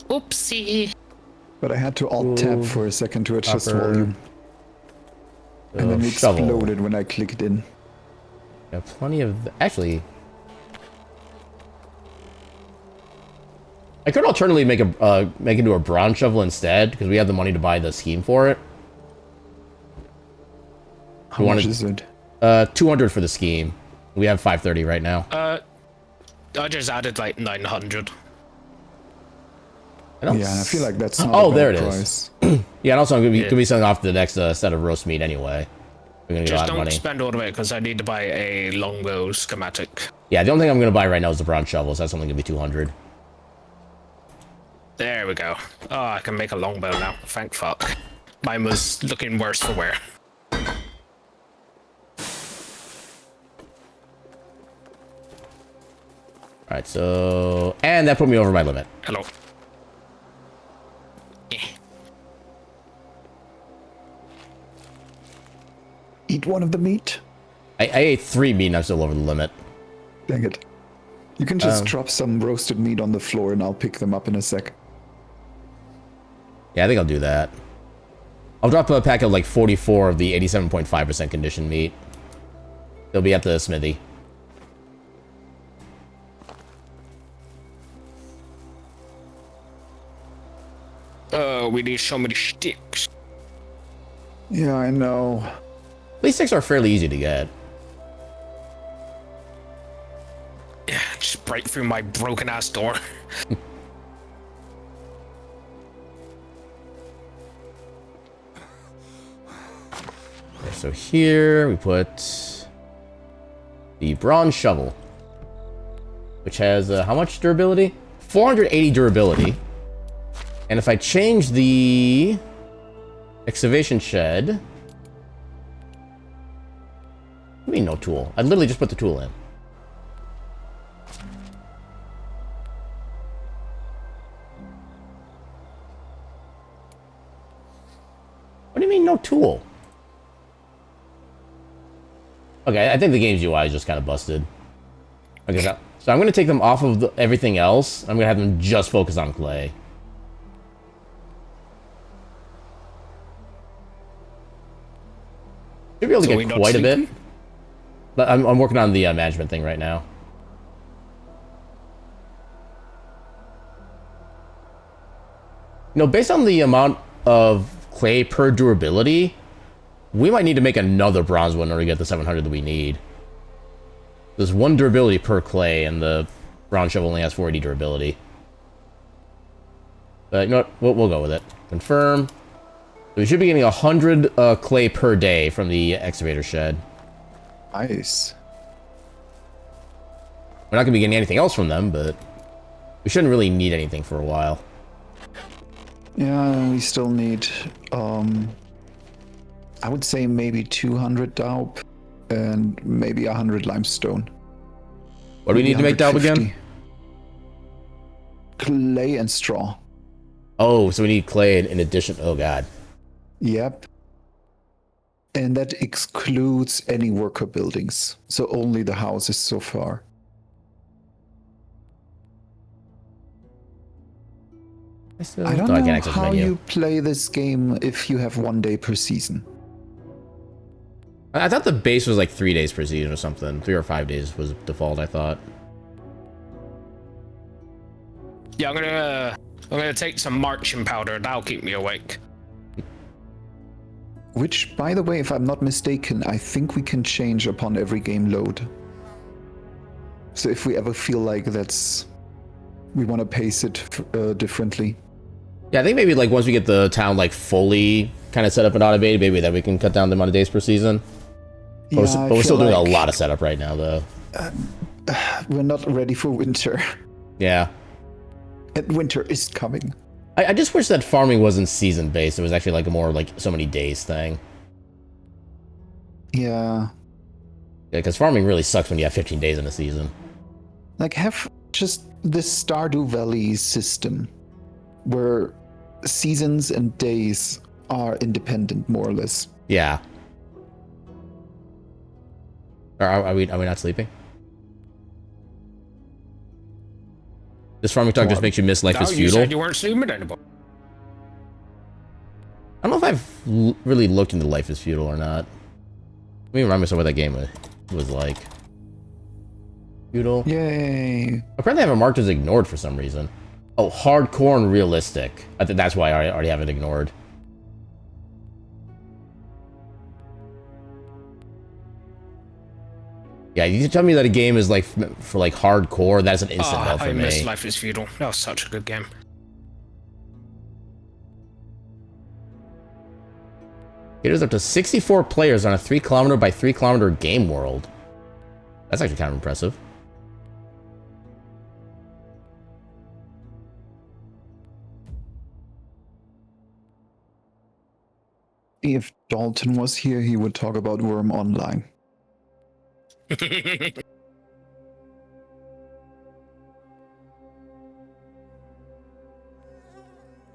Oopsie. but I had to alt-tab for a second to adjust Copper. volume. And then it Shovel. exploded when I clicked in. Yeah, plenty of... Actually... I could alternatively make into a bronze shovel instead, because we have the money to buy the scheme for it. How You much wanted- is it? 200 for the scheme. We have 530 right now. I just added like 900. I don't Yeah, I feel like that's not Oh, a bad there it is. price. Yeah, and also I'm gonna Yeah. be selling off the next set of roast meat anyway. We're gonna get a Just lot of don't money. spend all of it because I need to buy a longbow schematic. Yeah, the only thing I'm gonna buy right now is the bronze shovels. That's only gonna be 200. There we go. Oh, I can make a longbow now. Thank fuck. Mine was looking worse for wear. Alright, so... And that put me over my limit. Hello. Eat one of the meat? I ate 3 meat and I'm still over the limit. Dang it. You can just drop some roasted meat on the floor and I'll pick them up in a sec. Yeah, I think I'll do that. I'll drop a pack of like 44 of the 87.5% conditioned meat. They'll be at the smithy. We need so many sticks. Yeah, I know. These sticks are fairly easy to get. Yeah, just break through my broken ass door. Okay, so here we put the bronze shovel, which has how much durability? 480 durability. And if I change the excavation shed, what do you mean no tool? I literally just put the tool in. What do you mean no tool? Okay, I think the game's UI is just kind of busted. Okay, so I'm going to take them off of everything else. I'm going to have them just focus on clay. Should be able to get quite a bit. But I'm working on the management thing right now. You know, based on the amount of clay per durability, we might need to make another bronze one in order to get the 700 that we need. There's 1 durability per clay, and the bronze shovel only has 480 durability. But you know what? We'll go with it. Confirm. So we should be getting 100 clay per day from the excavator shed. Nice. We're not going to be getting anything else from them, but we shouldn't really need anything for a while. Yeah, we still need, I would say maybe 200 daup and maybe 100 limestone. What do we need to make daup again? Clay and straw. Oh, so we need clay in addition. Oh, God. Yep. And that excludes any worker buildings. So only the houses so far. I don't know how you play this game if you have 1 day per season. I thought the base was like 3 days per season or something. 3 or 5 days was default, I thought. Yeah, I'm gonna take some marching powder. That'll keep me awake. Which, by the way, if I'm not mistaken, I think we can change upon every game load. So if we ever feel like we want to pace it differently. Yeah, I think maybe like once we get the town like fully kind of set up and automated, maybe then we can cut down the amount of days per season. But we're still doing a lot of setup right now, though. We're not ready for winter. Yeah. And winter is coming. I just wish that farming wasn't season-based. It was actually like a more like so many days thing. Yeah. Yeah, because farming really sucks when you have 15 days in a season. Like, have just this Stardew Valley system where seasons and days are independent, more or less. Yeah. Are we not sleeping? This farming talk just makes you miss Life is Feudal. You said you weren't sleeping anymore. I don't know if I've really looked into Life is Feudal or not. Let me remind myself what that game was like. Feudal. Yay. Apparently I have it marked as ignored for some reason. Oh, hardcore and realistic. I think that's why I already have it ignored. Yeah, you tell me that a game is like for like hardcore, that's an instant no for me. I miss Life is Feudal. That was such a good game. It is up to 64 players on a 3 kilometer by 3 kilometer game world. That's actually kind of impressive. If Dalton was here, he would talk about Worm Online.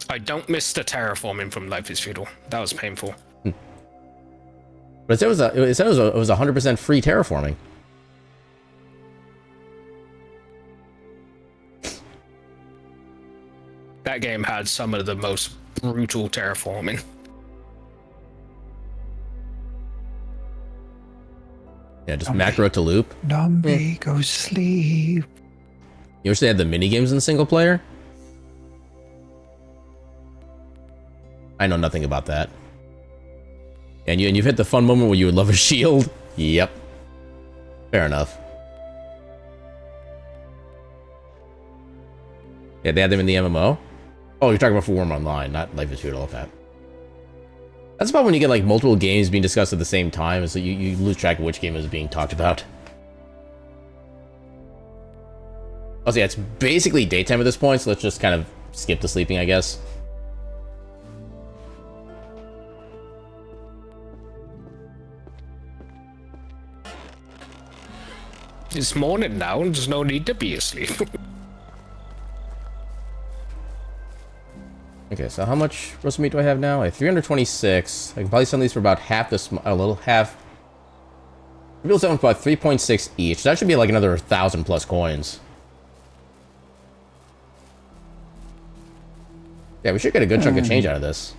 I don't miss the terraforming from Life is Feudal. That was painful. But it said it was 100% free terraforming. That game had some of the most brutal terraforming. Yeah, just macro to loop. Zombie, go sleep. You wish they had the mini games in the single player? I know nothing about that. And you've hit the fun moment where you would love a shield? Yep. Fair enough. Yeah, they had them in the MMO? Oh, you're talking about for Worm Online, not Life is Feudal, okay. That's about when you get like multiple games being discussed at the same time, so you lose track of which game is being talked about. Also, yeah, it's basically daytime at this point, so let's just kind of skip the sleeping, I guess. It's morning now, and there's no need to be asleep. Okay, so how much roast meat do I have now? I have 326. I can probably sell these for about half this, a little half. Maybe we'll sell them for about 3.6 each. So that should be like another 1,000 plus coins. Yeah, we should get a good chunk of change out of this.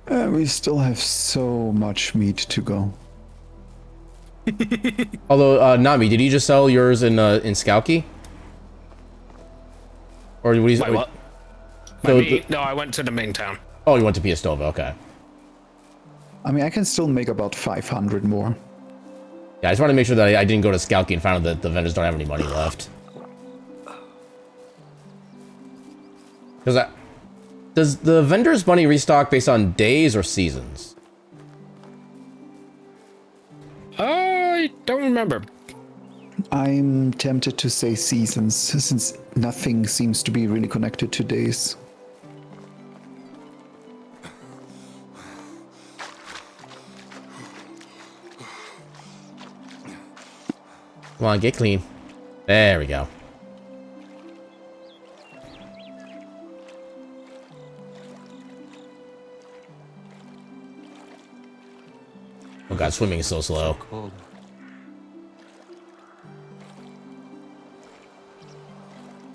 We still have so much meat to go. Although, Nami, did you just sell yours in Skauki? Or what? Wait, what? So no, I went to the main town. Oh, you went to Piastova, okay. I mean, I can still make about 500 more. Yeah, I just wanted to make sure that I didn't go to Skauki and found out that the vendors don't have any money left. Does the vendors' money restock based on days or seasons? I don't remember. I'm tempted to say seasons, since nothing seems to be really connected to days. Come on, get clean. There we go. Oh god, swimming is so slow. Cold.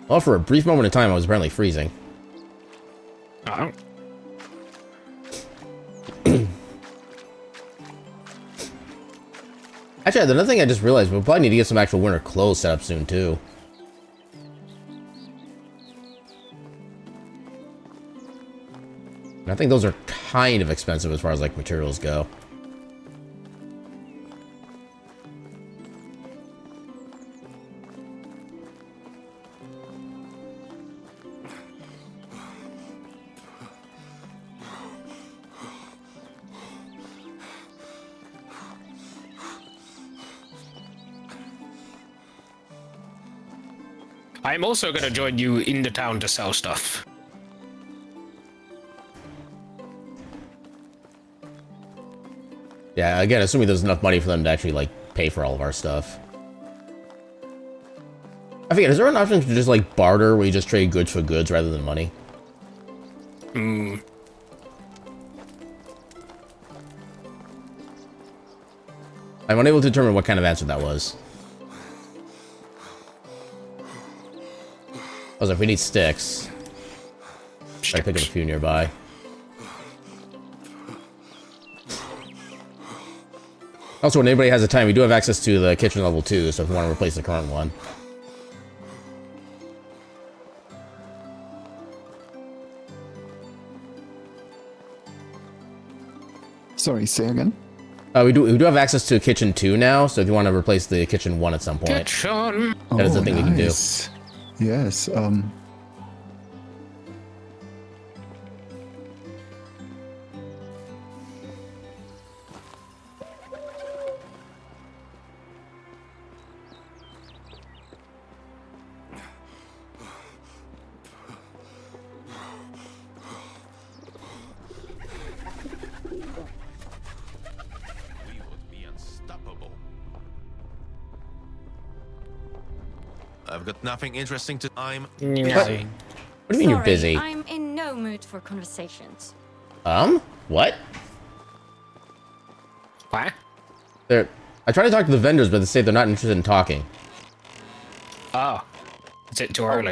Well, for a brief moment in time, I was apparently freezing. Oh. Actually, another thing I just realized, we'll probably need to get some actual winter clothes set up soon, too. And I think those are kind of expensive as far as, like, materials go. I'm also going to join you in the town to sell stuff. Yeah, again, assuming there's enough money for them to actually, like, pay for all of our stuff. I forget, is there an option to just, like, barter where you just trade goods for goods rather than money? Hmm. I'm unable to determine what kind of answer that was. I was like, we need sticks. I pick up a few nearby. Also, when anybody has the time, we do have access to the kitchen level 2, so if you want to replace the current one. Sorry, say again? We do have access to kitchen 2 now, so if you want to replace the kitchen 1 at some point, Kitchen. that is the thing we can do. Nice. Yes, We would be unstoppable. I've got nothing interesting to. I'm busy. What do you mean you're busy? I'm in no mood for conversations. What? What? I try to talk to the vendors, but they say they're not interested in talking. Oh. Is it too early?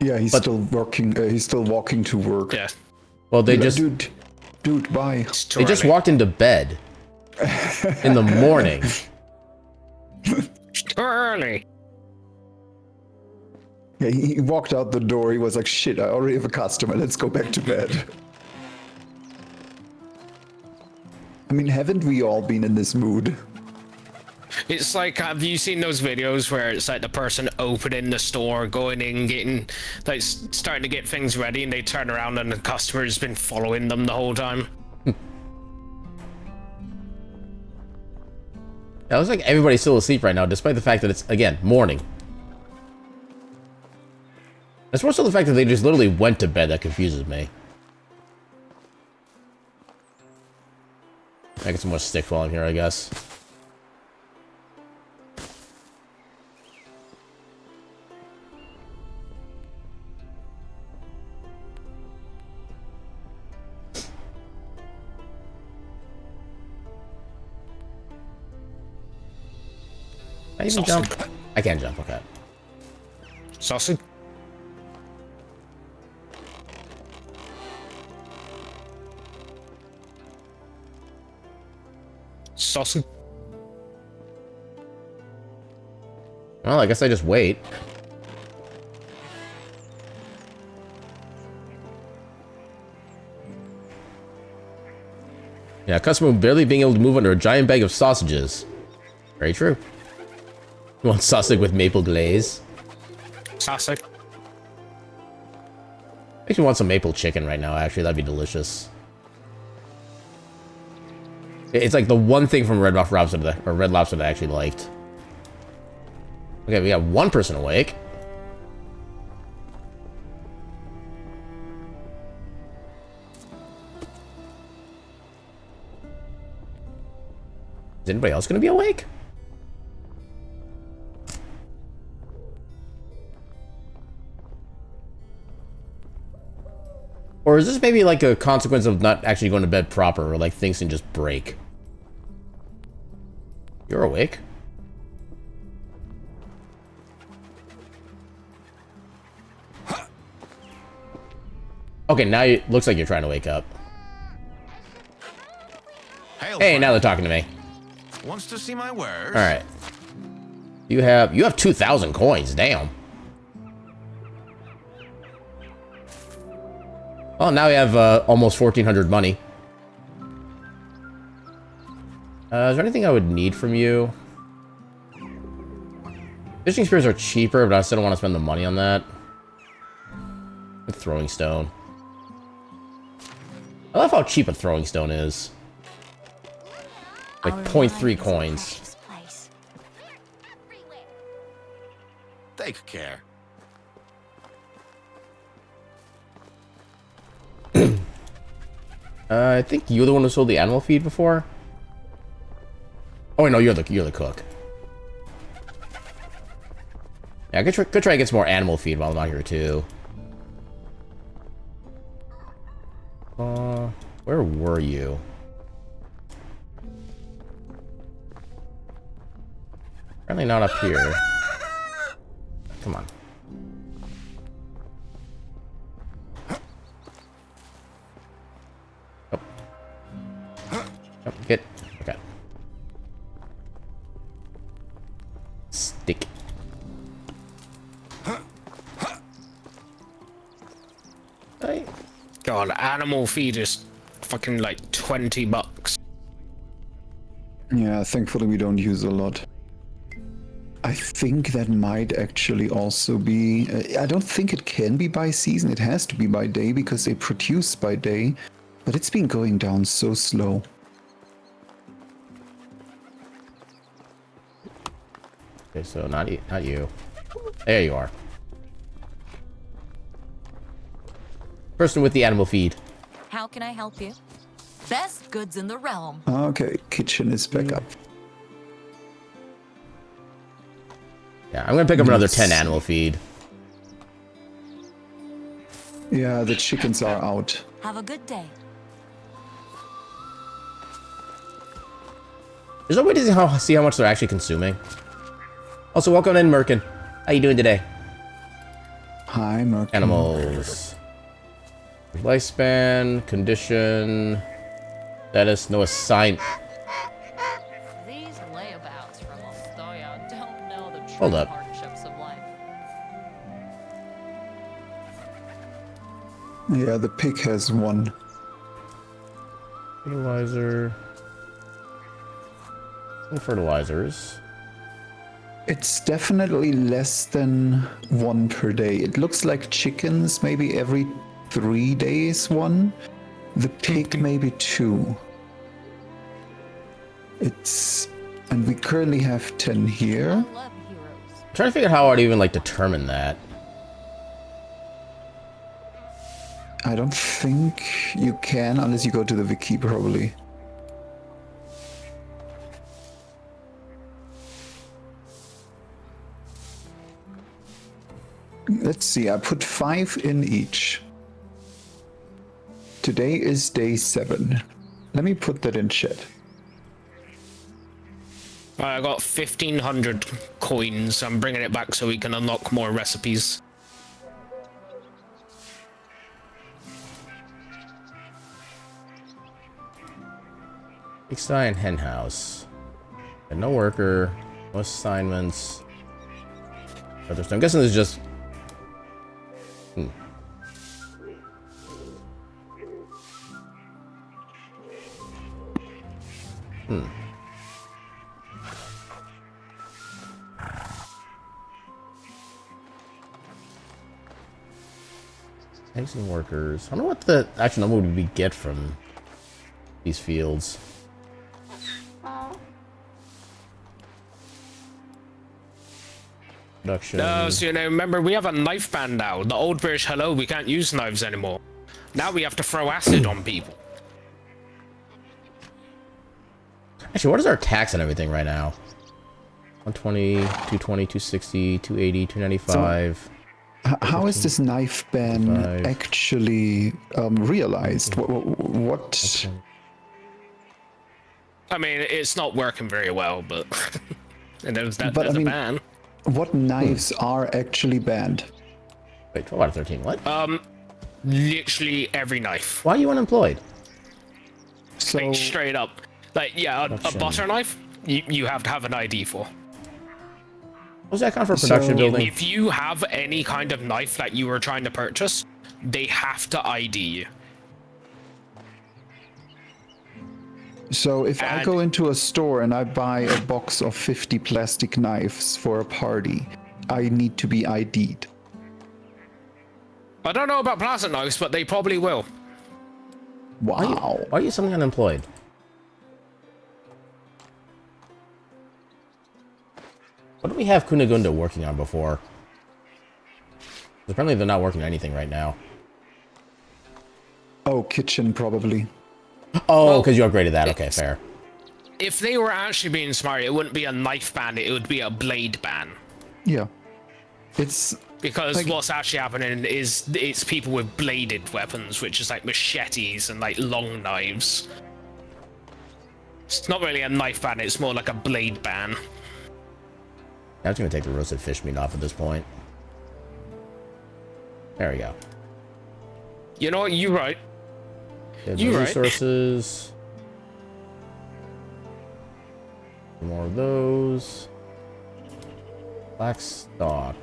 Yeah, he's But- still working. He's still walking to work. Yeah. Well, they Like, just dude, bye. It's too they just early. walked into bed in the morning. It's too early. Yeah, he walked out the door. He was like, "Shit, I already have a customer. Let's go back to bed." I mean, haven't we all been in this mood? It's like, have you seen those videos where it's like the person opening the store, going in, getting, like, starting to get things ready, and they turn around and the customer's been following them the whole time? It looks like everybody's still asleep right now, despite the fact that it's, again, morning. It's more so the fact that they just literally went to bed that confuses me. I get some more stick falling here, I guess. Can I even jump? I can't jump, okay. Sausage? Sausage? Well, I guess I just wait. Yeah, customer barely being able to move under a giant bag of sausages. Very true. You want sausage with maple glaze? Sausage? Makes me want some maple chicken right now, actually. That'd be delicious. It's like the one thing from Red Lobster that I actually liked. Okay, we got one person awake. Is anybody else gonna be awake? Or is this maybe like a consequence of not actually going to bed proper, or like things can just break? You're awake? Okay, now it looks like you're trying to wake up. Hey, now they're talking to me. Wants to see my wares? All right. You have 2,000 coins. Damn. Oh, now we have almost 1,400 money. Is there anything I would need from you? Fishing spears are cheaper, but I still don't want to spend the money on that. Throwing stone. I love how cheap a throwing stone is. Like 0.3 coins. Take care. I think you're the one who sold the animal feed before. Oh wait, no, you're the cook. Yeah, I could try to get some more animal feed while I'm out here too. Where were you? Apparently not up here. Come on. Oh. Oh, get. Okay. Stick. Hey. God, animal feed is fucking like $20. Yeah, thankfully we don't use a lot. I think that might actually also be... I don't think it can be by season. It has to be by day because they produce by day. But it's been going down so slow. Okay, so not you. There you are. Person with the animal feed. How can I help you? Best goods in the realm. Okay, kitchen is back up. Yeah, I'm gonna pick up another 10 animal feed. Yeah, the chickens are out. Have a good day. There's no way to see how much they're actually consuming. Also, welcome in, Merkin. How you doing today? Timer. Animals. Lifespan, condition, status, no assign. These layabouts from Ostoya don't know the true Hold up. hardships of life. Yeah, the pig has one. Fertilizer. Some fertilizers. It's definitely less than one per day. It looks like chickens, maybe every 3 days one. The pig, maybe 2. And we currently have 10 here. I love heroes. I'm trying to figure out how I'd even like determine that. I don't think you can unless you go to the wiki, probably. Let's see, I put 5 in each. Today is day 7. Let me put that in chat. I got 1,500 coins. I'm bringing it back so we can unlock more recipes. Pigsty and hen house. And no worker, no assignments. But I'm guessing there's just. Housing workers. I don't know what the actual number would we get from these fields. Production. No, so remember we have a knife ban now. The old British hello, we can't use knives anymore. Now we have to throw acid on people. Actually, what is our tax and everything right now? 120, 220, 260, 280, 295. How is this knife ban actually realized? What? I mean, it's not working very well, but and there's that. But, There's I mean, a ban. What knives are actually banned? Wait, 12 out of 13. What? Literally every knife. Why are you unemployed? So Like, straight up. Like, yeah, a Production. butter knife, you have to have an ID for. What's that count for production So- building? If you have any kind of knife that you were trying to purchase, they have to ID you. So if I And- go into a store and I buy a box of 50 plastic knives for a party, I need to be ID'd. I don't know about plastic knives, but they probably will. Wow. Why are you suddenly unemployed? What do we have Kunigunda working on before? Apparently they're not working on anything right now. Oh, kitchen probably. Oh, Well, because you upgraded that. Okay, fair. If they were actually being smart, it wouldn't be a knife ban, it would be a blade ban. Yeah. It's Because Like- what's actually happening is it's people with bladed weapons, which is like machetes and like long knives. It's not really a knife ban, it's more like a blade ban. I'm just gonna take the roasted fish meat off at this point. There we go. You know what, you're right. There's You the right. resources. More of those. Black stock.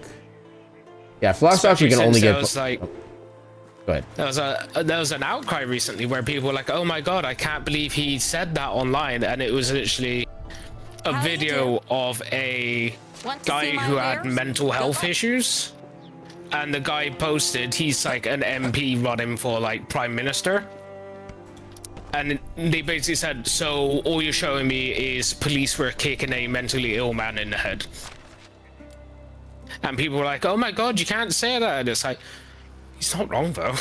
Yeah, black stock we can Especially only since there get. was, like, Go ahead. there was an outcry recently where people were like, "Oh my god, I can't believe he said that online," and it was literally a How do you video of a Want to guy see my who had wares? mental Good health luck. issues, and the guy posted he's like an MP running for like prime minister, and they basically said, "So all you're showing me is police were kicking a mentally ill man in the head." And people were like, "Oh my god, you can't say that." And it's like, he's not wrong though.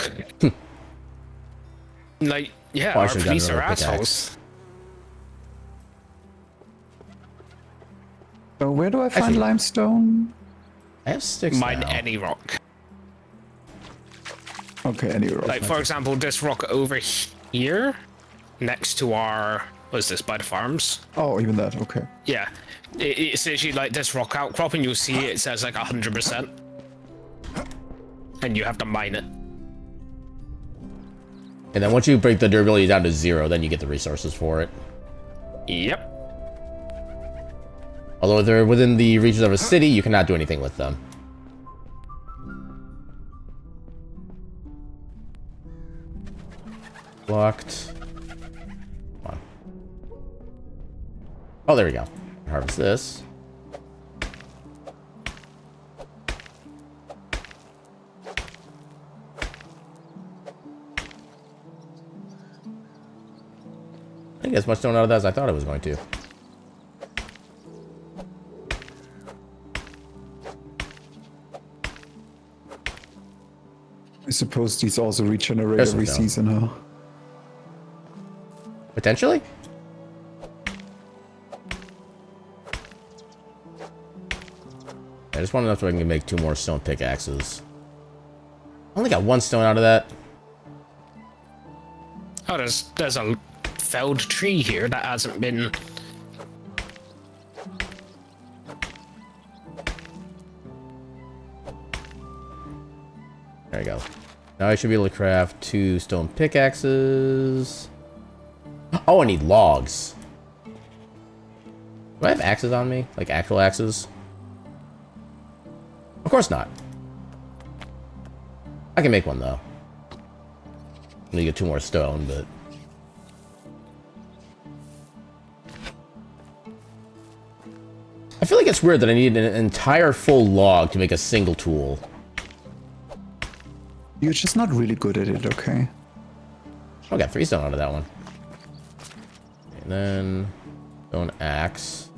Like, yeah, Oh, I our should've police gotten are another pickaxe. assholes. so where do I find Actually- limestone? I have sticks Mine now. any rock. Okay, anyway. Like, for example, this rock over here, next to our, what is this, by the farms? Oh, even that. Okay. Yeah, it's literally like this rock outcrop, and you'll see it says like 100%. and you have to mine it. And then once you break the durability down to 0, then you get the resources for it. Yep. Although if they're within the regions of a city, you cannot do anything with them. Blocked. Come on. Oh, there we go. Harvest this. I didn't get as much stone out of that as I thought I was going to. I suppose these also regenerate There's every some season, huh? Potentially? I just want enough so I can make 2 more stone pickaxes. I only got 1 stone out of that. Oh, there's a felled tree here that hasn't been... There we go. Now I should be able to craft 2 stone pickaxes. Oh, I need logs. Do I have axes on me? Like actual axes? Of course not. I can make one though. I need to get 2 more stone, but... I feel like it's weird that I need an entire full log to make a single tool. You're just not really good at it, okay? Oh, I got 3 stone out of that one. And then... stone axe.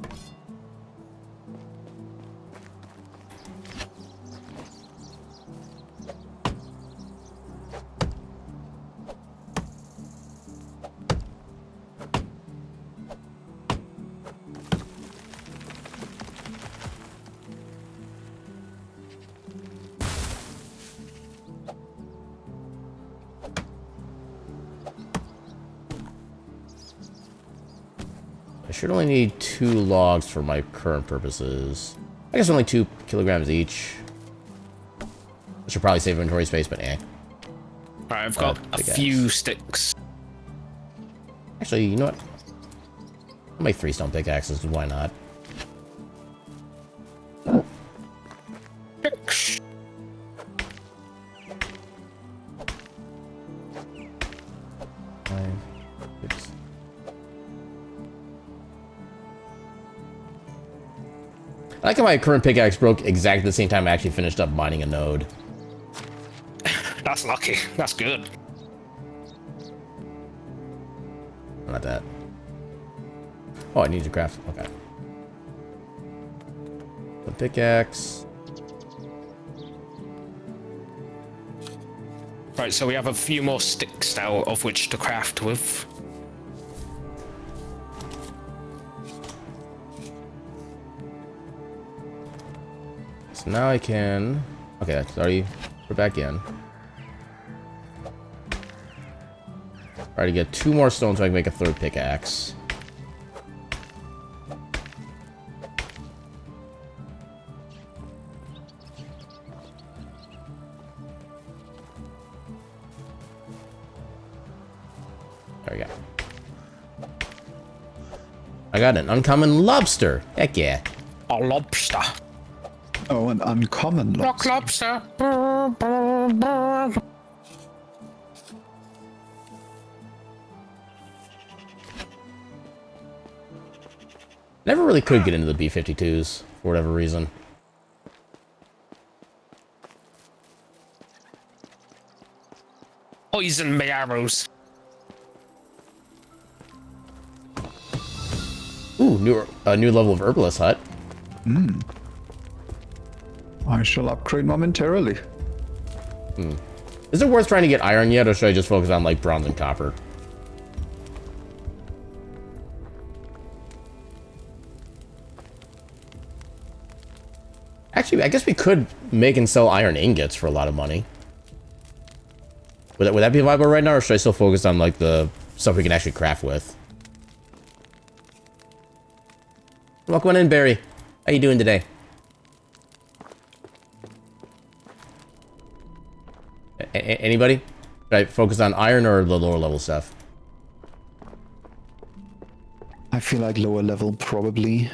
I should only need 2 logs for my current purposes. I guess only 2 kilograms each. I should probably save inventory space, but eh. Alright, I've got a few sticks. Actually, you know what? I'll make 3 stone pickaxes, why not? I like how my current pickaxe broke exactly the same time I actually finished up mining a node. That's lucky. That's good. Not that. Oh, I need to craft. Okay. The pickaxe. Right, so we have a few more sticks now of which to craft with. So now I can... Okay, that's already... We're back in. Alright, to get 2 more stones so I can make a 3rd pickaxe. There we go. I got an uncommon lobster. Heck yeah. A lobster. Oh, an uncommon Rock lobster. lobster. Never really could get into the B-52s for whatever reason. Poison my arrows. Ooh, new level of herbalist hut. I shall upgrade momentarily. Is it worth trying to get iron yet, or should I just focus on like bronze and copper? Actually, I guess we could make and sell iron ingots for a lot of money. Would that be viable right now, or should I still focus on like the stuff we can actually craft with? Welcome in, Barry. How you doing today? Anybody? Should I focus on iron or the lower level stuff? I feel like lower level probably.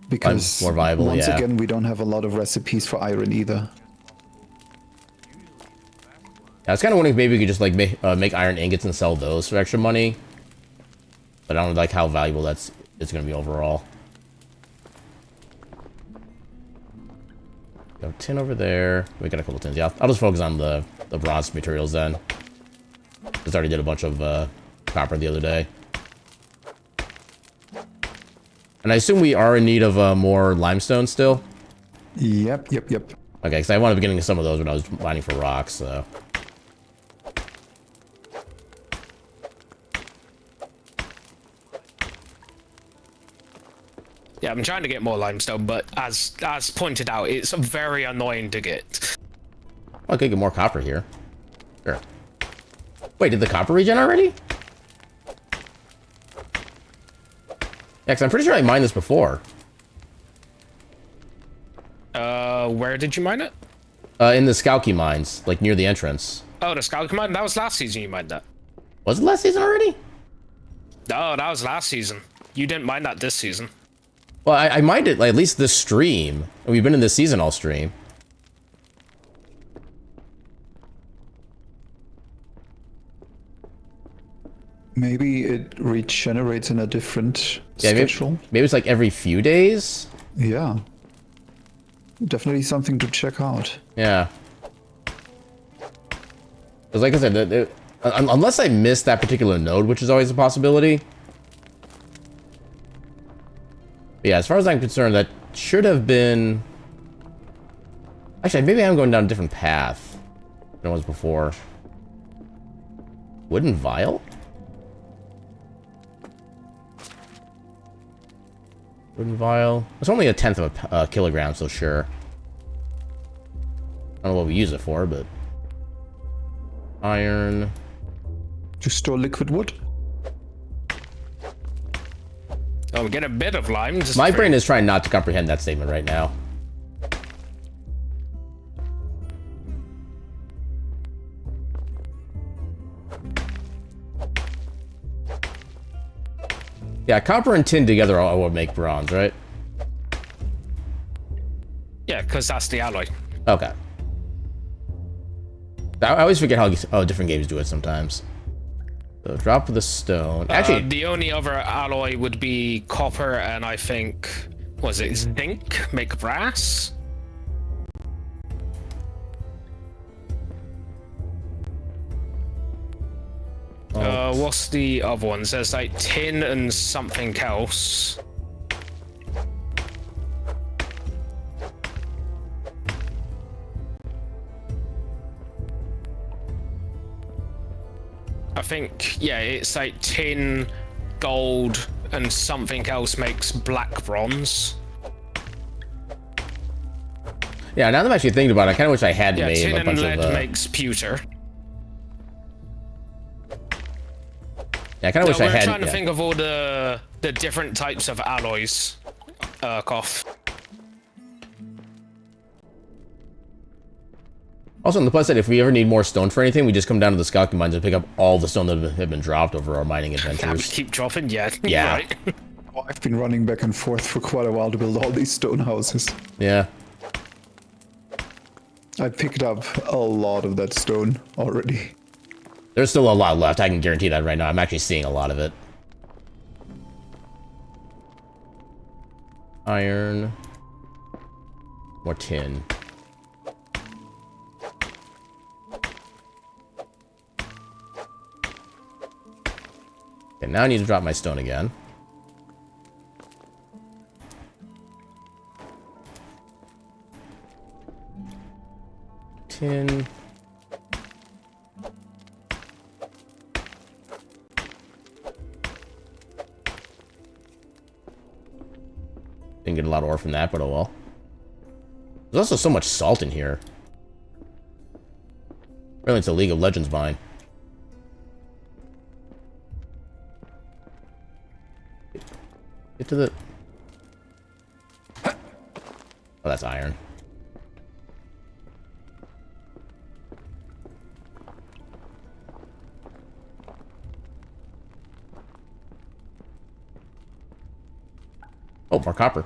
Because more viable, once yeah. again, we don't have a lot of recipes for iron either. I was kind of wondering if maybe we could just like make iron ingots and sell those for extra money. But I don't like how valuable it's going to be overall. Got a tin over there. We got a couple tins. Yeah, I'll just focus on the bronze materials then. Just already did a bunch of copper the other day. And I assume we are in need of more limestone still? Yep. Okay, because I wound up getting some of those when I was mining for rocks, so... Yeah, I'm trying to get more limestone, but as pointed out, it's very annoying to get. Oh, I could get more copper here. Sure. Wait, did the copper regen already? Yeah, because I'm pretty sure I mined this before. Where did you mine it? In the Skalky mines, like near the entrance. Oh, the Skalk mine? That was last season you mined that. Was it last season already? No, that was last season. You didn't mine that this season. Well, I mined it like, at least this stream. And we've been in this season all stream. Maybe it regenerates in a different schedule. Maybe it's like every few days? Yeah. Definitely something to check out. Yeah. Because like I said, unless I missed that particular node, which is always a possibility. But yeah, as far as I'm concerned, that should have been... Actually, maybe I'm going down a different path than it was before. Wooden vial? Wooden vial. It's only a tenth of a kilogram, so sure. I don't know what we use it for, but... Iron. To store liquid wood? Oh, we get a bit of lime. My brain is trying not to comprehend that statement right now. Yeah, copper and tin together will make bronze, right? Yeah, because that's the alloy. Okay. I always forget how different games do it sometimes. So drop the stone. Actually, the only other alloy would be copper, and I think was it zinc? Make brass. What's the other ones? There's like tin and something else. I think, yeah, it's like tin, gold, and something else makes black bronze. yeah, now that I'm actually thinking about it, I kind of wish I had Yeah, made tin a bunch and lead of... makes pewter. Yeah, I kind of wish I had... We're trying to think of all the different types of alloys, Koff. Also, on the plus side, if we ever need more stone for anything, we just come down to the Skalky mines and pick up all the stone that have been dropped over our mining Yeah, we adventures. keep dropping, yeah. Yeah. Right. Oh, I've been running back and forth for quite a while to build all these stone houses. Yeah. I picked up a lot of that stone already. There's still a lot left, I can guarantee that right now. I'm actually seeing a lot of it. Iron. More tin. Okay, now I need to drop my stone again. Tin. Didn't get a lot of ore from that, but oh well. There's also so much salt in here. Really, it's a League of Legends mine. Get to the... Oh, that's iron. Oh, more copper.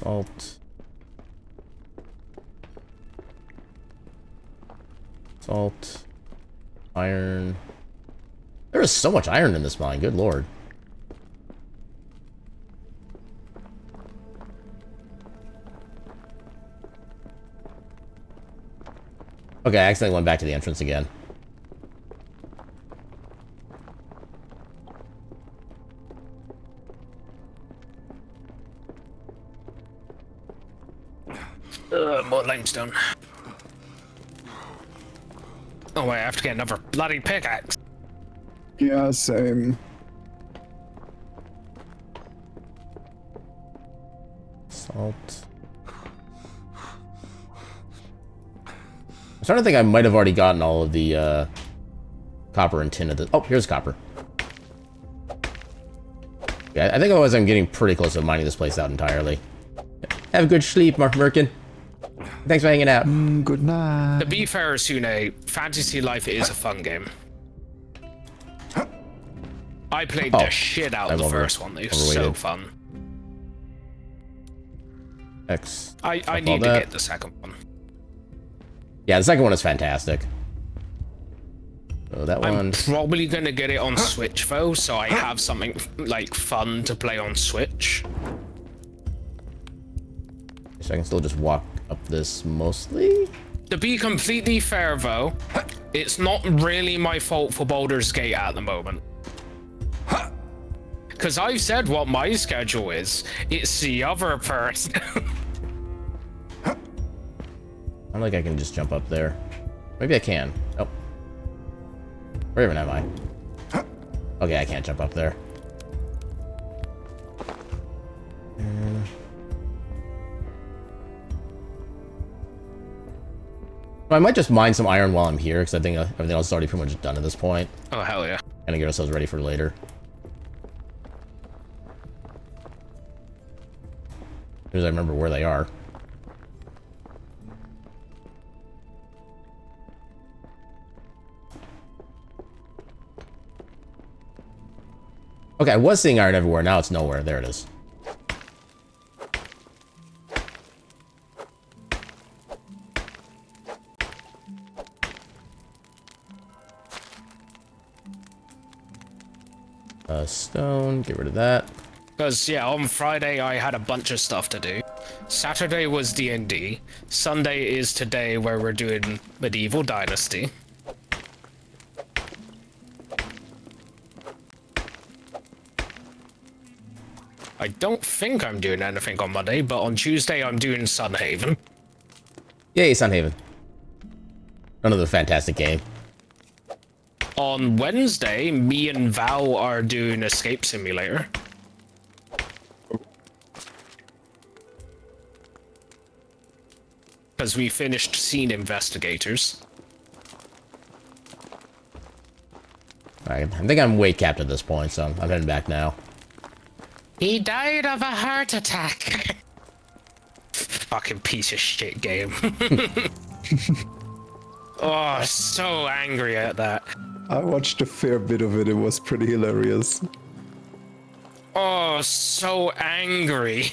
Salt. Salt. Iron. There is so much iron in this mine, good lord. Okay, I accidentally went back to the entrance again. More limestone. Oh wait, I have to get another bloody pickaxe. Yeah, same. Salt. I'm starting to think I might have already gotten all of the copper and tin of this. Oh, here's copper. Yeah, I think otherwise I'm getting pretty close to mining this place out entirely. Have a good sleep, Mark Merkin. Thanks for hanging out. Good night. To be fair, Sune, Fantasy Life is a fun game. I played the shit out of the first one. It was so fun. X. I need to get the second one. Yeah, the second one is fantastic. So that one. I'm probably gonna get it on Switch though, so I have something like fun to play on Switch. So I can still just walk up this mostly. To be completely fair though, it's not really my fault for Baldur's Gate at the moment. Because I've said what my schedule is. It's the other person. I don't think I can just jump up there. Maybe I can. Oh. Where even am I? Okay, I can't jump up there. I might just mine some iron while I'm here, because I think everything else is already pretty much done at this point. Oh, hell yeah. Gonna get ourselves ready for later. As soon as I remember where they are. Okay, I was seeing iron everywhere, now it's nowhere. There it is. Stone, get rid of that. Because, yeah, on Friday I had a bunch of stuff to do. Saturday was D&D. Sunday is today where we're doing Medieval Dynasty. I don't think I'm doing anything on Monday, but on Tuesday I'm doing Sunhaven. Yay, Sunhaven. Another fantastic game. On Wednesday, me and Val are doing Escape Simulator. Because we finished Scene Investigators. I think I'm weight capped at this point, so I'm heading back now. He died of a heart attack. Fucking piece of shit game. Oh, so angry at that. I watched a fair bit of it. It was pretty hilarious. Oh, so angry.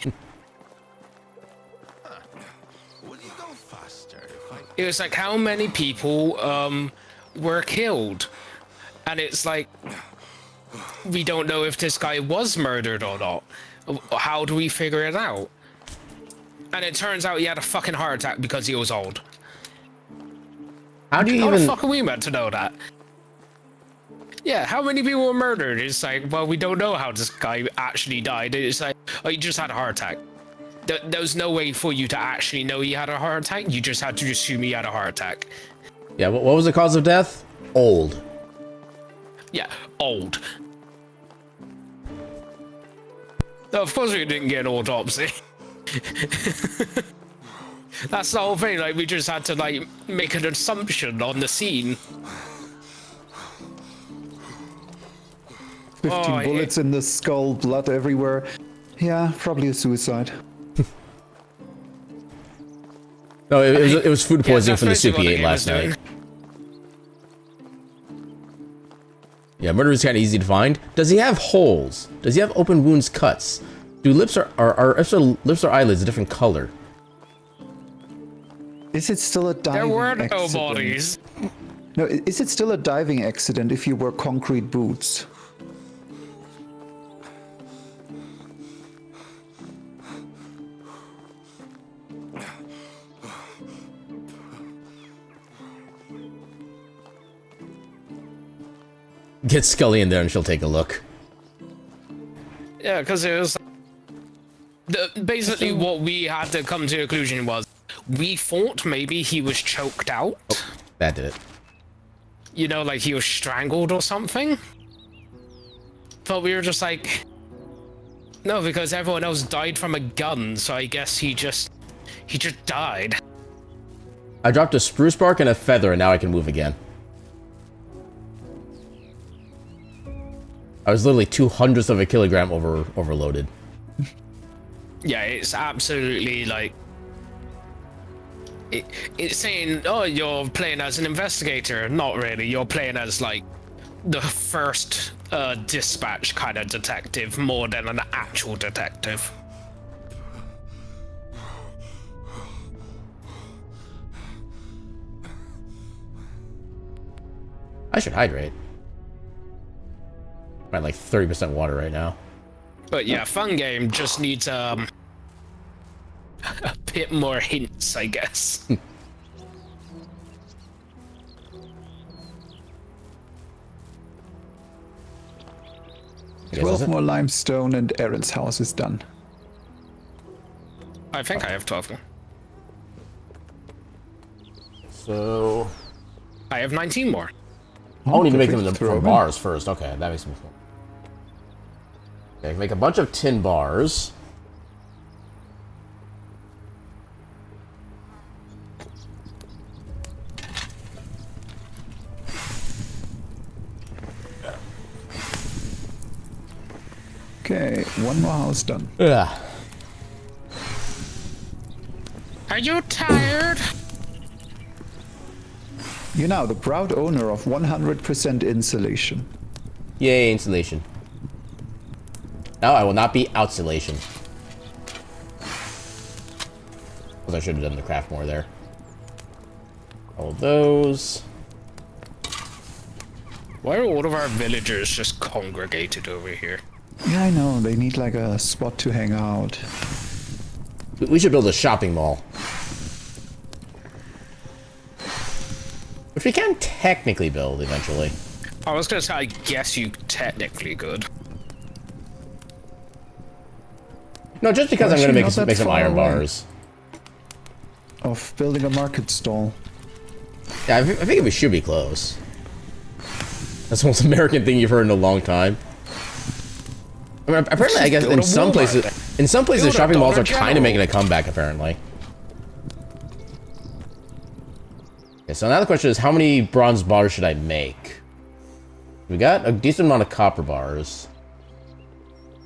Would you go faster if I... It was like, how many people were killed? And it's like, we don't know if this guy was murdered or not. How do we figure it out? And it turns out he had a fucking heart attack because he was old. How do you How even... the fuck are we meant to know that? Yeah, how many people were murdered? It's like, well, we don't know how this guy actually died. It's like, oh, he just had a heart attack. There was no way for you to actually know he had a heart attack. You just had to assume he had a heart attack. Yeah, what was the cause of death? Old. Yeah, old. No, of course we didn't get an autopsy. That's the whole thing, like, we just had to, like, make an assumption on the scene. 15 bullets in the skull, blood everywhere. Yeah, probably a suicide. No, it was food poisoning from the soup he ate last doing. night. Yeah, murder is kind of easy to find. Does he have holes? Does he have open wounds, cuts? Do lips lips or eyelids a different color? Is it still a diving There were no accident? bodies. No, is it still a diving accident if you wear concrete boots? Get Scully in there and she'll take a look. Yeah, because it was... basically what we had to come to a conclusion was, we thought maybe he was choked out. Oh, that did it. You know, like he was strangled or something. But we were just like... No, because everyone else died from a gun, so I guess he just died. I dropped a spruce bark and a feather and now I can move again. I was literally 0.02 of a kilogram overloaded. Yeah, it's absolutely like... It's saying, oh, you're playing as an investigator. Not really. You're playing as, like, the first dispatch kind of detective more than an actual detective. I should hydrate. I'm at like 30% water right now. But yeah, fun game, just needs a bit more hints, I guess. 12 more limestone and Aaron's house is done. I think I have 12 more. So... I have 19 more. I'll need to make them perfect. from Throw 'em in. bars first. Okay, that makes sense. Okay, make a bunch of tin bars. Okay, one more house done. Yeah. Are you tired? You're now the proud owner of 100% insulation. Yay, insulation. Now I will not be outsulation. Because I should have done the craft more there. All those. Why are all of our villagers just congregated over here? Yeah, I know. They need like a spot to hang out. We should build a shopping mall. Which we can technically build eventually. I was gonna say, I guess you technically could. No, just because Well, I'm gonna actually, not make that some far iron away. bars. Of building a market stall. Yeah, I think we should be close. That's the most American thing you've heard in a long time. I mean, apparently, I guess build in a some Walmart places, Build a shopping malls are Dollar kind of General. making a comeback. Apparently. Okay, so now the question is, how many bronze bars should I make? We got a decent amount of copper bars.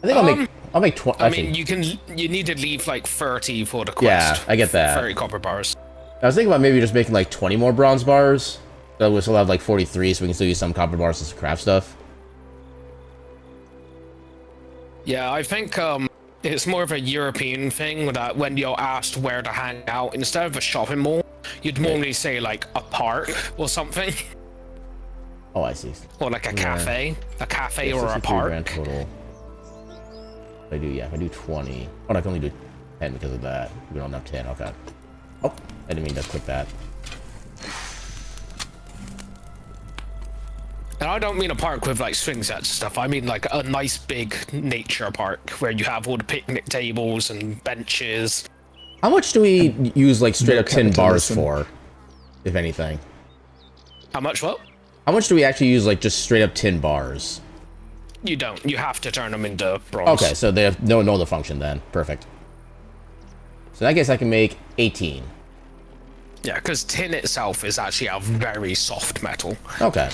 I think I'll make 20. I mean, you need to leave like 30 for the quest. Yeah, I get that. 30 copper bars. I was thinking about maybe just making like 20 more bronze bars. So we'll still have like 43, so we can still use some copper bars to craft stuff. Yeah, I think it's more of a European thing that when you're asked where to hang out, instead of a shopping mall, you'd normally say like a park or something. Oh, I see. Or like a cafe. A cafe Yeah, or a 63 park. grand total. If I do 20. Oh, I can only do 10 because of that. We don't have 10, okay. Oh, I didn't mean to click that. And I don't mean a park with like swing sets and stuff. I mean like a nice big nature park where you have all the picnic tables and benches. How much do we use like straight no up tin bars capitalism. for, if anything? How much? What? How much do we actually use like just straight up tin bars? You don't. You have to turn them into bronze. Okay, so they have no other function then. Perfect. So in that case, I can make 18. Yeah, because tin itself is actually a very soft metal. Okay.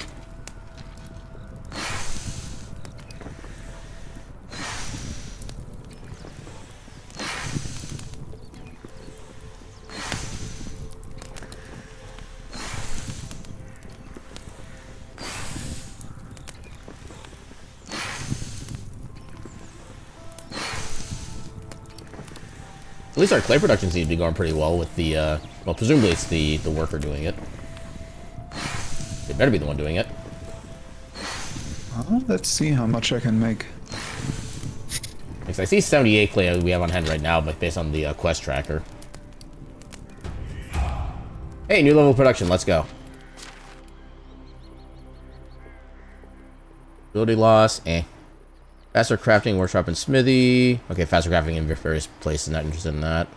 At least our clay production seems to be going pretty well with the, well, presumably it's the worker doing it. They better be the one doing it. Let's see how much I can make. Because I see 78 clay we have on hand right now, but based on the quest tracker. Hey, new level of production, let's go. Ability loss, Faster crafting, workshop, and smithy. Okay, faster crafting in various places, not interested in that.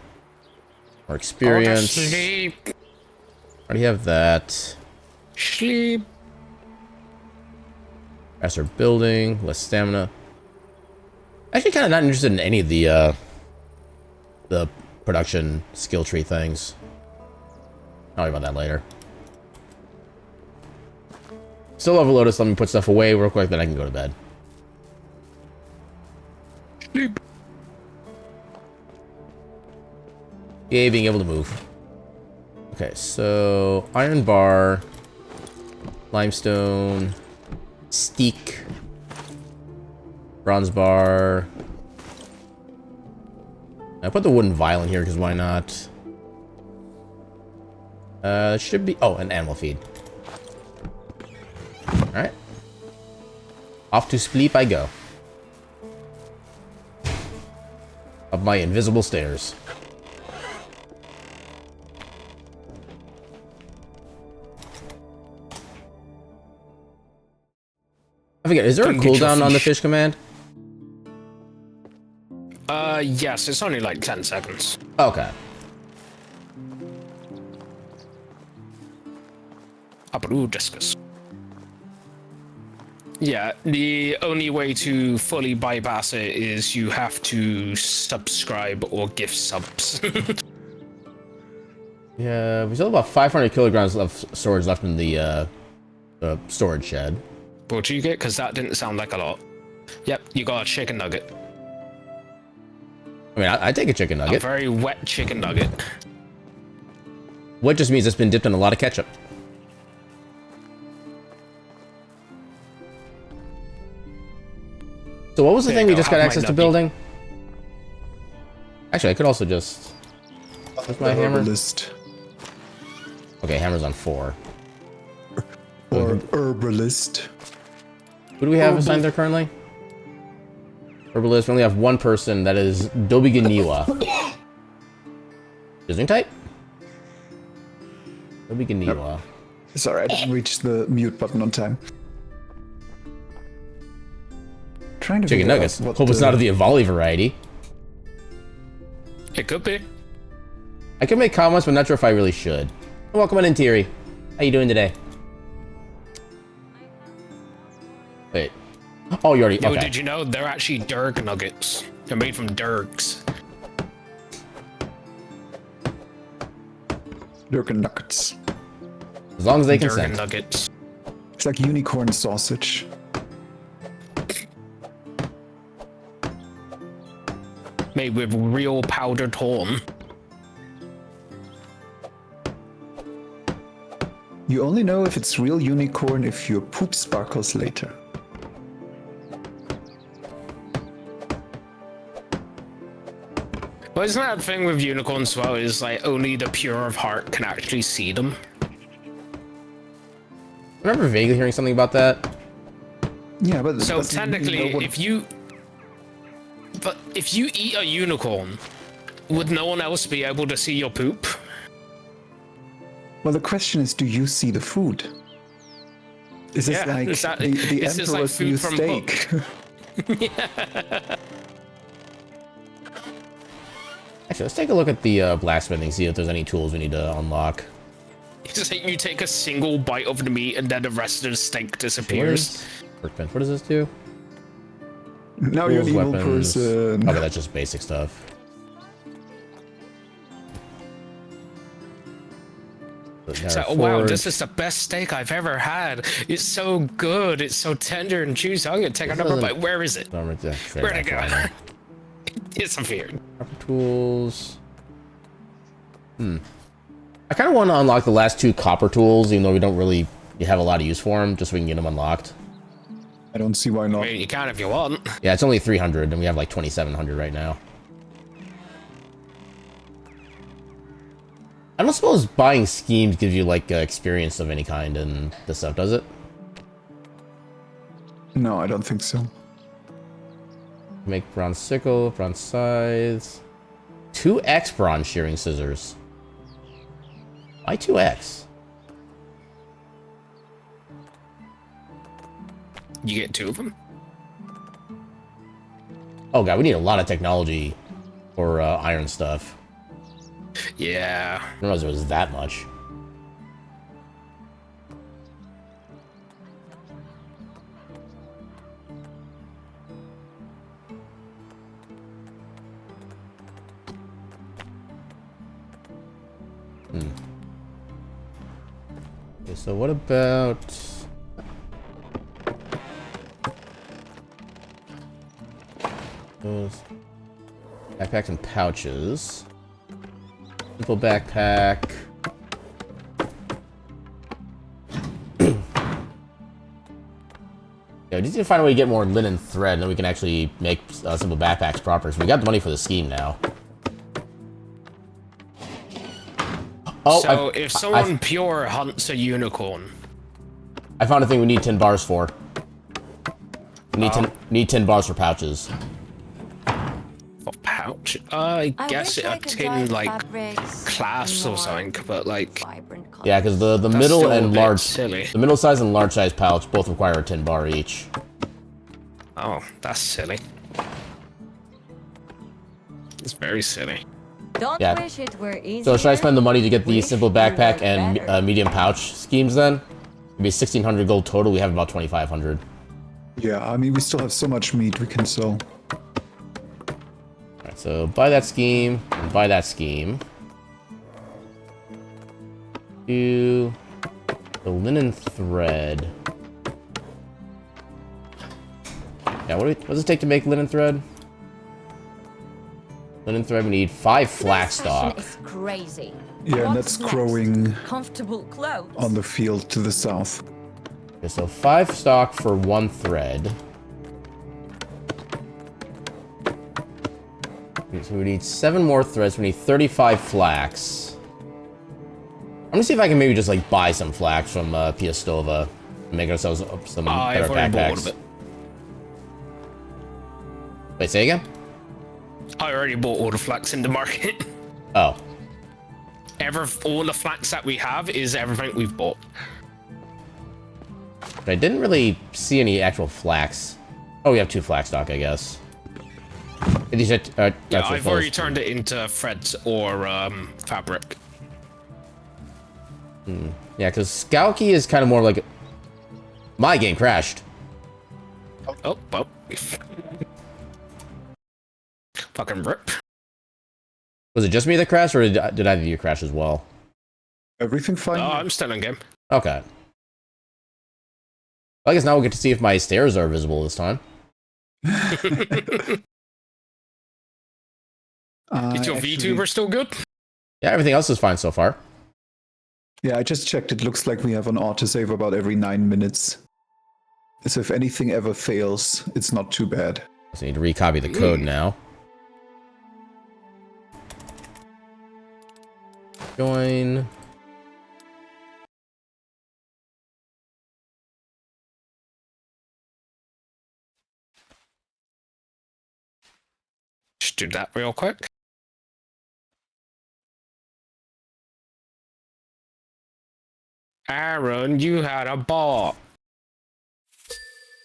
More experience. Sleep. Already have that. Sleep. Faster building, less stamina. Actually, kind of not interested in any of the production skill tree things. I'll worry about that later. Still have a Lotus. Let me put stuff away real quick, then I can go to bed. Sleep. Yay, being able to move. Okay, so iron bar, limestone, steak, bronze bar. I put the wooden vial in here because why not? Should be an animal feed. All right, off to sleep I go. Up my invisible stairs. I forget, is there a cooldown on the fish command? Yes, it's only like 10 seconds. Okay. Abaru discus. Yeah, the only way to fully bypass it is you have to subscribe or gift subs. Yeah, we still have about 500 kilograms of storage left in the storage shed. What do you get? Because that didn't sound like a lot. Yep, you got a chicken nugget. I mean, I take a chicken A nugget. very wet chicken nugget. What just means it's been dipped in a lot of ketchup. So what was the There thing you we go, just got have my access to nugget. building? Actually, I could also just... Where's my hammer? Herbalist. Okay, hammer's on 4. Or herbalist. Who do we have assigned there currently? Herbalist, we only have one person, that is Dobiganiwa. Using type? Dobiganiwa. Sorry, I didn't reach the mute button on time. Trying to Chicken figure out nuggets. what Hope it's not of the Avali variety. It could be. I can make comments, but not sure if I really should. Welcome on in, Thierry. How you doing today? Wait. Oh, you already... Yo, Okay. did you know they're actually Durg nuggets? They're made from Durgs. Lurken nuggets. As long as they Durg consent. nuggets. It's like unicorn sausage. Made with real powdered horn. You only know if it's real unicorn if your poop sparkles later. But isn't that the thing with unicorns as well, is like only the pure of heart can actually see them? I remember vaguely hearing something about that. Yeah, but So doesn't mean technically, no one- if you eat a unicorn, would no one else be able to see your poop? Well, the question is, do you see the food? Is this Yeah, like exactly. the Is this like emperor's food new from steak? Actually, let's take a look at the blacksmithing, see if there's any tools we need to unlock. It's like you take a single bite of the meat and then the rest of the steak disappears. Workbench. What does this do? Now you're an Tools, evil weapons. person. Okay, that's just basic stuff. It's like, oh wow, this is the best steak I've ever had. It's so good. It's so tender and juicy. I'm gonna take another bite. Where is it? Where'd it go? It's disappeared. Tools. I kind of want to unlock the last 2 copper tools, even though we don't really have a lot of use for them, just so we can get them unlocked. I don't see why I not. mean, you can if you want. Yeah, it's only 300, and we have like 2,700 right now. suppose buying schemes gives you, like, experience of any kind and this stuff, does it? No, I don't think so. Make bronze sickle, bronze scythes. 2x bronze shearing scissors. Why 2x? You get 2 of them? Oh god, we need a lot of technology for iron stuff. Yeah. I didn't realize there was that much. Okay, so what about... those backpacks and pouches. Simple backpack. Yeah, we just need to find a way to get more linen thread, and then we can actually make simple backpacks proper. So we got the money for the scheme now. Oh, so if someone pure hunts a unicorn, I found a thing we need 10 bars for. We need 10 bars for pouches. For pouch? I guess a tin like clasps or something, but like yeah, because the middle and the middle size and large size pouch both require a 10 bar each. Oh, that's silly. It's very silly. Don't Yeah. wish it were easier. So should I spend the money to get the simple backpack and medium pouch schemes then? It'd be 1,600 gold total. We have about 2,500. Yeah, I mean, we still have so much meat we can sell. Alright, so buy that scheme and buy that scheme. Do the linen thread. Yeah, what does it take to make linen thread? Linen thread, we need 5 flax stock. It's crazy. Yeah, and that's growing Comfortable clothes. on the field to the south. Okay, so 5 stock for 1 thread. Okay, so we need 7 more threads. We need 35 flax. I'm gonna see if I can maybe just like buy some flax from Piastova and make ourselves some better I've already bought backpacks. all of it. Wait, say again? I already bought all the flax in the market. Oh. All the flax that we have is everything we've bought. But I didn't really see any actual flax. Oh, we have 2 flax stock, I guess. These are, Yeah, I've already turned it into threads or fabric. Yeah, because Skalky is kind of more like... My game crashed. Oh, well. Fucking rip. Was it just me that crashed, or did either of you crash as well? Everything fine? Oh, I'm still in game. Okay. Well, I guess now we'll get to see if my stairs are visible this time. Is your VTuber still good? Yeah, everything else is fine so far. Yeah, I just checked. It looks like we have an autosave about every 9 minutes. So if anything ever fails, it's not too bad. So I need to recopy the code now. Join. Just do that real quick. Aaron, you had a ball.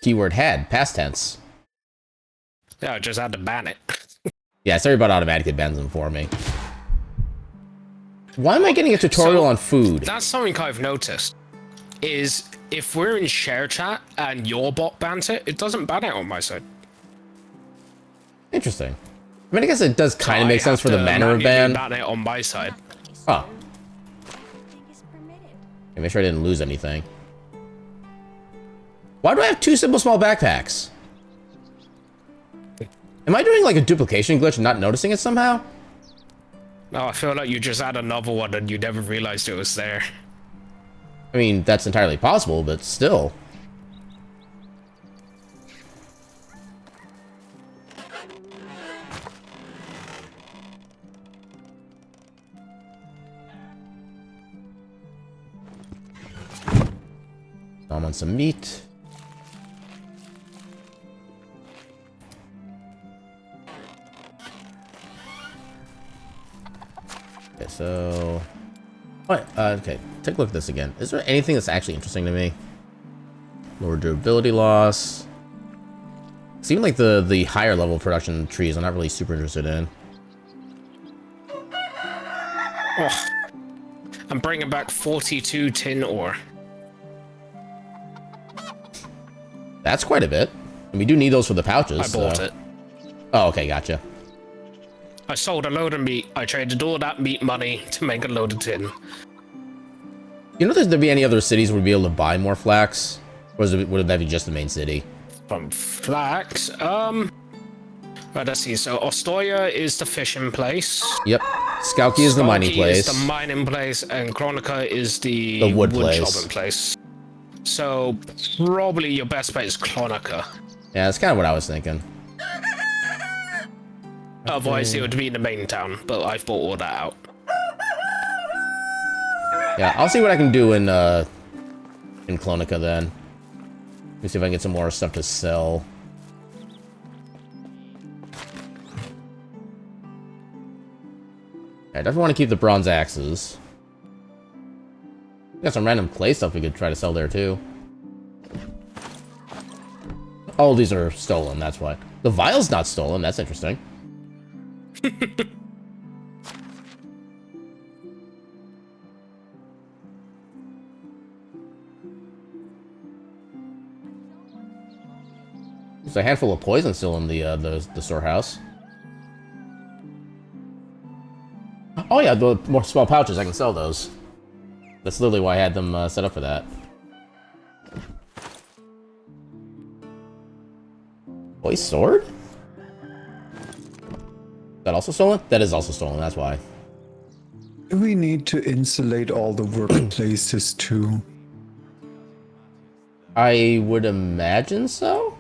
Keyword had, past tense. Yeah, I just had to ban it. Yeah, sorry about automatically bans them for me. Why am I getting a tutorial on food? That's something I've noticed. Is if we're in share chat and your bot bans it, it doesn't ban it on my side. Interesting. I mean, I guess it does kind of make sense for the manner of ban. Ban it on my side. Huh. Okay, make sure I didn't lose anything. Why do I have 2 simple small backpacks? Am I doing like a duplication glitch and not noticing it somehow? No, I feel like you just had another one and you never realized it was there. I mean, that's entirely possible, but still. I'm on some meat. Okay, so... What? Okay, take a look at this again. Is there anything that's actually interesting to me? Lower durability loss. It's even like the higher level production trees I'm not really super interested in. Oh, I'm bringing back 42 tin ore. That's quite a bit. And we do need those for the pouches. I bought it. Oh, okay, gotcha. I sold a load of meat. I traded all that meat money to make a load of tin. You know, there'd be any other cities where we'd be able to buy more flax? Or would that be just the main city? From flax, right, let's see. So Ostoya is the fishing place. Yep. Skalki is the mining place. Is the mining place, and Kronika is the wood chopping place. So probably your best bet is Kronika. Yeah, that's kind of what I was thinking. Otherwise, it would be in the main town, but I've bought all that out. Yeah, I'll see what I can do in Kronika then. Let me see if I can get some more stuff to sell. I definitely want to keep the bronze axes. Got some random clay stuff we could try to sell there too. Oh, these are stolen, that's why. The vial's not stolen, that's interesting. There's a handful of poison still in the storehouse. Oh yeah, the more small pouches, I can sell those. That's literally why I had them set up for that. Boy, sword? Is that also stolen? That is also stolen, that's why. Do we need to insulate all the workplaces too? I would imagine so?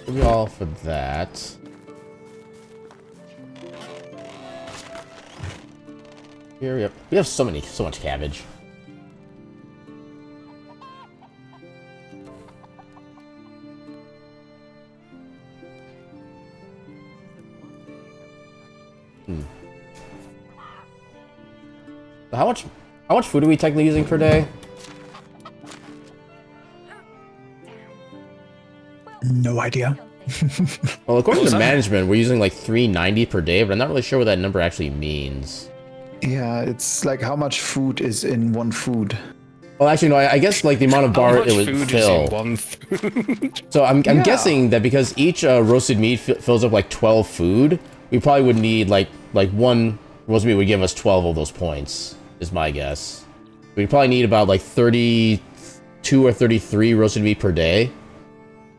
Maybe all for that. Here, yep. We have so much cabbage. So how much food are we technically using per day? No idea. Well, according to management, we're using like 390 per day, but I'm not really sure what that number actually means. Yeah, it's like how much food is in one food. Well, actually, no. I guess like the amount of bar it would fill. So I'm guessing that because each roasted meat fills up like 12 food, we probably would need like one roasted meat would give us 12 of those points. Is my guess. We probably need about like 32 or 33 roasted meat per day.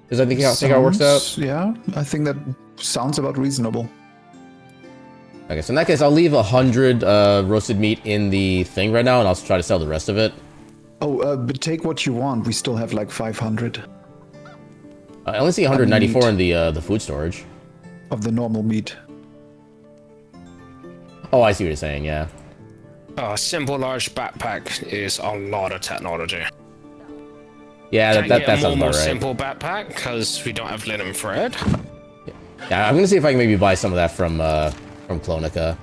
Does that think how it works out? Yeah, I think that sounds about reasonable. Okay, so in that case, I'll leave 100 roasted meat in the thing right now, and I'll try to sell the rest of it. Oh, but take what you want. We still have like 500. I only see 194 in the food storage. Of the normal meat. Oh, I see what you're saying, yeah. A simple large backpack is a lot of technology. Yeah, that sounds about right. Simple backpack because we don't have linen thread. Yeah, I'm gonna see if I can maybe buy some of that from Kronika.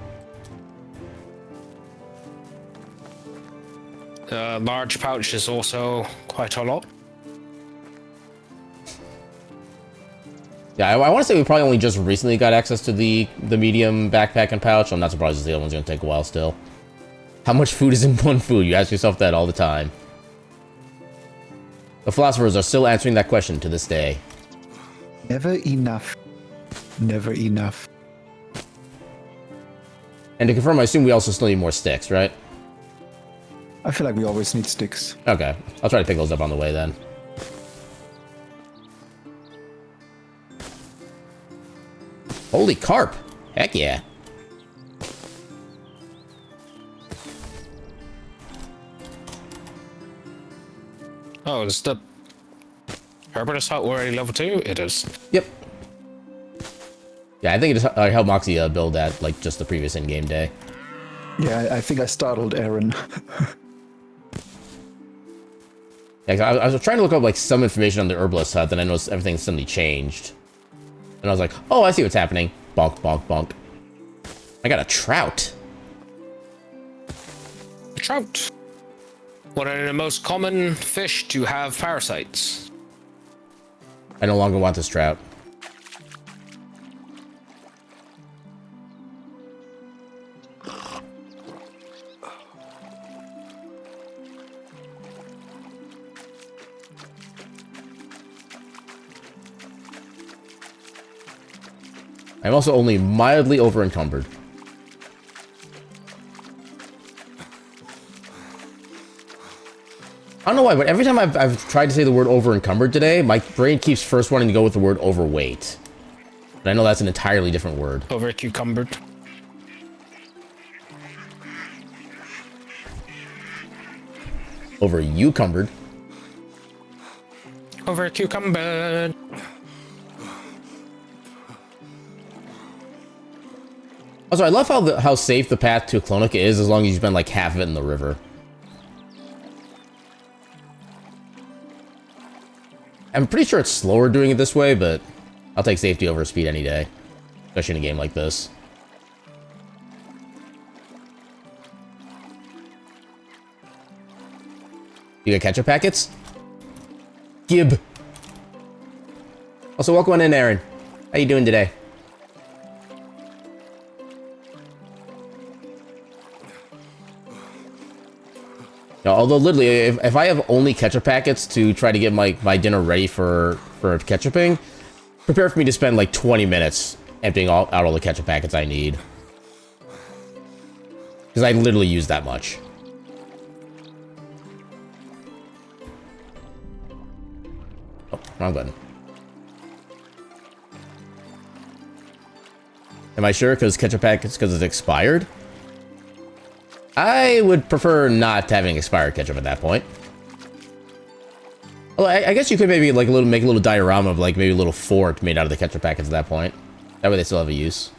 Large pouch is also quite a lot. Yeah, I want to say we probably only just recently got access to the medium backpack and pouch. I'm not surprised the other one's gonna take a while still. How much food is in one food? You ask yourself that all the time. The philosophers are still answering that question to this day. Never enough. Never enough. And to confirm, I assume we also still need more sticks, right? I feel like we always need sticks. Okay, I'll try to pick those up on the way then. Holy carp! Heck yeah! Oh, is the Herbalist Hut already level 2? It is. Yep. Yeah, I think I helped Moxie build that like just the previous in-game day. Yeah, I think I startled Aaron. Yeah, I was trying to look up like some information on the herbalist hut, then I noticed everything suddenly changed. And I was like, oh, I see what's happening. Bonk, bonk, bonk. I got a trout. Trout. One of the most common fish to have parasites. I no longer want this trout. I'm also only mildly over-encumbered. I don't know why, but every time I've tried to say the word over-encumbered today, my brain keeps first wanting to go with the word overweight. And I know that's an entirely different word. Over-cucumbered. Over-you-cumbered. Over-cucumbered. Also, I love how safe the path to Clonica is as long as you spend like half of it in the river. I'm pretty sure it's slower doing it this way, but I'll take safety over speed any day. Especially in a game like this. You got ketchup packets? Gib. Also, welcome on in, Aaron. How you doing today? Now, although literally, if I have only ketchup packets to try to get my dinner ready for ketchuping, prepare for me to spend like 20 minutes emptying out all the ketchup packets I need. Because I literally use that much. Oh, wrong button. Am I sure? Because ketchup packets, because it's expired? I would prefer not having expired ketchup at that point. Well, I guess you could maybe like make a little diorama of like maybe a little fort made out of the ketchup packets at that point. That way they still have a use.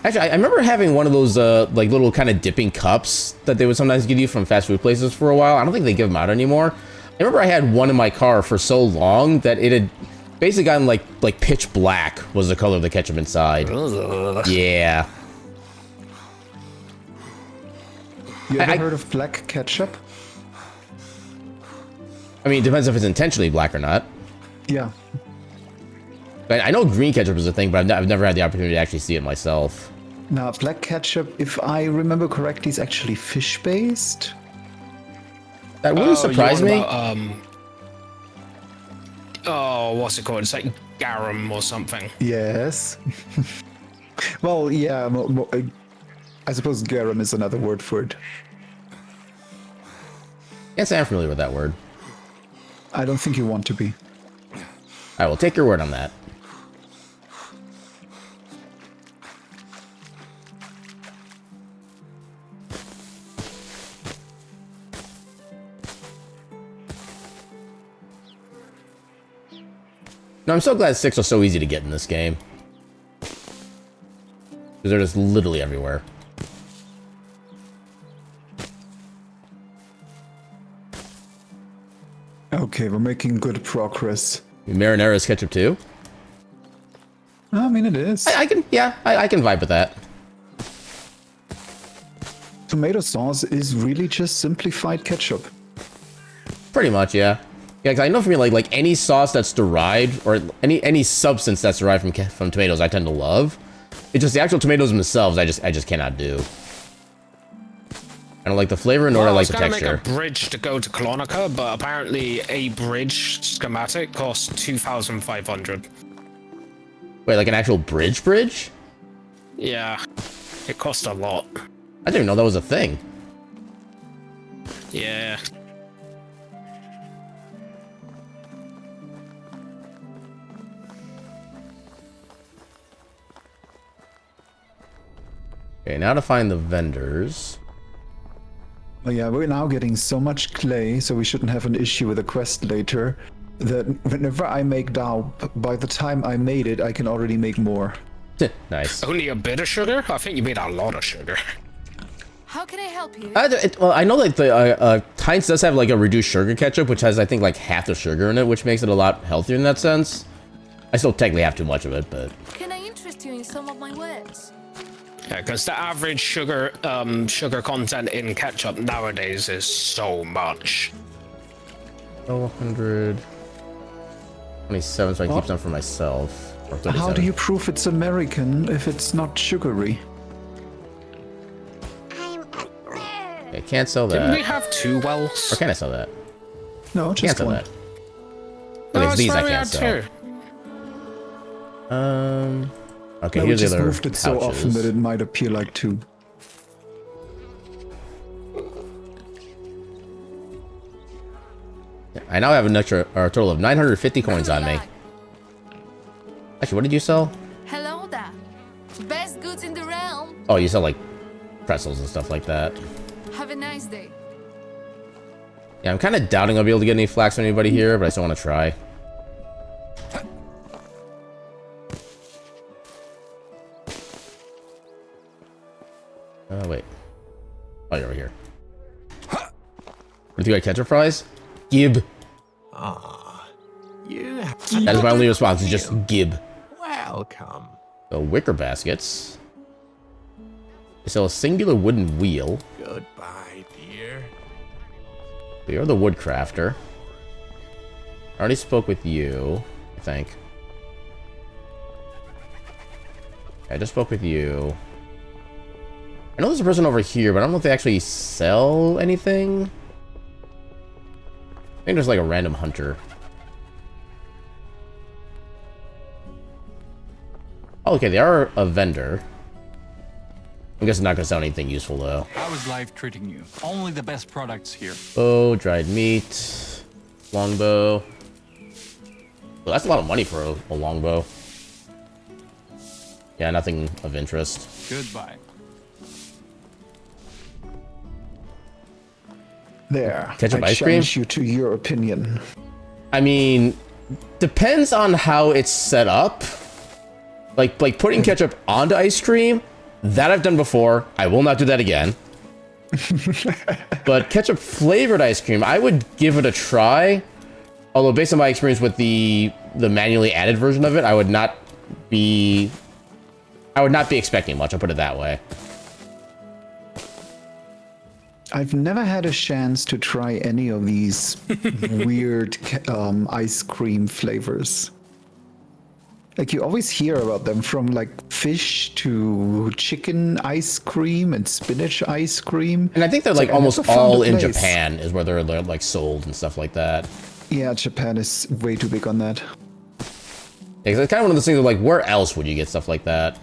Actually, I remember having one of those like little kind of dipping cups that they would sometimes give you from fast food places for a while. I don't think they give them out anymore. I remember I had one in my car for so long that it had basically gotten like pitch black was the color of the ketchup inside. Yeah. You ever heard of black ketchup? I mean, it depends if it's intentionally black or not. Yeah. I know green ketchup is a thing, but I've never had the opportunity to actually see it myself. Now, black ketchup, if I remember correctly, is actually fish-based. That wouldn't surprise me. Oh, what's it called? It's like garum or something. Yes. Well, yeah, I suppose garum is another word for it. Yes, I'm familiar with that word. I don't think you want to be. I will take your word on that. No, I'm so glad sticks are so easy to get in this game. Because they're just literally everywhere. Okay, we're making good progress. Marinara is ketchup too? I mean, it is. I can vibe with that. Tomato sauce is really just simplified ketchup. Pretty much, yeah. Yeah, because I know for me, like any sauce that's derived, or any substance that's derived from tomatoes, I tend to love. It's just the actual tomatoes themselves, I just cannot do. I don't like the flavor, nor do I like the texture. I was gonna make a bridge to go to Clonica, but apparently a bridge schematic costs 2,500. Wait, like an actual bridge? Yeah, it cost a lot. I didn't even know that was a thing. Yeah. Okay, now to find the vendors. Oh yeah, we're now getting so much clay, so we shouldn't have an issue with a quest later. that whenever I make dough, by the time I made it, I can already make more. Nice. Only a bit of sugar? I think you made a lot of sugar. How can I help you? Well, I know like the Heinz does have like a reduced sugar ketchup, which has I think like half the sugar in it, which makes it a lot healthier in that sense. I still technically have too much of it, but. Can I interest you in some of my wares? Yeah, because the average sugar content in ketchup nowadays is so much. Oh, 127, so I keep some for myself. Or 37. How do you prove it's American if it's not sugary? I can't sell that. Didn't we have 2 wells? Or can I sell that? No, Can't just sell one. that. No, Okay, these I we can't had sell. 2. Okay, No, we here's the just other moved it so often that it might appear like 2. I now have a total of 950 coins on me. Actually, what did you sell? Hello there. Best goods in the realm. Oh, you sell like pretzels and stuff like that. Have a nice day. Yeah, I'm kind of doubting I'll be able to get any flax from anybody here, but I still want to try. Wait. Oh, you're over here. What do you got, ketchup fries? Gib. You That is my only response, is just gib. welcome. So, wicker baskets. They sell a singular wooden wheel. Goodbye, dear. You're the woodcrafter. I already spoke with you, I think. I just spoke with you. I know there's a person over here, but I don't know if they actually sell anything. I think there's like a random hunter. Oh, okay, they are a vendor. I'm guessing not gonna sell anything useful though. How is life treating you? Only the best products here. Oh, dried meat, longbow. Well, that's a lot of money for a longbow. Yeah, nothing of interest. Goodbye. There. Ketchup I ice cream? challenge you to your opinion. I mean, depends on how it's set up. Like putting ketchup onto ice cream, that I've done before. I will not do that again. But ketchup flavored ice cream, I would give it a try. Although based on my experience with the manually added version of it, I would not be expecting much, I'll put it that way. I've never had a chance to try any of these weird ice cream flavors. Like, you always hear about them, from like fish to chicken ice cream and spinach ice cream. And I think they're like I almost never found all a in place. Japan is where they're like sold and stuff like that. Yeah, Japan is way too big on that. Yeah, 'cause it's kind of one of those things where, like, where else would you get stuff like that?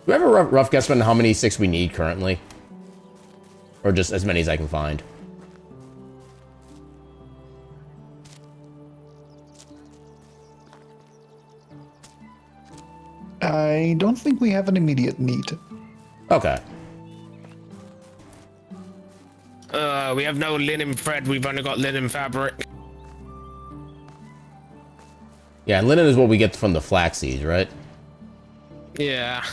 Do you have a rough guess on how many 6 we need currently? Or just as many as I can find? I don't think we have an immediate need. Okay. We have no linen thread, we've only got linen fabric. Yeah, and linen is what we get from the flax seeds, right? Yeah.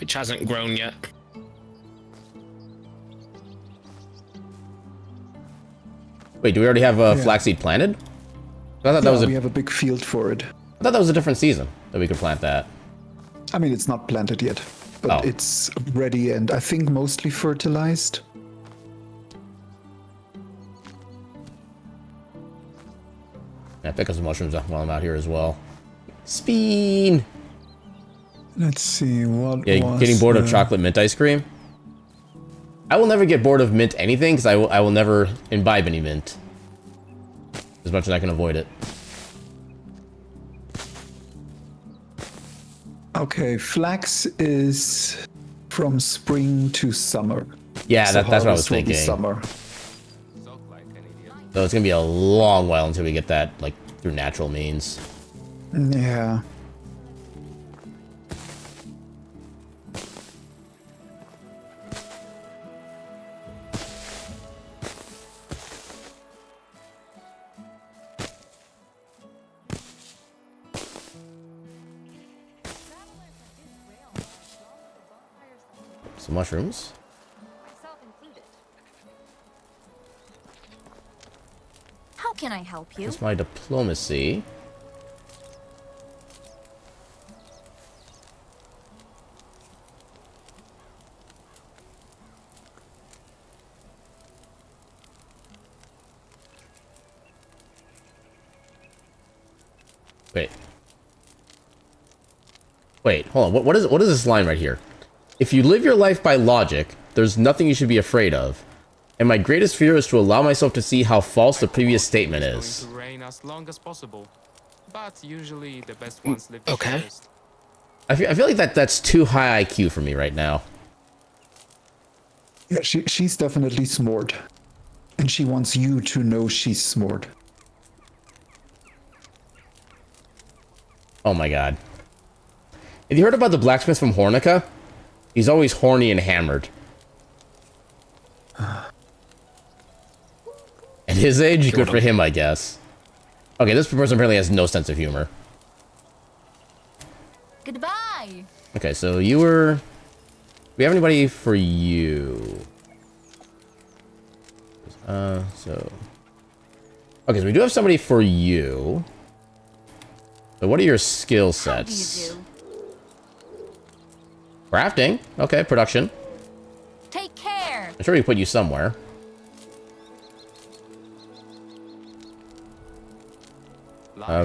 Which hasn't grown yet. Wait, do we already have a flaxseed planted? I thought that was we have a big field for it. I thought that was a different season that we could plant that. I mean, it's not planted yet, but it's ready and I think mostly fertilized. Yeah, pick up some mushrooms while I'm out here as well. Speen! Let's see, what Yeah, was getting bored of the- chocolate mint ice cream? I will never get bored of mint anything, because I will never imbibe any mint. As much as I can avoid it. Okay, flax is from spring to summer. Yeah, So that's what I was harvest will be thinking. Summer. So it's gonna be a long while until we get that, like, through natural means. Yeah. Some mushrooms. Myself included. How can I help you? That's my diplomacy. Wait, hold on. What is this line right here? If you live your life by logic, there's nothing you should be afraid of. And my greatest fear is to allow myself to see how false the previous statement is. It's going to rain as long as possible, but usually the best ones live the Okay. shortest. I feel like that's too high IQ for me right now. Yeah, she's definitely smart. And she wants you to know she's smart. Oh my god. Have you heard about the blacksmith from Hornica? He's always horny and hammered. At his age, good for him, I guess. Okay, this person apparently has no sense of humor. Goodbye. Okay, so you were... Do we have anybody for you? So... Okay, so we do have somebody for you. So what are your skill How do sets? you do? Crafting. Okay, production. Take care. I'm sure we put you somewhere.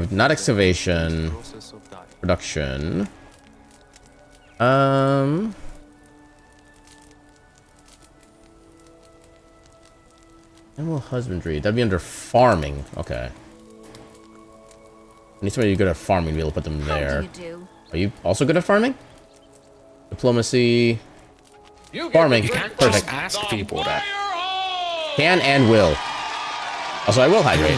Not excavation. Process of dying. Production. Animal husbandry. That'd be under farming. Okay. I need somebody good at farming to be able to put them How there. do you do? Are you also good at farming? Diplomacy. Farming. You can't Perfect. just ask people that. Can and will. Also, I will hydrate.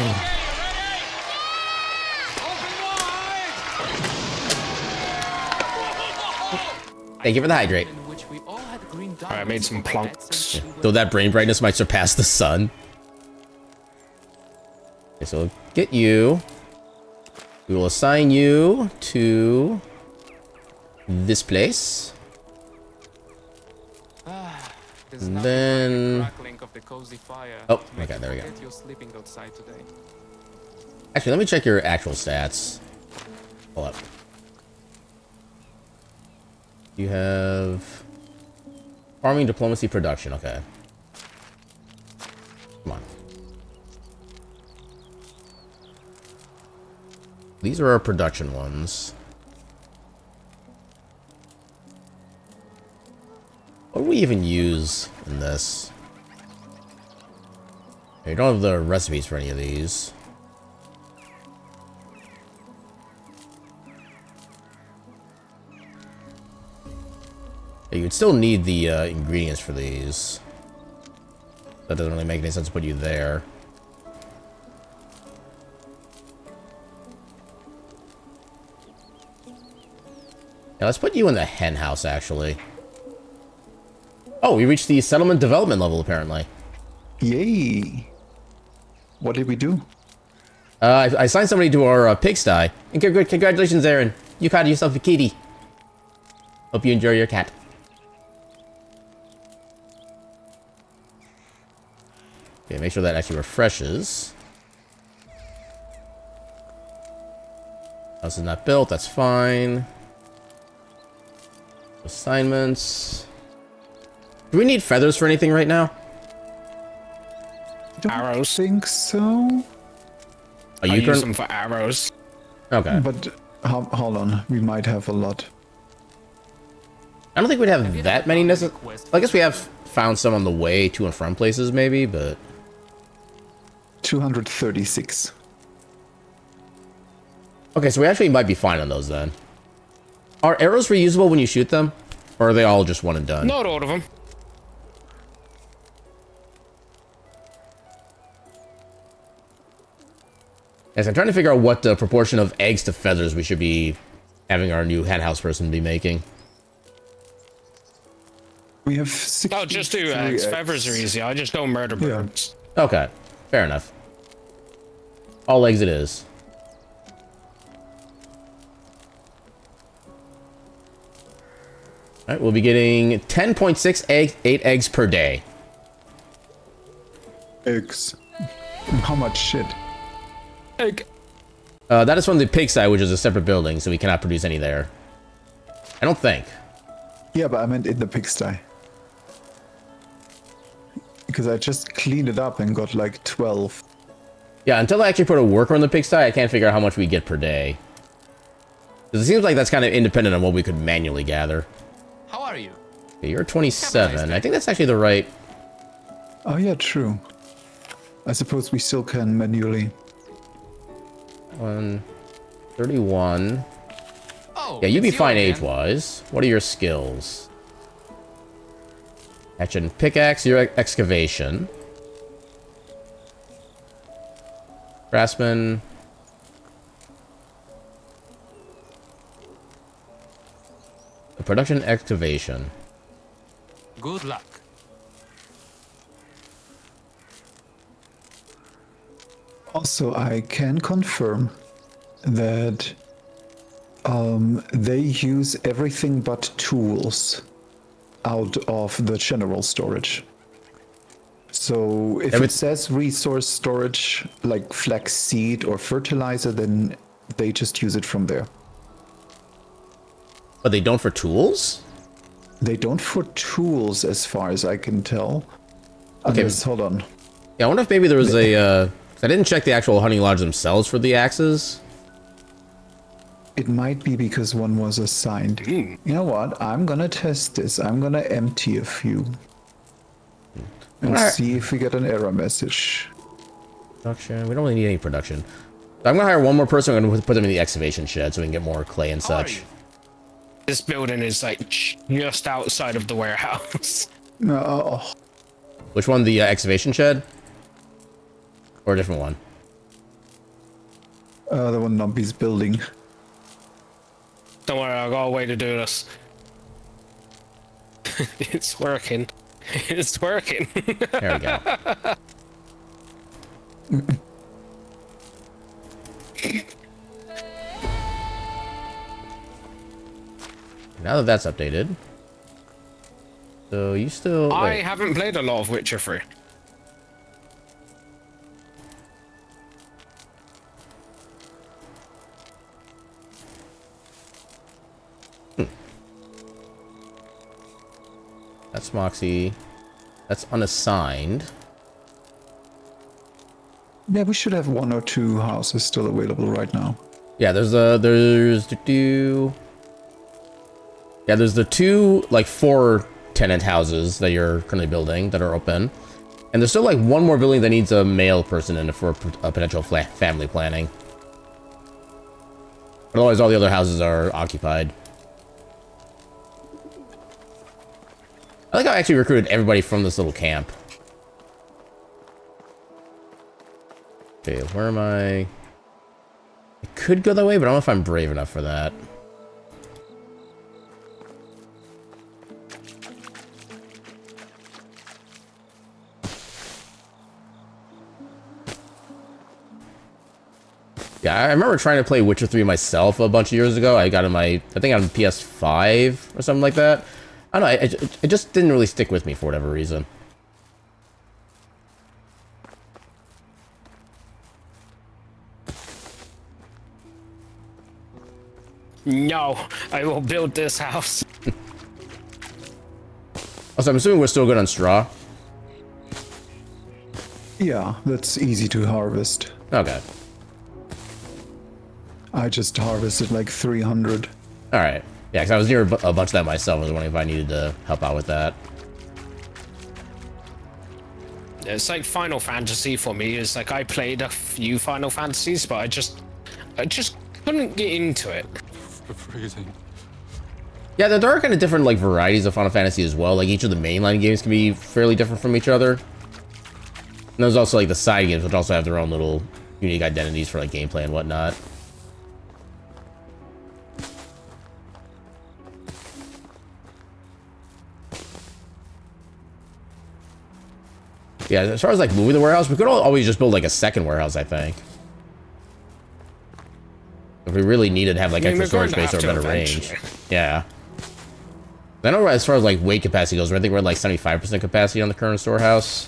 Thank you for the hydrate. In which we all had green I made some plunks. Though that brain brightness might surpass the sun. Okay, so we'll get you. We will assign you to this place. And then... Of the cozy fire Oh, to make okay, you there we go. forget you're sleeping outside today. Actually, let me check your actual stats. Hold up. You have... Farming, diplomacy, production. Okay. Come on. These are our production ones. What do we even use in this? You don't have the recipes for any of these. Yeah, you'd still need the ingredients for these. That doesn't really make any sense to put you there. Yeah, let's put you in the hen house, actually. Oh, we reached the settlement development level, apparently. Yay! What did we do? I assigned somebody to our pigsty. And congratulations, Aaron. You caught yourself a kitty. Hope you enjoy your cat. Okay, make sure that actually refreshes. House is not built, that's fine. Assignments. Do we need feathers for anything right now? Don't Arrows. think so. Are I you use them for arrows. Okay. But hold on, we might have a lot. I don't think we'd have that many necessarily. I guess we have found some on the way to and from places, maybe, but 236. okay, so we actually might be fine on those then. Are arrows reusable when you shoot them, or are they all just one and done? Not all of them. Yes, I'm trying to figure out what the proportion of eggs to feathers we should be having our new henhouse person be making. We have 6. No, just do eggs. Feathers are easy. I just go murder Yeah. birds. Okay, fair enough. All eggs it is. Alright, we'll be getting 10.68 eggs per day. Eggs. How much shit? Egg. That is from the pigsty, which is a separate building, so we cannot produce any there. I don't think. Yeah, but I meant in the pigsty. Because I just cleaned it up and got like 12. Yeah, until I actually put a worker on the pigsty, I can't figure out how much we get per day. 'Cause it seems like that's kind of independent on what we could manually gather. How are you? Okay, you're 27. I think that's actually the right... Oh yeah, true. I suppose we still can manually. 31. Oh, Yeah, you'd be it's you fine again. age-wise. What are your skills? Hatchet and pickaxe, your excavation. Craftsman. Production excavation. Good luck. Also, I can confirm that they use everything but tools out of the general storage. So if it says resource storage, like flaxseed or fertilizer, then they just use it from there. But they don't for tools? They don't for tools, as far as I can tell. Okay. Unless, hold on. Yeah, I wonder if maybe there was a... I didn't check the actual hunting lodge themselves for the axes. It might be because one was assigned. You know what? I'm gonna test this. I'm gonna empty a few. And see if we get an error message. Production. We don't really need any production. So I'm gonna hire one more person. I'm gonna put them in the excavation shed so we can get more clay and such. This building is like just outside of the warehouse. No. Which one? The excavation shed? Or a different one? The one Numpy's building. Don't worry, I got a way to do this. It's working. It's working. There we go. Now that that's updated. So you still... I wait. haven't played a lot of Witcher 3. That's Moxie. That's unassigned. Yeah, we should have one or two houses still available right now. Yeah, there's the two like 4-tenant houses that you're currently building that are open, and there's still like one more building that needs a male person in it for a potential family planning. Otherwise, all the other houses are occupied. I think I actually recruited everybody from this little camp. Okay, where am I? I could go that way, but I don't know if I'm brave enough for that. Yeah, I remember trying to play Witcher 3 myself a bunch of years ago. I got it I think on PS5 or something like that. I don't know, it just didn't really stick with me for whatever reason. No, I will build this house. Also, I'm assuming we're still good on straw. Yeah, that's easy to harvest. Okay. I just harvested like 300. Alright. Yeah, because I was near a bunch of that myself. I was wondering if I needed to help out with that. It's like Final Fantasy for me. It's like I played a few Final Fantasies, but I just couldn't get into it. Freezing. Yeah, there are kind of different like varieties of Final Fantasy as well. Like each of the mainline games can be fairly different from each other. And there's also like the side games, which also have their own little unique identities for like gameplay and whatnot. Yeah, as far as like moving the warehouse, we could always just build like a second warehouse, I think. If we really needed to have like extra storage space or a better range. Yeah. I know as far as like weight capacity goes, I think we're at like 75% capacity on the current storehouse.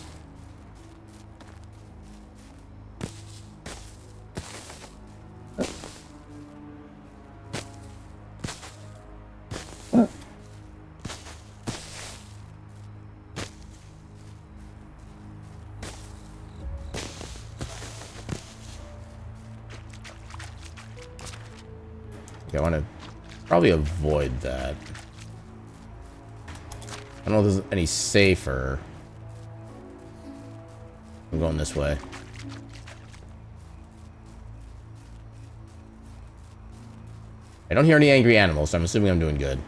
Okay, I want to probably avoid that. I don't know if there's any safer. I'm going this way. I don't hear any angry animals, so I'm assuming I'm doing good.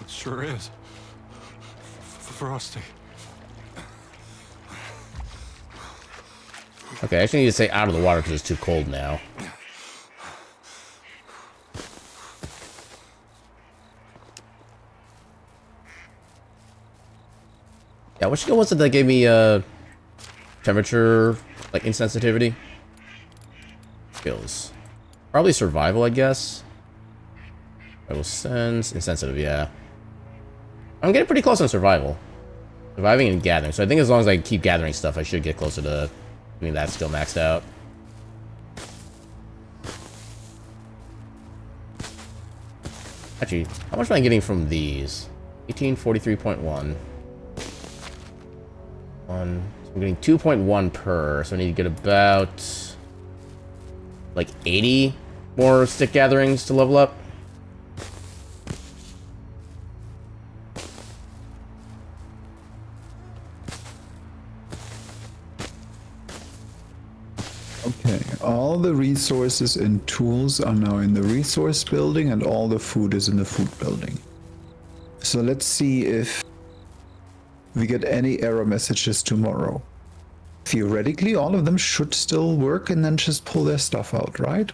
It sure is. Frosty. Okay, I actually need to stay out of the water because it's too cold now. Yeah, which skill was it that gave me temperature like insensitivity? Skills. Probably survival, I guess. Survival sense, insensitive, yeah. I'm getting pretty close on survival. Surviving and gathering. So I think as long as I keep gathering stuff, I should get closer to getting that skill maxed out. Actually, how much am I getting from these? 1843.1. So I'm getting 2.1 per, so I need to get about like 80 more stick gatherings to level up. Okay, all the resources and tools are now in the resource building, and all the food is in the food building. So let's see if we get any error messages tomorrow. Theoretically, all of them should still work and then just pull their stuff out, right?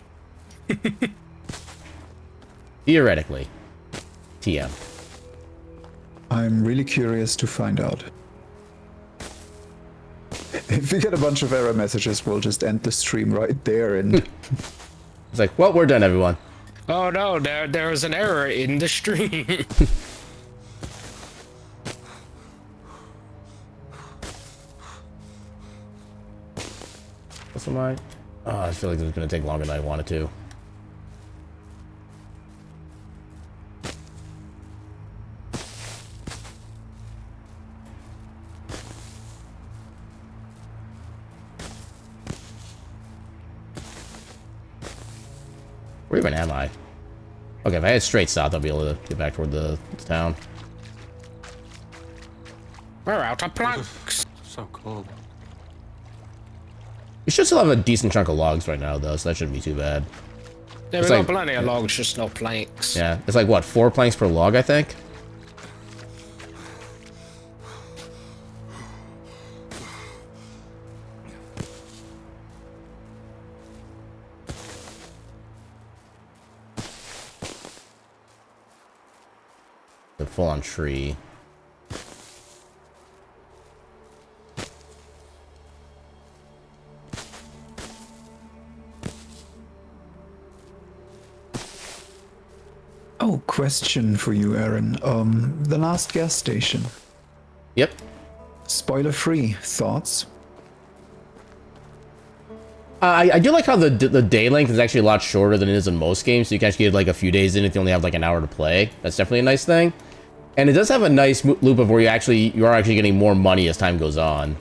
Theoretically. TM. I'm really curious to find out. If we get a bunch of error messages, we'll just end the stream right there and... It's like, well, we're done, everyone. Oh no, there was an error in the stream. What's am I? Oh, I feel like this is going to take longer than I wanted to. Where even am I? Okay, if I had straight south, I'll be able to get back toward the town. We're out of planks. So cold. We should still have a decent chunk of logs right now, though, so that shouldn't be too bad. Yeah, It's we like- got plenty of logs, just no planks. Yeah, it's like, what, 4 planks per log, I think? The full-on tree. Oh, question for you, Aaron. The last gas station. Yep. Spoiler-free. Thoughts? I do like how the day length is actually a lot shorter than it is in most games, so you can actually get like a few days in if you only have like an hour to play. That's definitely a nice thing. And it does have a nice loop of where you are actually getting more money as time goes on.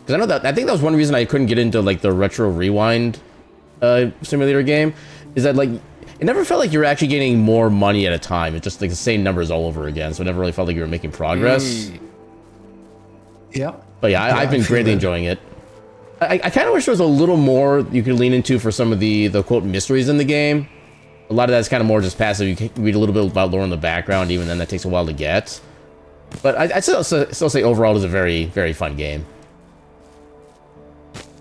Because I know that, I think that was one reason I couldn't get into like the retro rewind simulator game, is that like it never felt like you were actually getting more money at a time. It's just like the same numbers all over again, so it never really felt like you were making progress. Yeah. But yeah, I've been greatly enjoying it. I kind of wish there was a little more you could lean into for some of the quote mysteries in the game. A lot of that's kind of more just passive. You can read a little bit about lore in the background, even then that takes a while to get. But I'd still say overall it's a very, very fun game.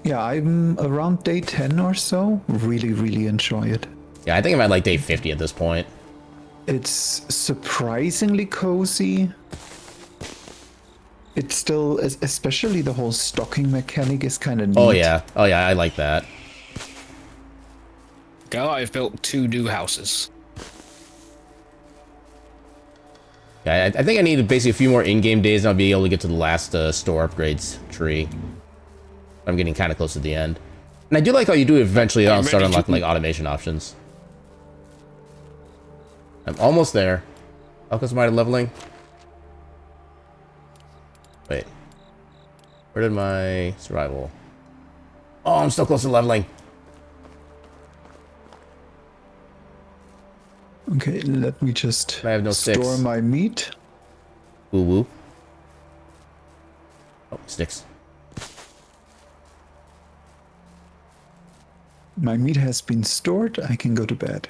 Yeah, I'm around day 10 or so. Really, really enjoy it. Yeah, I think I'm at like day 50 at this point. It's surprisingly cozy. It's still, especially the whole stocking mechanic is kind of neat. Oh yeah, I like that. go. I've built 2 new houses. Yeah, I think I need basically a few more in-game days and I'll be able to get to the last store upgrades tree. I'm getting kind of close to the end. And I do like how you do eventually start unlocking like automation options. I'm almost there. How close am I to leveling? Wait. Where did my survival? Oh, I'm still close to leveling. Okay, let me just I have no store sticks. my meat. Woo woo. Oh, sticks. My meat has been stored. I can go to bed.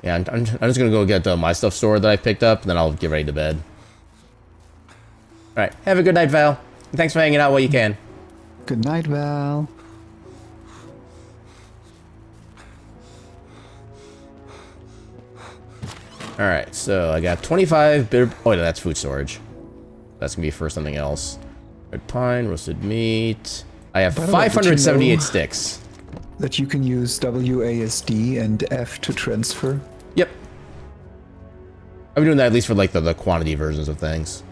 Yeah, I'm just gonna go get my stuff stored that I picked up, and then I'll get ready to bed. Alright, have a good night, Val. And thanks for hanging out while you can. Good night, Val. Alright, so I got 25 bitter... Oh, no, that's food storage. That's gonna be for something else. Red pine, roasted meat... I have By the way, did you 578 know sticks. that you can use WASD and F to transfer? Yep. I've been doing that at least for like the quantity versions of things.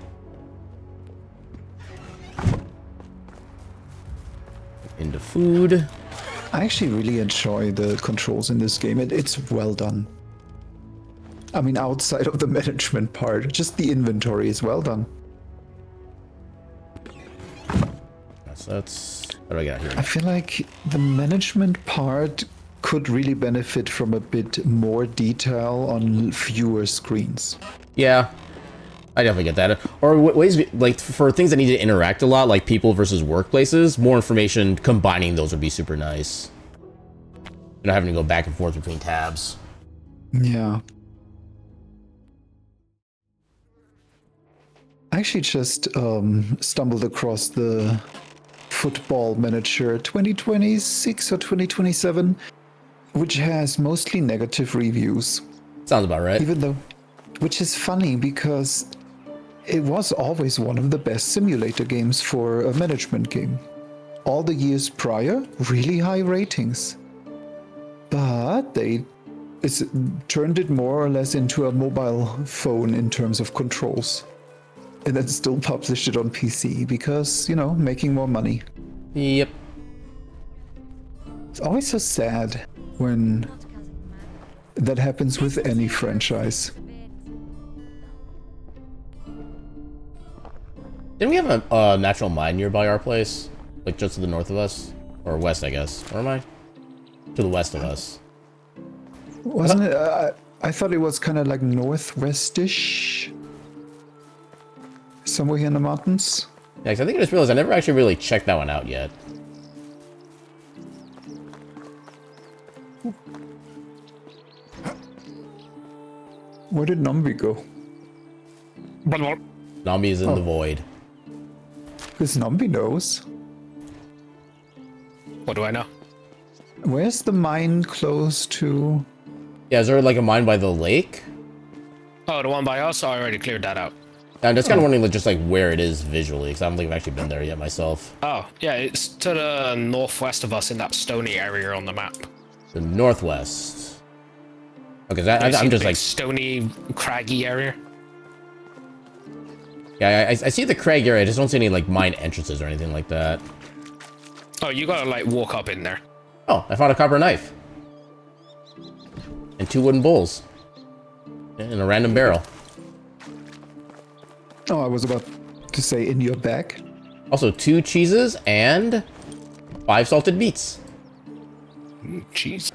Into food. I actually really enjoy the controls in this game. It's well done. I mean, outside of the management part, just the inventory is well done. So that's... What do I got here? I feel like the management part could really benefit from a bit more detail on fewer screens. Yeah. I definitely get that. Or ways, like, for things that need to interact a lot, like people versus workplaces, more information combining those would be super nice. You know, having to go back and forth between tabs. Yeah. I actually just stumbled across the Football Manager 2026 or 2027, which has mostly negative reviews. Sounds about right. Even though, which is funny because it was always one of the best simulator games for a management game. All the years prior, really high ratings. But they turned it more or less into a mobile phone in terms of controls. And then still published it on PC because, you know, making more money. Yep. It's always so sad when that happens with any franchise. Didn't we have a natural mine nearby our place? Like just to the north of us? Or west, I guess. Where am I? To the west of us. Wasn't it? I thought it was kind of like northwestish. Somewhere here in the mountains. Yeah, 'cause I think I just realized I never actually really checked that one out yet. Where did Nombi go? Nambi is in the void. Because Nombi knows. What do I know? Where's the mine close to? Yeah, is there like a mine by the lake? Oh, the one by us? I already cleared that out. I'm just kind of wondering like, just like where it is visually, because I don't think I've actually been there yet myself. Oh, yeah, it's to the northwest of us in that stony area on the map. The northwest. Okay, so You see I'm the just big like... stony, craggy area. Yeah, I see the crag area, I just don't see any like mine entrances or anything like that. Oh, you gotta like walk up in there. Oh, I found a copper knife. And 2 wooden bowls. In a random barrel. Oh, I was about to say in your bag. Also 2 cheeses and 5 salted meats. Jeez.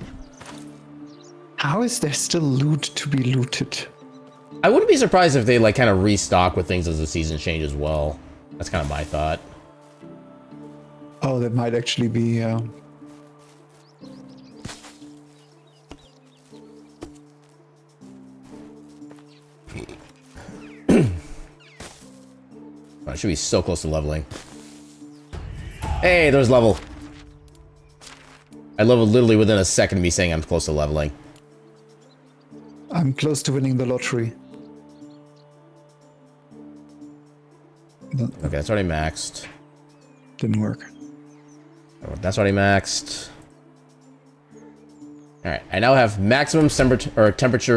How is there still loot to be looted? I wouldn't be surprised if they like kind of restock with things as the seasons change as well. That's kind of my thought. Oh, that might actually be. I should be so close to leveling. Hey, there's level. I leveled literally within a second of me saying I'm close to leveling. I'm close to winning the lottery. Okay, that's already maxed. Didn't work. Oh, that's already maxed. Alright, I now have maximum temperature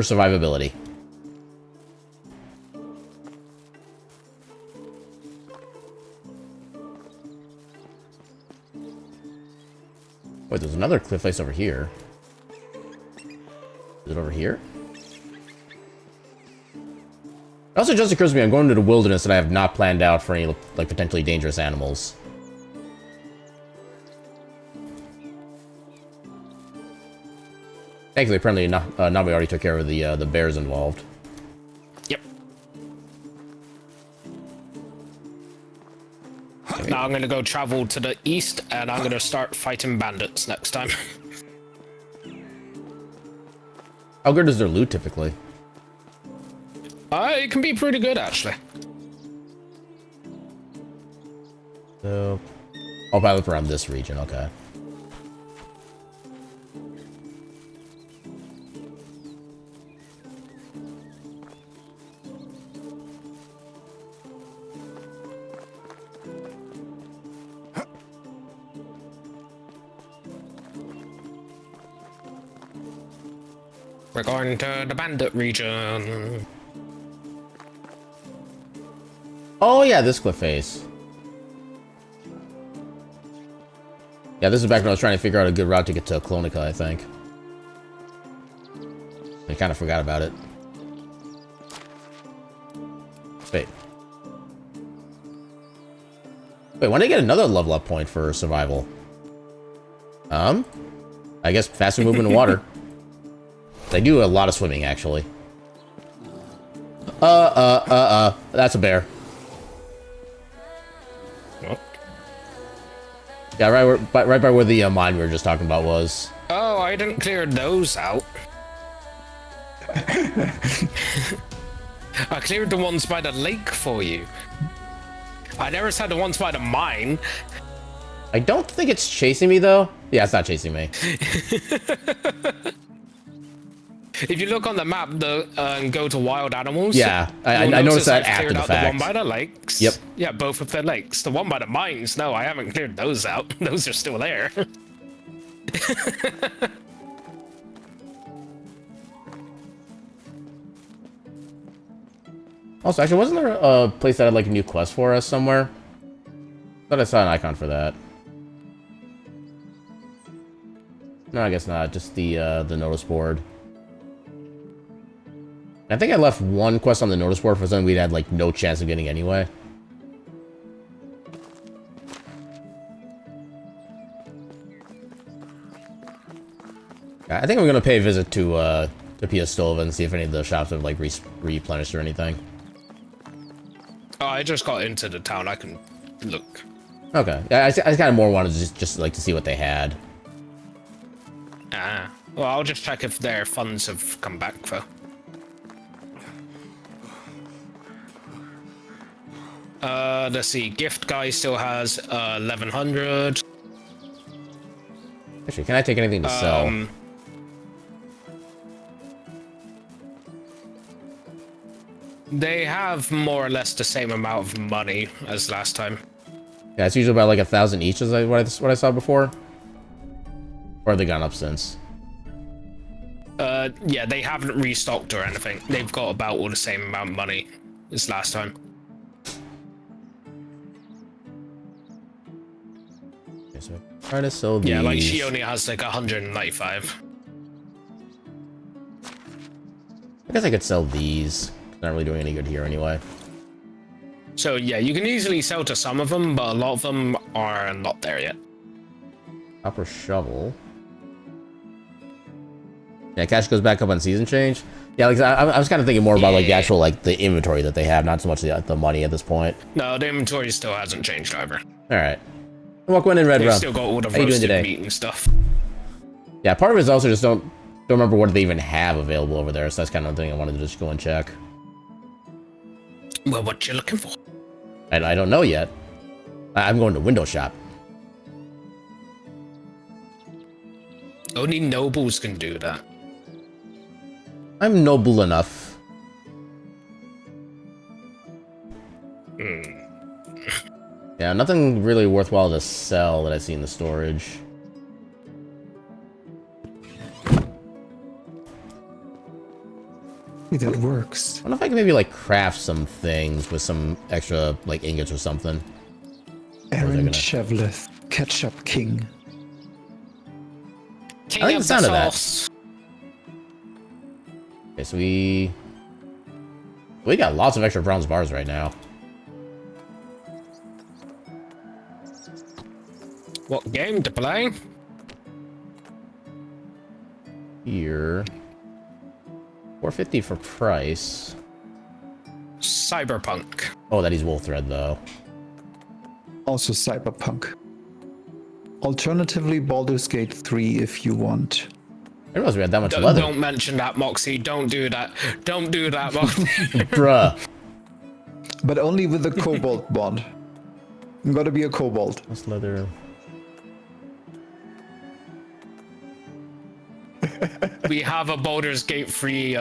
survivability. Wait, there's another cliff face over here. Is it over here? It also just occurs to me I'm going to the wilderness that I have not planned out for any, like, potentially dangerous animals. Thankfully, apparently, Nami already took care of the bears involved. Yep. Now I'm gonna go travel to the east, and I'm gonna start fighting bandits next time. How good is their loot, typically? It can be pretty good, actually. So... I'll probably look around this region, okay. We're going to the bandit region. Oh yeah, this cliff face. Yeah, this is back when I was trying to figure out a good route to get to Clonica, I think. I kind of forgot about it. Wait. Wait, when did I get another level up point for survival? I guess faster movement in water. They do a lot of swimming, actually. That's a bear. What? Yeah, right by where the mine we were just talking about was. Oh, I didn't clear those out. I cleared the ones by the lake for you. I never said the ones by the mine. I don't think it's chasing me, though. Yeah, it's not chasing me. If you look on the map, and go to wild animals. Yeah, I noticed that after the fact. The one by the lakes. Yep. Yeah, both of the lakes. The one by the mines, no, I haven't cleared those out. Those are still there. Also, actually, wasn't there a place that had like a new quest for us somewhere? I thought I saw an icon for that. No, I guess not. Just the notice board. I think I left one quest on the notice board for something we'd had like no chance of getting anyway. I think I'm gonna pay a visit to Pia Stova and see if any of the shops have like replenished or anything. Oh, I just got into the town. I can look. Okay, I kind of more wanted to just like to see what they had. Ah, well, I'll just check if their funds have come back though. Let's see. Gift guy still has 1100. Actually, can I take anything to sell? They have more or less the same amount of money as last time. Yeah, it's usually about like 1,000 each, is what I saw before. Or have they gone up since? Yeah, they haven't restocked or anything. They've got about all the same amount of money as last time. Okay, so try to sell these. Yeah, like she only has like 195. I guess I could sell these. Not really doing any good here anyway. So yeah, you can easily sell to some of them, but a lot of them are not there yet. Copper shovel. Yeah, cash goes back up on season change. Yeah, like I was kind of thinking more about like the actual like the inventory that they have, not so much the money at this point. No, the inventory still hasn't changed either. All right. Welcome in, Red They've Rum. still got all the How you doing roasted today? meat and stuff. Yeah, part of it is also just don't remember what they even have available over there, so that's kind of the thing I wanted to just go and check. Well, what you looking for? I don't know yet. I'm going to window shop. Only nobles can do that. I'm noble enough. Yeah, nothing really worthwhile to sell that I see in the storage. Hey, that works. I wonder if I can maybe like craft some things with some extra like ingots or something. Aaron Chevleth, Ketchup King. King I like of the sound of that. sauce. Okay, so we got lots of extra bronze bars right now. What game to play? Here. 450 for price. Cyberpunk. Oh, that is wool thread though. Also Cyberpunk. Alternatively, Baldur's Gate 3 if you want. I didn't realize we had that much leather. Don't mention that, Moxie. Don't do that. Don't do that, Moxie. Bruh. But only with the Cobalt mod. You gotta be a Cobalt. What's leather? We have a Baldur's Gate 3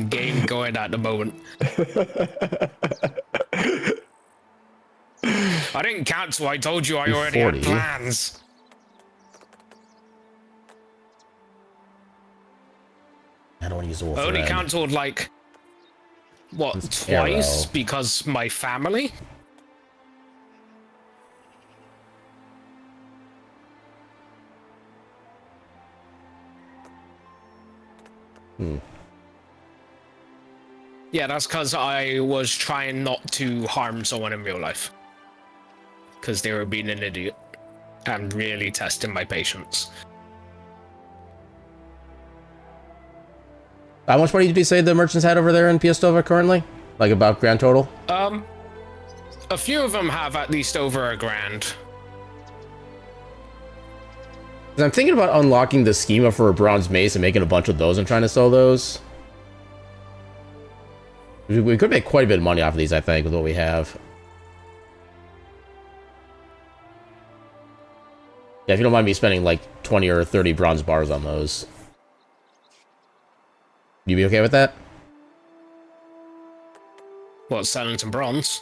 game going at the moment. I didn't cancel. I told you I already had 40. plans. I don't want to use the wool I only thread. cancelled like what, It's twice arrow. because my family. Yeah, that's because I was trying not to harm someone in real life. Because they were being an idiot. And really testing my patience. How much money did you say the merchants had over there in Piastova currently? Like about grand total? A few of them have at least over $1,000. 'Cause I'm thinking about unlocking the schema for a bronze mace and making a bunch of those and trying to sell those. We could make quite a bit of money off of these, I think, with what we have. Yeah, if you don't mind me spending like 20 or 30 bronze bars on those. You be okay with that? What, selling some bronze?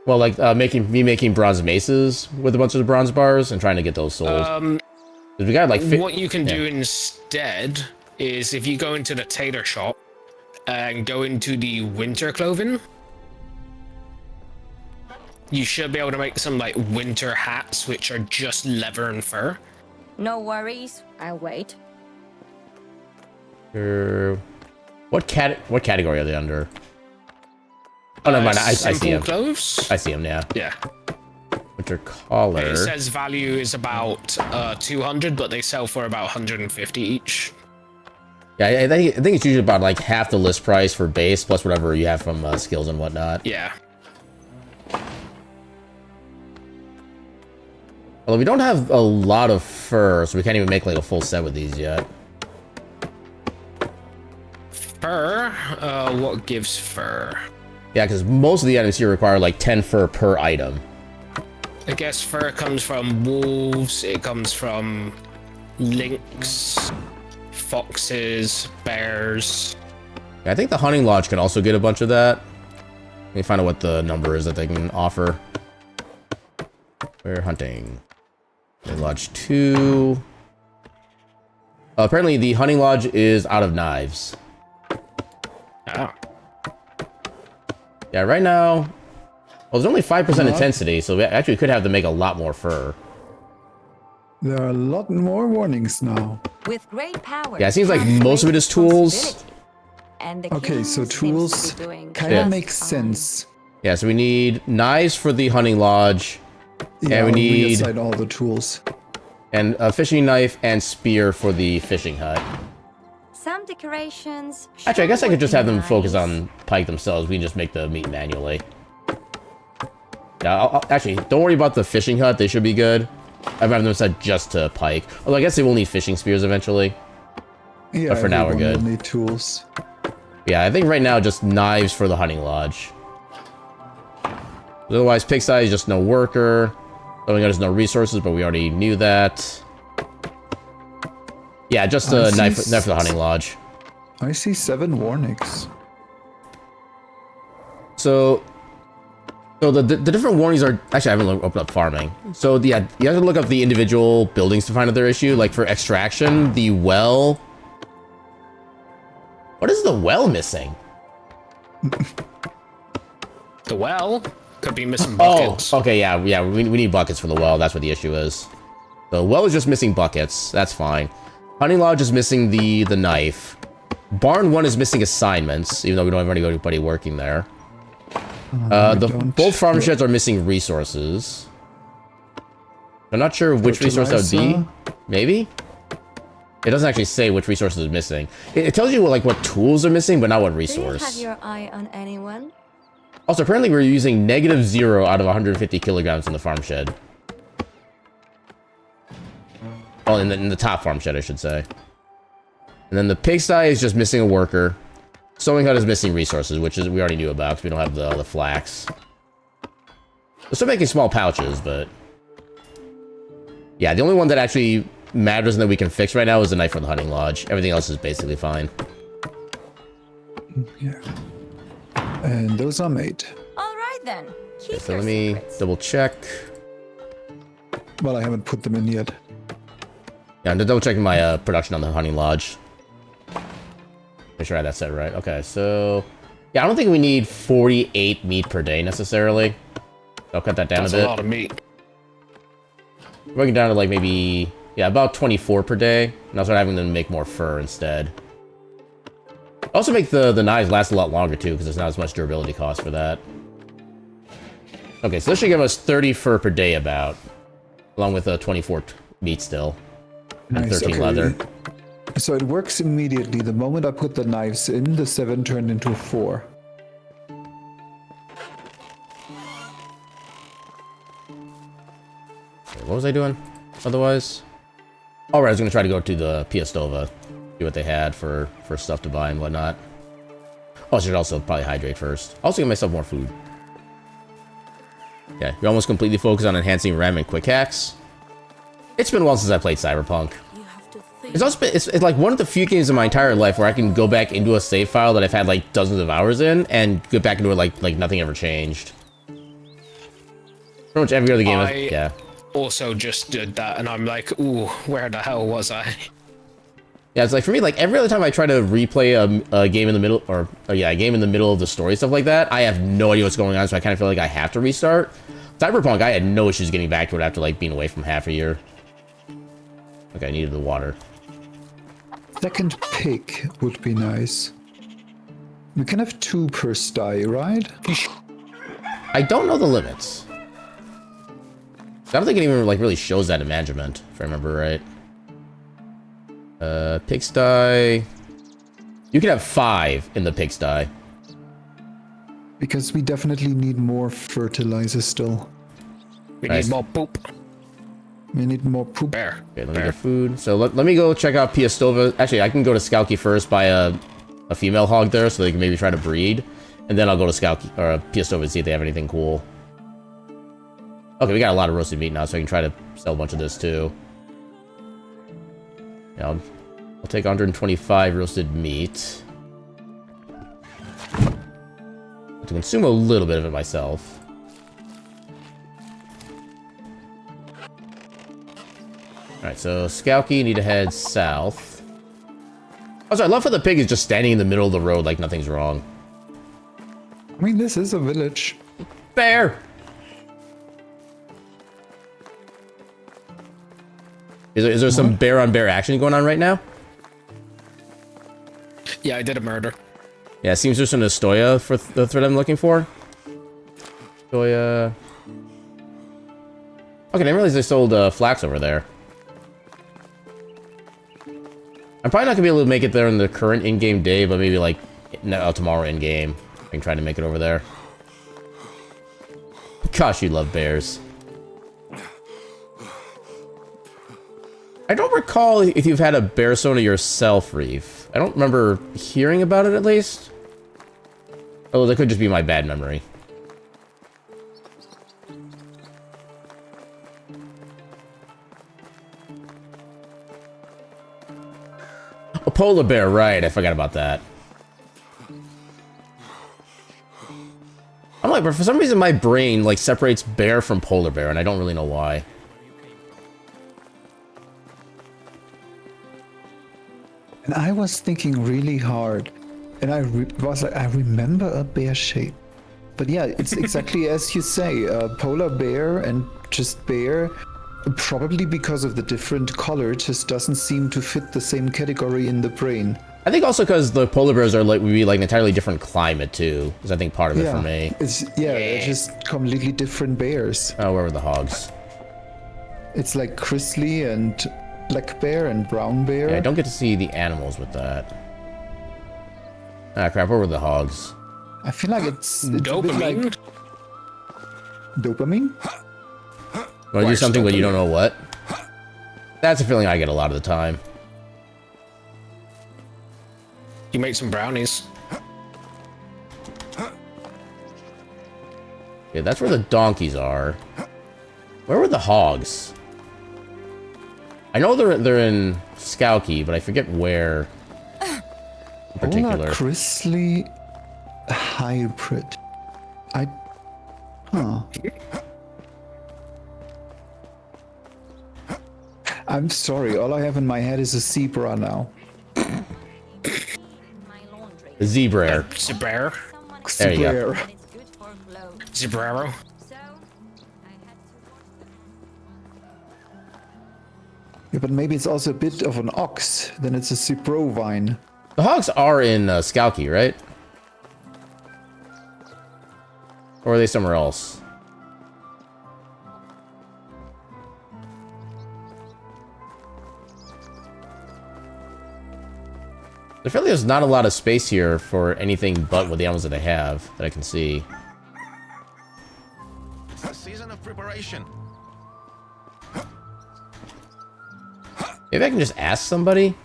Well, like making bronze maces with a bunch of bronze bars and trying to get those sold. 'Cause we got like What you can do instead is if you go into the tailor shop and go into the winter clothing, you should be able to make some like winter hats which are just leather and fur. No worries, I'll wait. What category are they under? Oh, never mind. I see Simple them. clothes? I see them. Yeah. Yeah. Winter collar. It says value is about 200, but they sell for about 150 each. Yeah, I think it's usually about like half the list price for base plus whatever you have from skills and whatnot. Yeah. Although we don't have a lot of fur, so we can't even make like a full set with these yet. Fur? What gives fur? Yeah, because most of the items here require like 10 fur per item. I guess fur comes from wolves, it comes from lynx, foxes, bears. Yeah, I think the hunting lodge can also get a bunch of that. Let me find out what the number is that they can offer. We're hunting. Hunting lodge 2. Apparently the hunting lodge is out of knives. Oh. Yeah, right now... Well, there's only 5% intensity, so we actually could have to make a lot more fur. There are a lot more warnings now. With great power. Yeah, it seems like comes most of great it is tools. responsibility. And the Okay, king so seems to tools be doing kind of just makes fine. sense. Yeah, so we need knives for the hunting lodge, Yeah, we I'll need- reassign all the tools. and a fishing knife and spear for the fishing hut. Some decorations. Actually, I guess I could just have them nice. focus on pike themselves. We can just make the meat manually. Yeah, actually, don't worry about the fishing hut. They should be good. I'm having them set just to pike. Although I guess they will need fishing spears eventually. Yeah, But for now, we're everyone good. will need tools. Yeah, I think right now just knives for the hunting lodge. Otherwise, pig size, just no worker. Oh, there's no resources, but we already knew that. Yeah, just a knife for the hunting lodge. I see 7 warnings. So, So the different warnings are actually I haven't opened up farming. So you have to look up the individual buildings to find out their issue. Like for extraction, the well. What is the well missing? The well could be missing buckets. Oh, okay, yeah. We need buckets for the well. That's what the issue is. The well is just missing buckets. That's fine. Hunting lodge is missing the knife. Barn 1 is missing assignments, even though we don't have anybody working there. Both farm sheds are missing resources. I'm not sure which resource that would be. Maybe? It doesn't actually say which resources are missing. It tells you what tools are missing, but not what resource. Do you have your eye on anyone? Also, apparently we're using -0 out of 150 kilograms in the farm shed. Well, in the top farm shed, I should say. And then the pigsty is just missing a worker. Sewing hut is missing resources, which is we already knew about because we don't have the flax. We're still making small pouches, but yeah, the only one that actually matters and that we can fix right now is the knife from the hunting lodge. Everything else is basically fine. Yeah. And those are made. All right then. Keep So your let me secrets. double check. Well, I haven't put them in yet. Yeah, I'm double checking my production on the hunting lodge. Make sure I had that set right. Okay, so yeah, I don't think we need 48 meat per day necessarily. I'll cut that down That's a bit. a lot of meat. Breaking down to maybe about 24 per day, and I'll start having them make more fur instead. Also make the knives last a lot longer too, because there's not as much durability cost for that. Okay, so this should give us 30 fur per day about, along with 24 meat still, and Nice, 13 okay. leather. So it works immediately. The moment I put the knives in, the 7 turned into 4. What was I doing otherwise? All right, I was going to try to go to the Piastova, see what they had for stuff to buy and whatnot. Oh, I should also probably hydrate first. Also get myself more food. Okay, you're almost completely focused on enhancing RAM and quick hacks. It's been a while since I played Cyberpunk. You have to think. It's also it's like one of the few games in my entire life where I can go back into a save file that I've had dozens of hours in and get back into it like nothing ever changed. Pretty much every other game. Yeah. Also just did that, and I'm like, ooh, where the hell was I? Yeah, it's like for me, every other time I try to replay a game in the middle, a game in the middle of the story, stuff like that, I have no idea what's going on, so I kind of feel like I have to restart. Cyberpunk, I had no issues getting back to it after being away from half a year. Okay, I needed the water. Second pick would be nice. We can have 2 per sty, right? I don't know the limits. I don't think it even really shows that in management, if I remember right. Pigsty. You can have 5 in the pigsty. Because we definitely need more fertilizer still. We Nice. need more poop. We need more poop. Bear. Okay, let me get food. So let me go check out Piastova. Actually, I can go to Skalki first, buy a female hog there, so they can maybe try to breed. And then I'll go to Skalki or Piastova and see if they have anything cool. Okay, we got a lot of roasted meat now, so I can try to sell a bunch of this too. Yeah, I'll take 125 roasted meat. To consume a little bit of it myself. Alright, so Skalki, need to head south. Also, I love how the pig is just standing in the middle of the road like nothing's wrong. I mean, this is a village. Bear! Is there some bear on bear action going on right now? Yeah, I did a murder. Yeah, it seems there's some Nastoya for the thread I'm looking for. Nastoya. Okay, I didn't realize they sold flax over there. I'm probably not gonna be able to make it there in the current in-game day, but maybe tomorrow in-game. I can try to make it over there. Gosh, you love bears. I don't recall if you've had a bear sona yourself, Reef. I don't remember hearing about it, at least. Oh, that could just be my bad memory. A polar bear, right. I forgot about that. I'm like, but for some reason my brain like separates bear from polar bear, and I don't really know why. And I was thinking really hard, and was like, I remember a bear shape. But yeah, it's exactly as you say, polar bear and just bear, probably because of the different color, just doesn't seem to fit the same category in the brain. I think also because the polar bears are like would be like an entirely different climate too. Is I think part of it for me. They're just completely different bears. Oh, where were the hogs? It's like grizzly and black bear and brown bear. Yeah, I don't get to see the animals with that. Ah, crap, where were the hogs? I feel like it's a bit Dopamine? like... Dopamine? Want to do something but you don't know what? That's a feeling I get a lot of the time. You make some brownies. Yeah, that's where the donkeys are. Where were the hogs? I know they're in Skowkie, but I forget where in particular. Polar grizzly hybrid. I'm sorry, all I have in my head is a zebra now. Zebra. Zebra. There you go. Zebraro. Yeah, but maybe it's also a bit of an ox. Then it's a zebrovine. The hogs are in Skowkie, right? Or are they somewhere else? I feel like there's not a lot of space here for anything but with the animals that I have that I can see. It's a season of preparation. Maybe I can just ask somebody?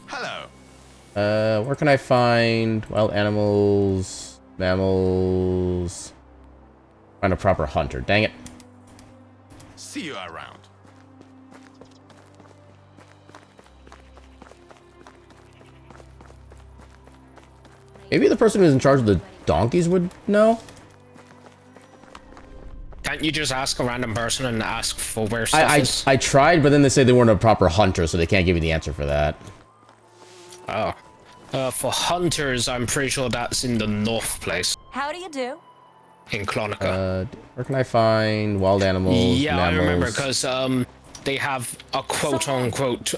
Hello. Where can I find wild animals, mammals? Find a proper hunter. Dang it. See you around. Maybe the person who's in charge of the donkeys would know? Can't you just ask a random person and ask for where stuff is? I tried, but then they say they weren't a proper hunter, so they can't give me the answer for that. Oh. For hunters, I'm pretty sure that's in the north place. How do you do? In Clonica. Where can I find wild animals, Yeah, mammals? I remember, because they have a quote-unquote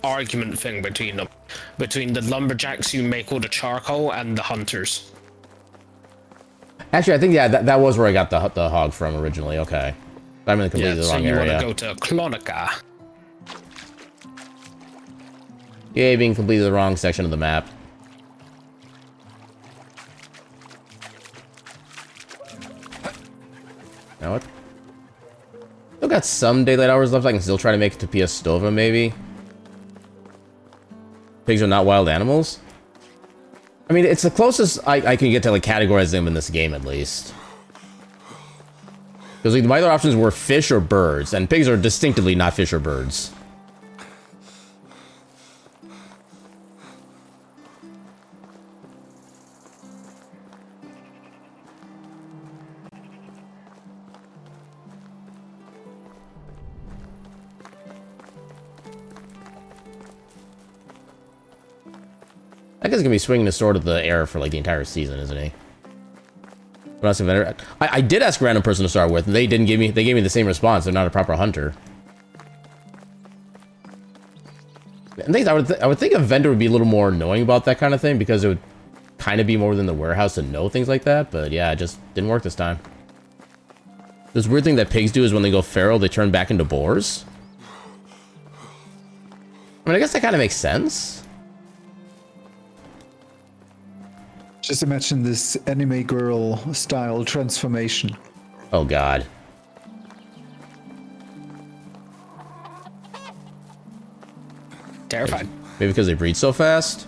argument thing between them. Between the lumberjacks who make all the charcoal and the hunters. Actually, I think, yeah, that was where I got the hog from originally. Okay. I'm in completely the so wrong you area. want to go to Clonica. Yay, being completely the wrong section of the map. Now what? Still got some daylight hours left. I can still try to make it to Piastova, maybe. Pigs are not wild animals? I mean, it's the closest I can get to, like, categorize them in this game, at least. Because, like, my other options were fish or birds, and pigs are distinctively not fish or birds. I guess he's gonna be swinging the sword at the air for like the entire season, isn't he? I did ask a random person to start with, and they didn't give me. They gave me the same response. They're not a proper hunter. And I would think a vendor would be a little more knowing about that kind of thing because it would kind of be more within the warehouse to know things like that. But yeah, it just didn't work this time. This weird thing that pigs do is when they go feral, they turn back into boars. I mean, I guess that kind of makes sense. Just imagine this anime girl style transformation. Oh god. Terrified. Maybe because they breed so fast?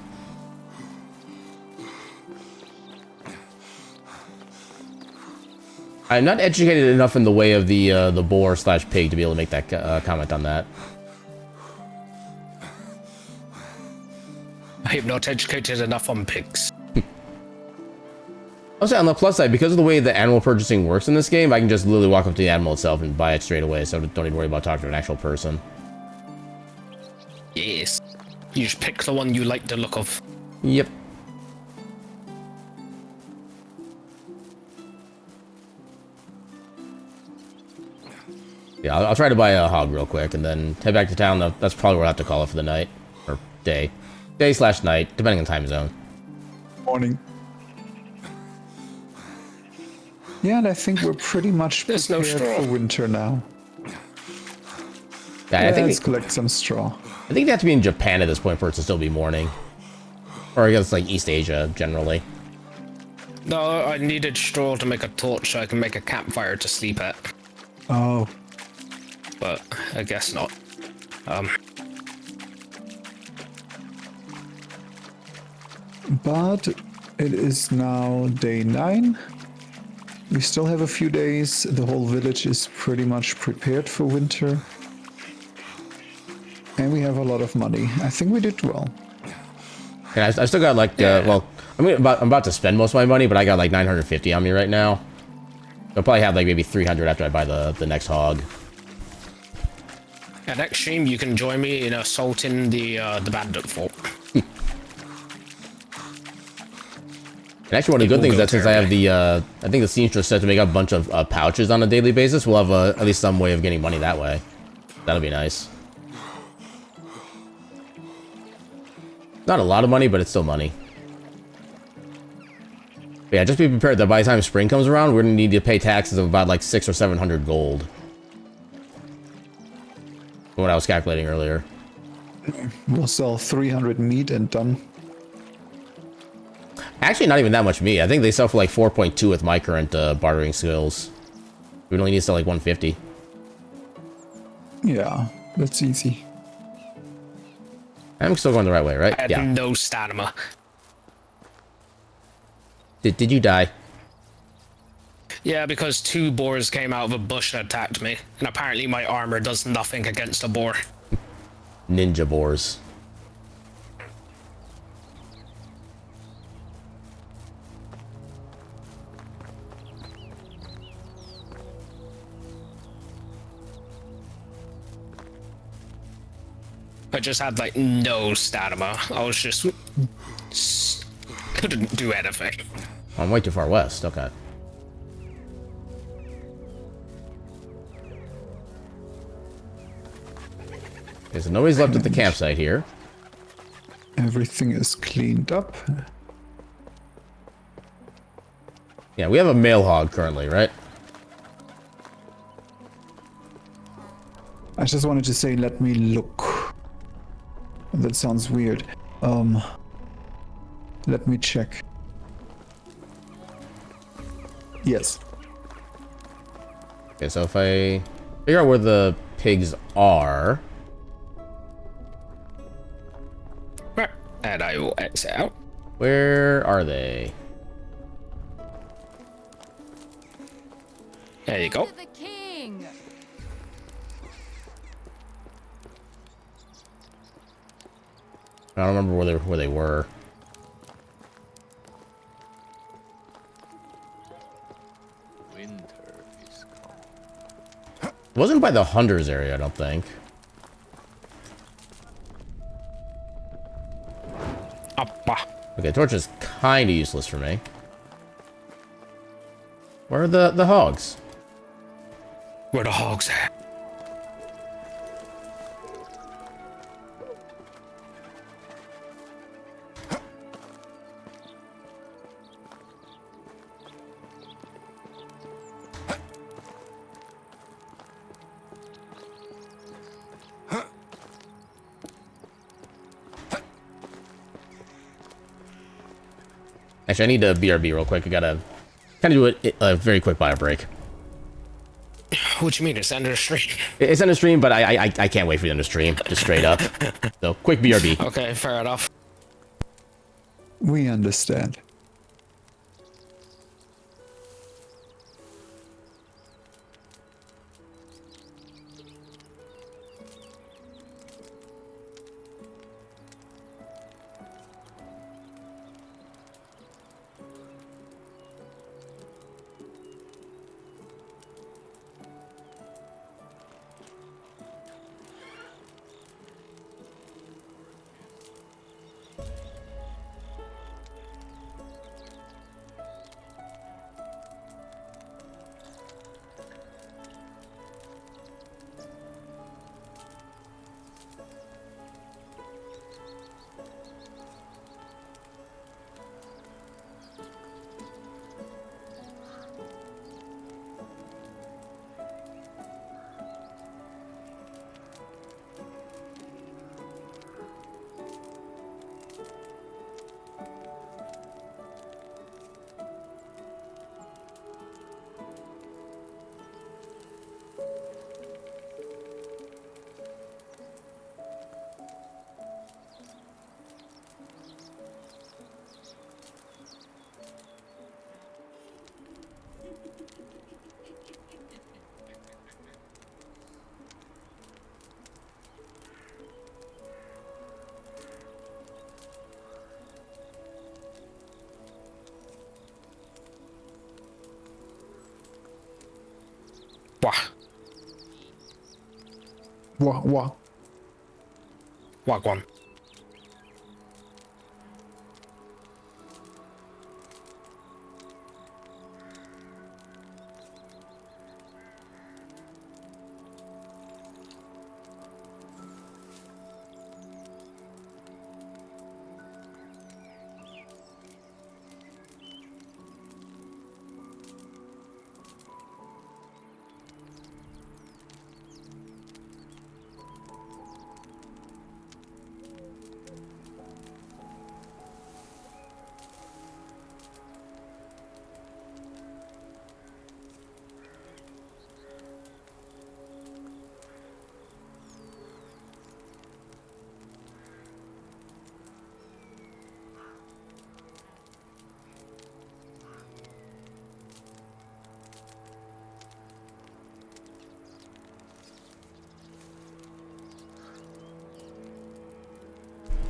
I'm not educated enough in the way of the boar/pig to be able to make that comment on that. I am not educated enough on pigs. Also, on the plus side, because of the way the animal purchasing works in this game, I can just literally walk up to the animal itself and buy it straight away, so don't need to worry about talking to an actual person. Yes. You just pick the one you like the look of. Yep. Yeah, I'll try to buy a hog real quick and then head back to town. That's probably where I'll have to call it for the night. Or day. Day/night, depending on time zone. Morning. Yeah, and I think we're pretty much There's no prepared straw. for winter now. Yeah, I think Let's collect some straw. I think they have to be in Japan at this point for it to still be morning. Or I guess like East Asia, generally. No, I needed straw to make a torch so I can make a campfire to sleep at. Oh, But I guess not. but it is now day 9. We still have a few days. The whole village is pretty much prepared for winter. And we have a lot of money. I think we did well. And I still got like, well, I'm about to spend most of my money, but I got like 950 on me right now. I'll probably have like maybe 300 after I buy the next hog. At next stream, you can join me in assaulting the bandit fort. And actually, one of the good things is that since I have the, I think the Sinistrals set to make a bunch of pouches on a daily basis, we'll have at least some way of getting money that way. That'll be nice. Not a lot of money, but it's still money. But yeah, just be prepared that by the time spring comes around, we're gonna need to pay taxes of about like 600 or 700 gold. From what I was calculating earlier. We'll sell 300 meat and done. Actually, not even that much meat. I think they sell for like 4.2 with my current bartering skills. We only need to sell like 150. Yeah, that's easy. I'm still going the right way, right? I had Yeah. no stamina. Did you die? Yeah, because 2 boars came out of a bush and attacked me. And apparently my armor does nothing against a boar. Ninja boars. I just had like no stamina. I was just couldn't do anything. I'm way too far west. Okay. Okay, so nobody's left at the campsite here. Everything is cleaned up. Yeah, we have a male hog currently, right? I just wanted to say, let me look. That sounds weird. Let me check. Yes. Okay, so if I figure out where the pigs are... And I will exit out. Where are they? There you go. To the king. I don't remember where they were. Winter is coming. It wasn't by the hunters area, I don't think. Appa. Okay, torch is kind of useless for me. Where are the hogs? Where the hogs at? Actually, I need to BRB real quick. I gotta kind of do a very quick bio break. What do you mean? It's end of the stream. It's on the stream, but I can't wait for the end of the stream. Just straight up. So, quick BRB. Okay, fair enough. We understand. Wah. Wah. Wagwan.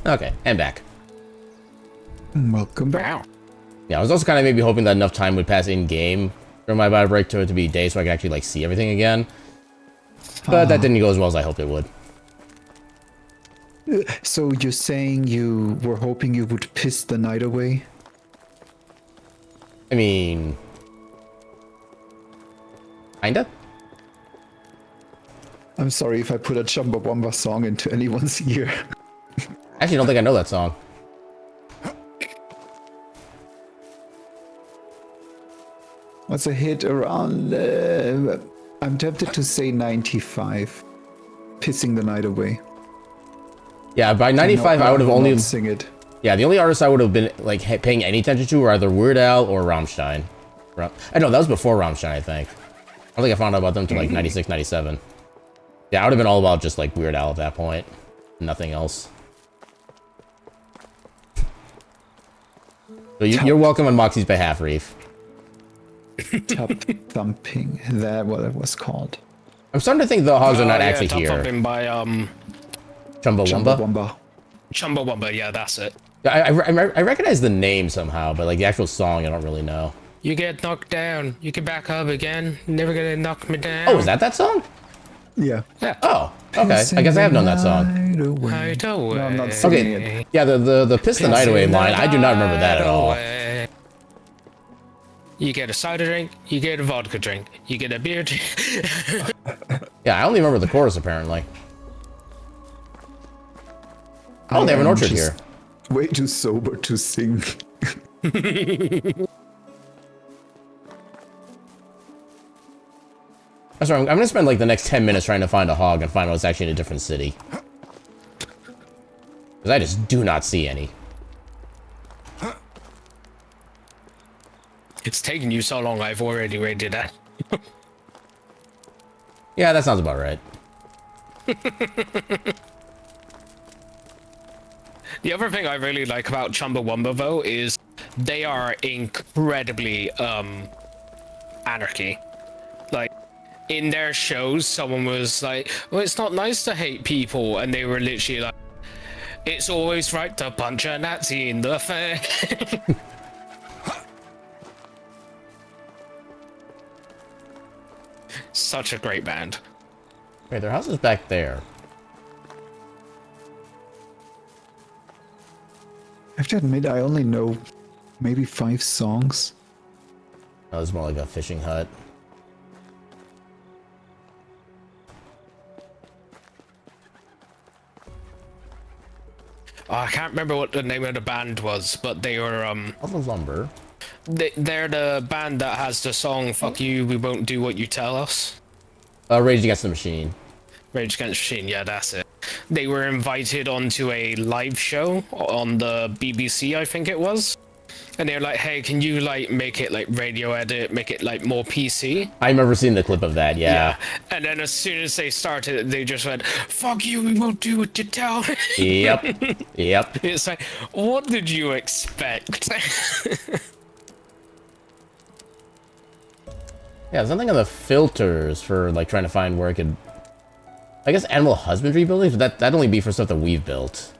Okay, and back. Welcome back. Wow. Yeah, I was also kind of maybe hoping that enough time would pass in game during my bio break to it to be day, so I could actually like see everything again. But that didn't go as well as I hoped it would. So you're saying you were hoping you would piss the night away? I mean, kinda. I'm sorry if I put a Chumbawamba song into anyone's ear. Actually, I don't think I know that song. What's a hit around? I'm tempted to say 95. Pissing the night away. Yeah, by 95, I would have will only not sing it. Yeah, the only artists I would have been like paying any attention to were either Weird Al or Rammstein. I know that was before Rammstein, I think. I don't think I found out about them until like 96, 97. Yeah, I would have been all about just like Weird Al at that point. Nothing else. So you're welcome on Moxie's behalf, Reef. Top thumping. That what it was called. I'm starting to think the hogs are not actually Top here. Thumping by Chumbawamba? Chumbawamba. Chumbawamba, yeah, that's it. I recognize the name somehow, but like the actual song, I don't really know. You get knocked down, you can back up again. Never gonna knock me down. Oh, is that song? Yeah. Yeah. Oh, okay. I guess I have known that song. Hideaway. No, I'm not singing Okay, it. yeah, the Piss the Night Away line, I do not remember that at all. Away. You get a cider drink, you get a vodka drink, you get a beer drink. Yeah, I only remember the chorus apparently. Oh, they have an orchard here. Way too sober to sing. That's right, I'm gonna spend like the next 10 minutes trying to find a hog and find out it's actually in a different city. Because I just do not see any. It's taken you so long, I've already rated that. Yeah, that sounds about right. The other thing I really like about Chumbawamba, though, is they are incredibly, anarchy. Like, in their shows, someone was like, well, it's not nice to hate people, and they were literally like, it's always right to punch a Nazi in the face. Such a great band. Wait, their house is back there. I have to admit, I only know maybe 5 songs. Oh, it's more like a fishing hut. Oh, I can't remember what the name of the band was, but they were, Also lumber. they're the band that has the song "Fuck You, We Won't Do What You Tell Us." Rage Against the Machine. Rage Against the Machine, yeah, that's it. They were invited onto a live show on the BBC, I think it was. And they were like, hey, can you, like, make it, like, radio edit, make it, like, more PC? I remember seeing the clip of that, yeah. And then as soon as they started, they just went, fuck you, we won't do what you tell. Yep. Yep. It's like, what did you expect? Yeah, there's nothing on the filters for, like, trying to find where I could... I guess animal husbandry buildings, but that'd only be for stuff that we've built.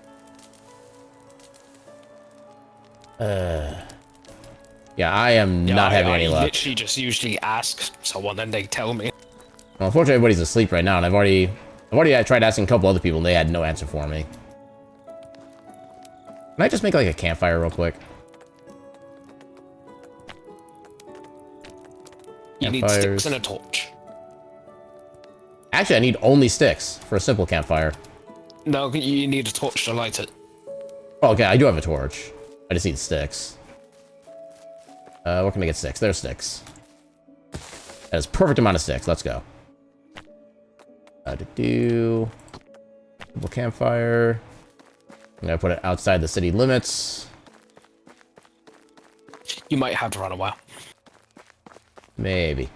Yeah, I am not having any luck. I literally just usually ask someone and they tell me. Well, unfortunately, everybody's asleep right now, and I've already tried asking a couple other people, and they had no answer for me. Can I just make, like, a campfire real quick? You need sticks and a torch. Actually, I need only sticks for a simple campfire. No, you need a torch to light it. Oh, okay, I do have a torch. I just need sticks. Where can I get sticks? There's sticks. That is perfect amount of sticks. Let's go. Simple campfire. I'm gonna put it outside the city limits. You might have to run a while. Maybe.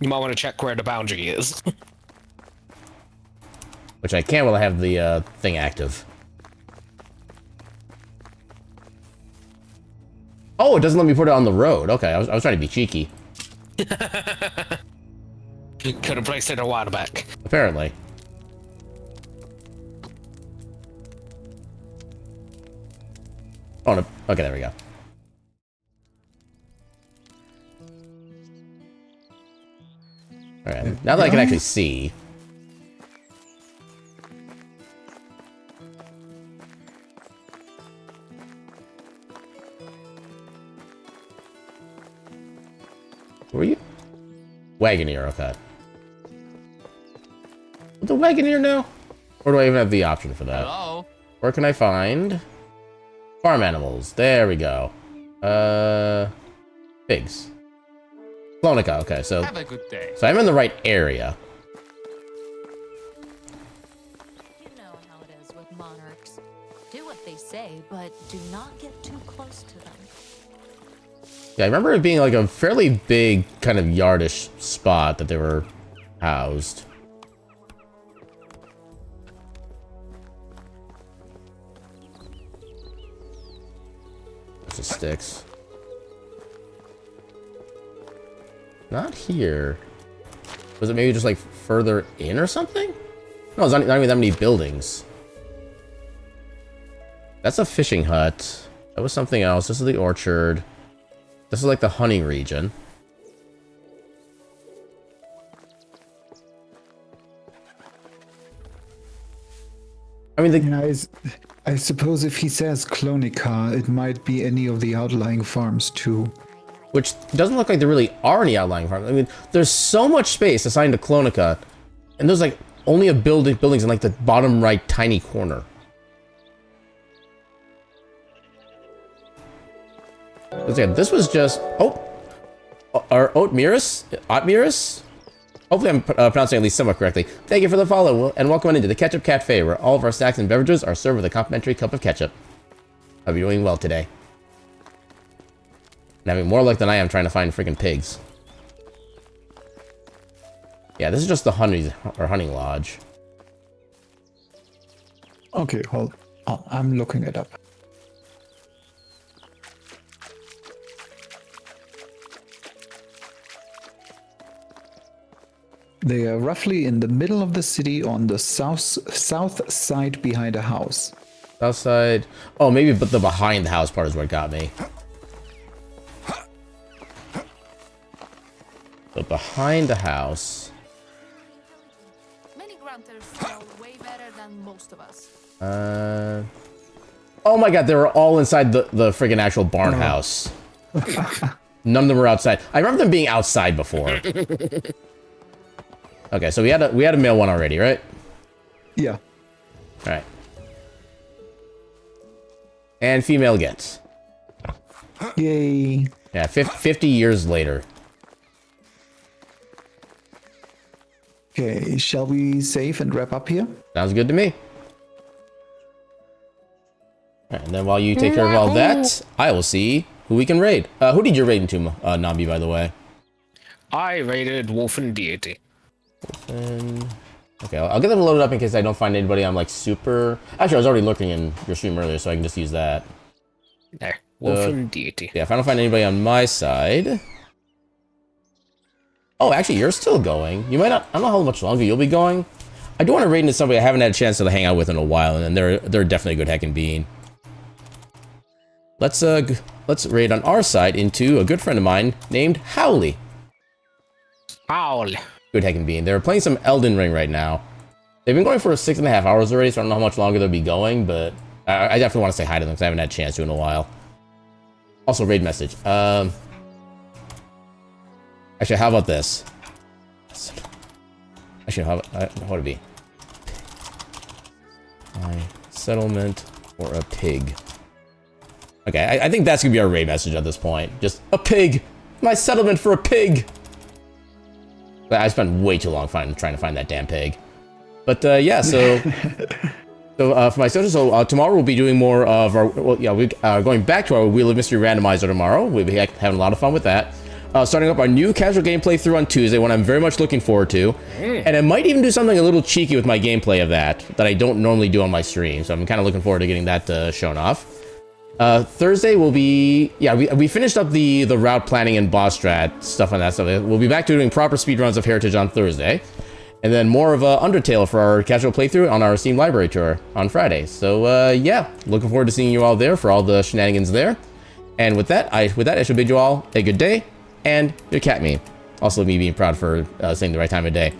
You might want to check where the boundary is. Which I can while I have the thing active. Oh, it doesn't let me put it on the road. Okay, I was trying to be cheeky. Could have placed it a while back. Apparently. Oh, no. Okay, there we go. Alright, now that I can actually see. Who are you? Wagoneer, okay. With the Wagoneer now? Or do I even have the option for that? Hello? Where can I find farm animals? There we go. Pigs. Clonica, okay, so Have a good day. I'm in the right area. You know how it is with monarchs. Do what they say, but do not get too close to them. Yeah, I remember it being like a fairly big kind of yardish spot that they were housed. There's the sticks. Not here. Was it maybe just like further in or something? No, it's not even that many buildings. That's a fishing hut. That was something else. This is the orchard. This is like the hunting region. I mean, Yeah, I suppose if he says Clonica, it might be any of the outlying farms too. which doesn't look like there really are any outlying farms. I mean, there's so much space assigned to Clonica, and there's like only a buildings in like the bottom right tiny corner. Again, this was just our Otmiris. Hopefully I'm pronouncing it at least somewhat correctly. Thank you for the follow, and welcome on into the Ketchup Cafe, where all of our snacks and beverages are served with a complimentary cup of ketchup. Hope you're doing well today. And having more luck than I am trying to find freaking pigs. Yeah, this is just the hunting lodge. Okay, hold on. I'm looking it up. They are roughly in the middle of the city on the south side behind a house. South side. Oh, maybe, but the behind the house part is what got me. But behind the house. Many grunters know way better than most of us. Oh my god, they were all inside the friggin' actual barn house. None of them were outside. I remember them being outside before. Okay, so we had a male one already, right? Yeah. Alright. And female gets. Yay. Yeah, 50 years later. Okay, shall we save and wrap up here? Sounds good to me. Alright, and then while you take care of all that, I will see who we can raid. Who did you raid into, Nambi, by the way? I raided Wolf and Deity. Okay, I'll get them loaded up in case I don't find anybody I'm like super... Actually, I was already looking in your stream earlier, so I can just use that. There, Wolf and Deity. Yeah, if I don't find anybody on my side... Oh, actually, you're still going. You might not... I don't know how much longer you'll be going. I do want to raid into somebody I haven't had a chance to hang out with in a while, and they're definitely a good heckin' bean. Let's raid on our side into a good friend of mine named Howley. Howl. Good heckin' bean. They're playing some Elden Ring right now. They've been going for 6.5 hours already, so I don't know how much longer they'll be going, but I definitely want to say hi to them because I haven't had a chance to in a while. Also, raid message. Actually, how about this? Actually, how would it be? My settlement or a pig. Okay, I think that's gonna be our raid message at this point. Just a pig! My settlement for a pig! I spent way too long trying to find that damn pig. But yeah, so for my social, so tomorrow we'll be doing more of our, well, yeah, we going back to our Wheel of Mystery Randomizer tomorrow. We'll be having a lot of fun with that. Starting up our new casual gameplay through on Tuesday, one I'm very much looking forward to. And I might even do something a little cheeky with my gameplay of that I don't normally do on my stream. So I'm kind of looking forward to getting that shown off. Thursday will be, yeah, we finished up the route planning and boss strat stuff on that stuff. We'll be back to doing proper speedruns of Heritage on Thursday. And then more of Undertale for our casual playthrough on our Steam Library Tour on Friday. So yeah, looking forward to seeing you all there for all the shenanigans there. And with that, I shall bid you all a good day and your cat meme. Also me being proud for saying the right time of day.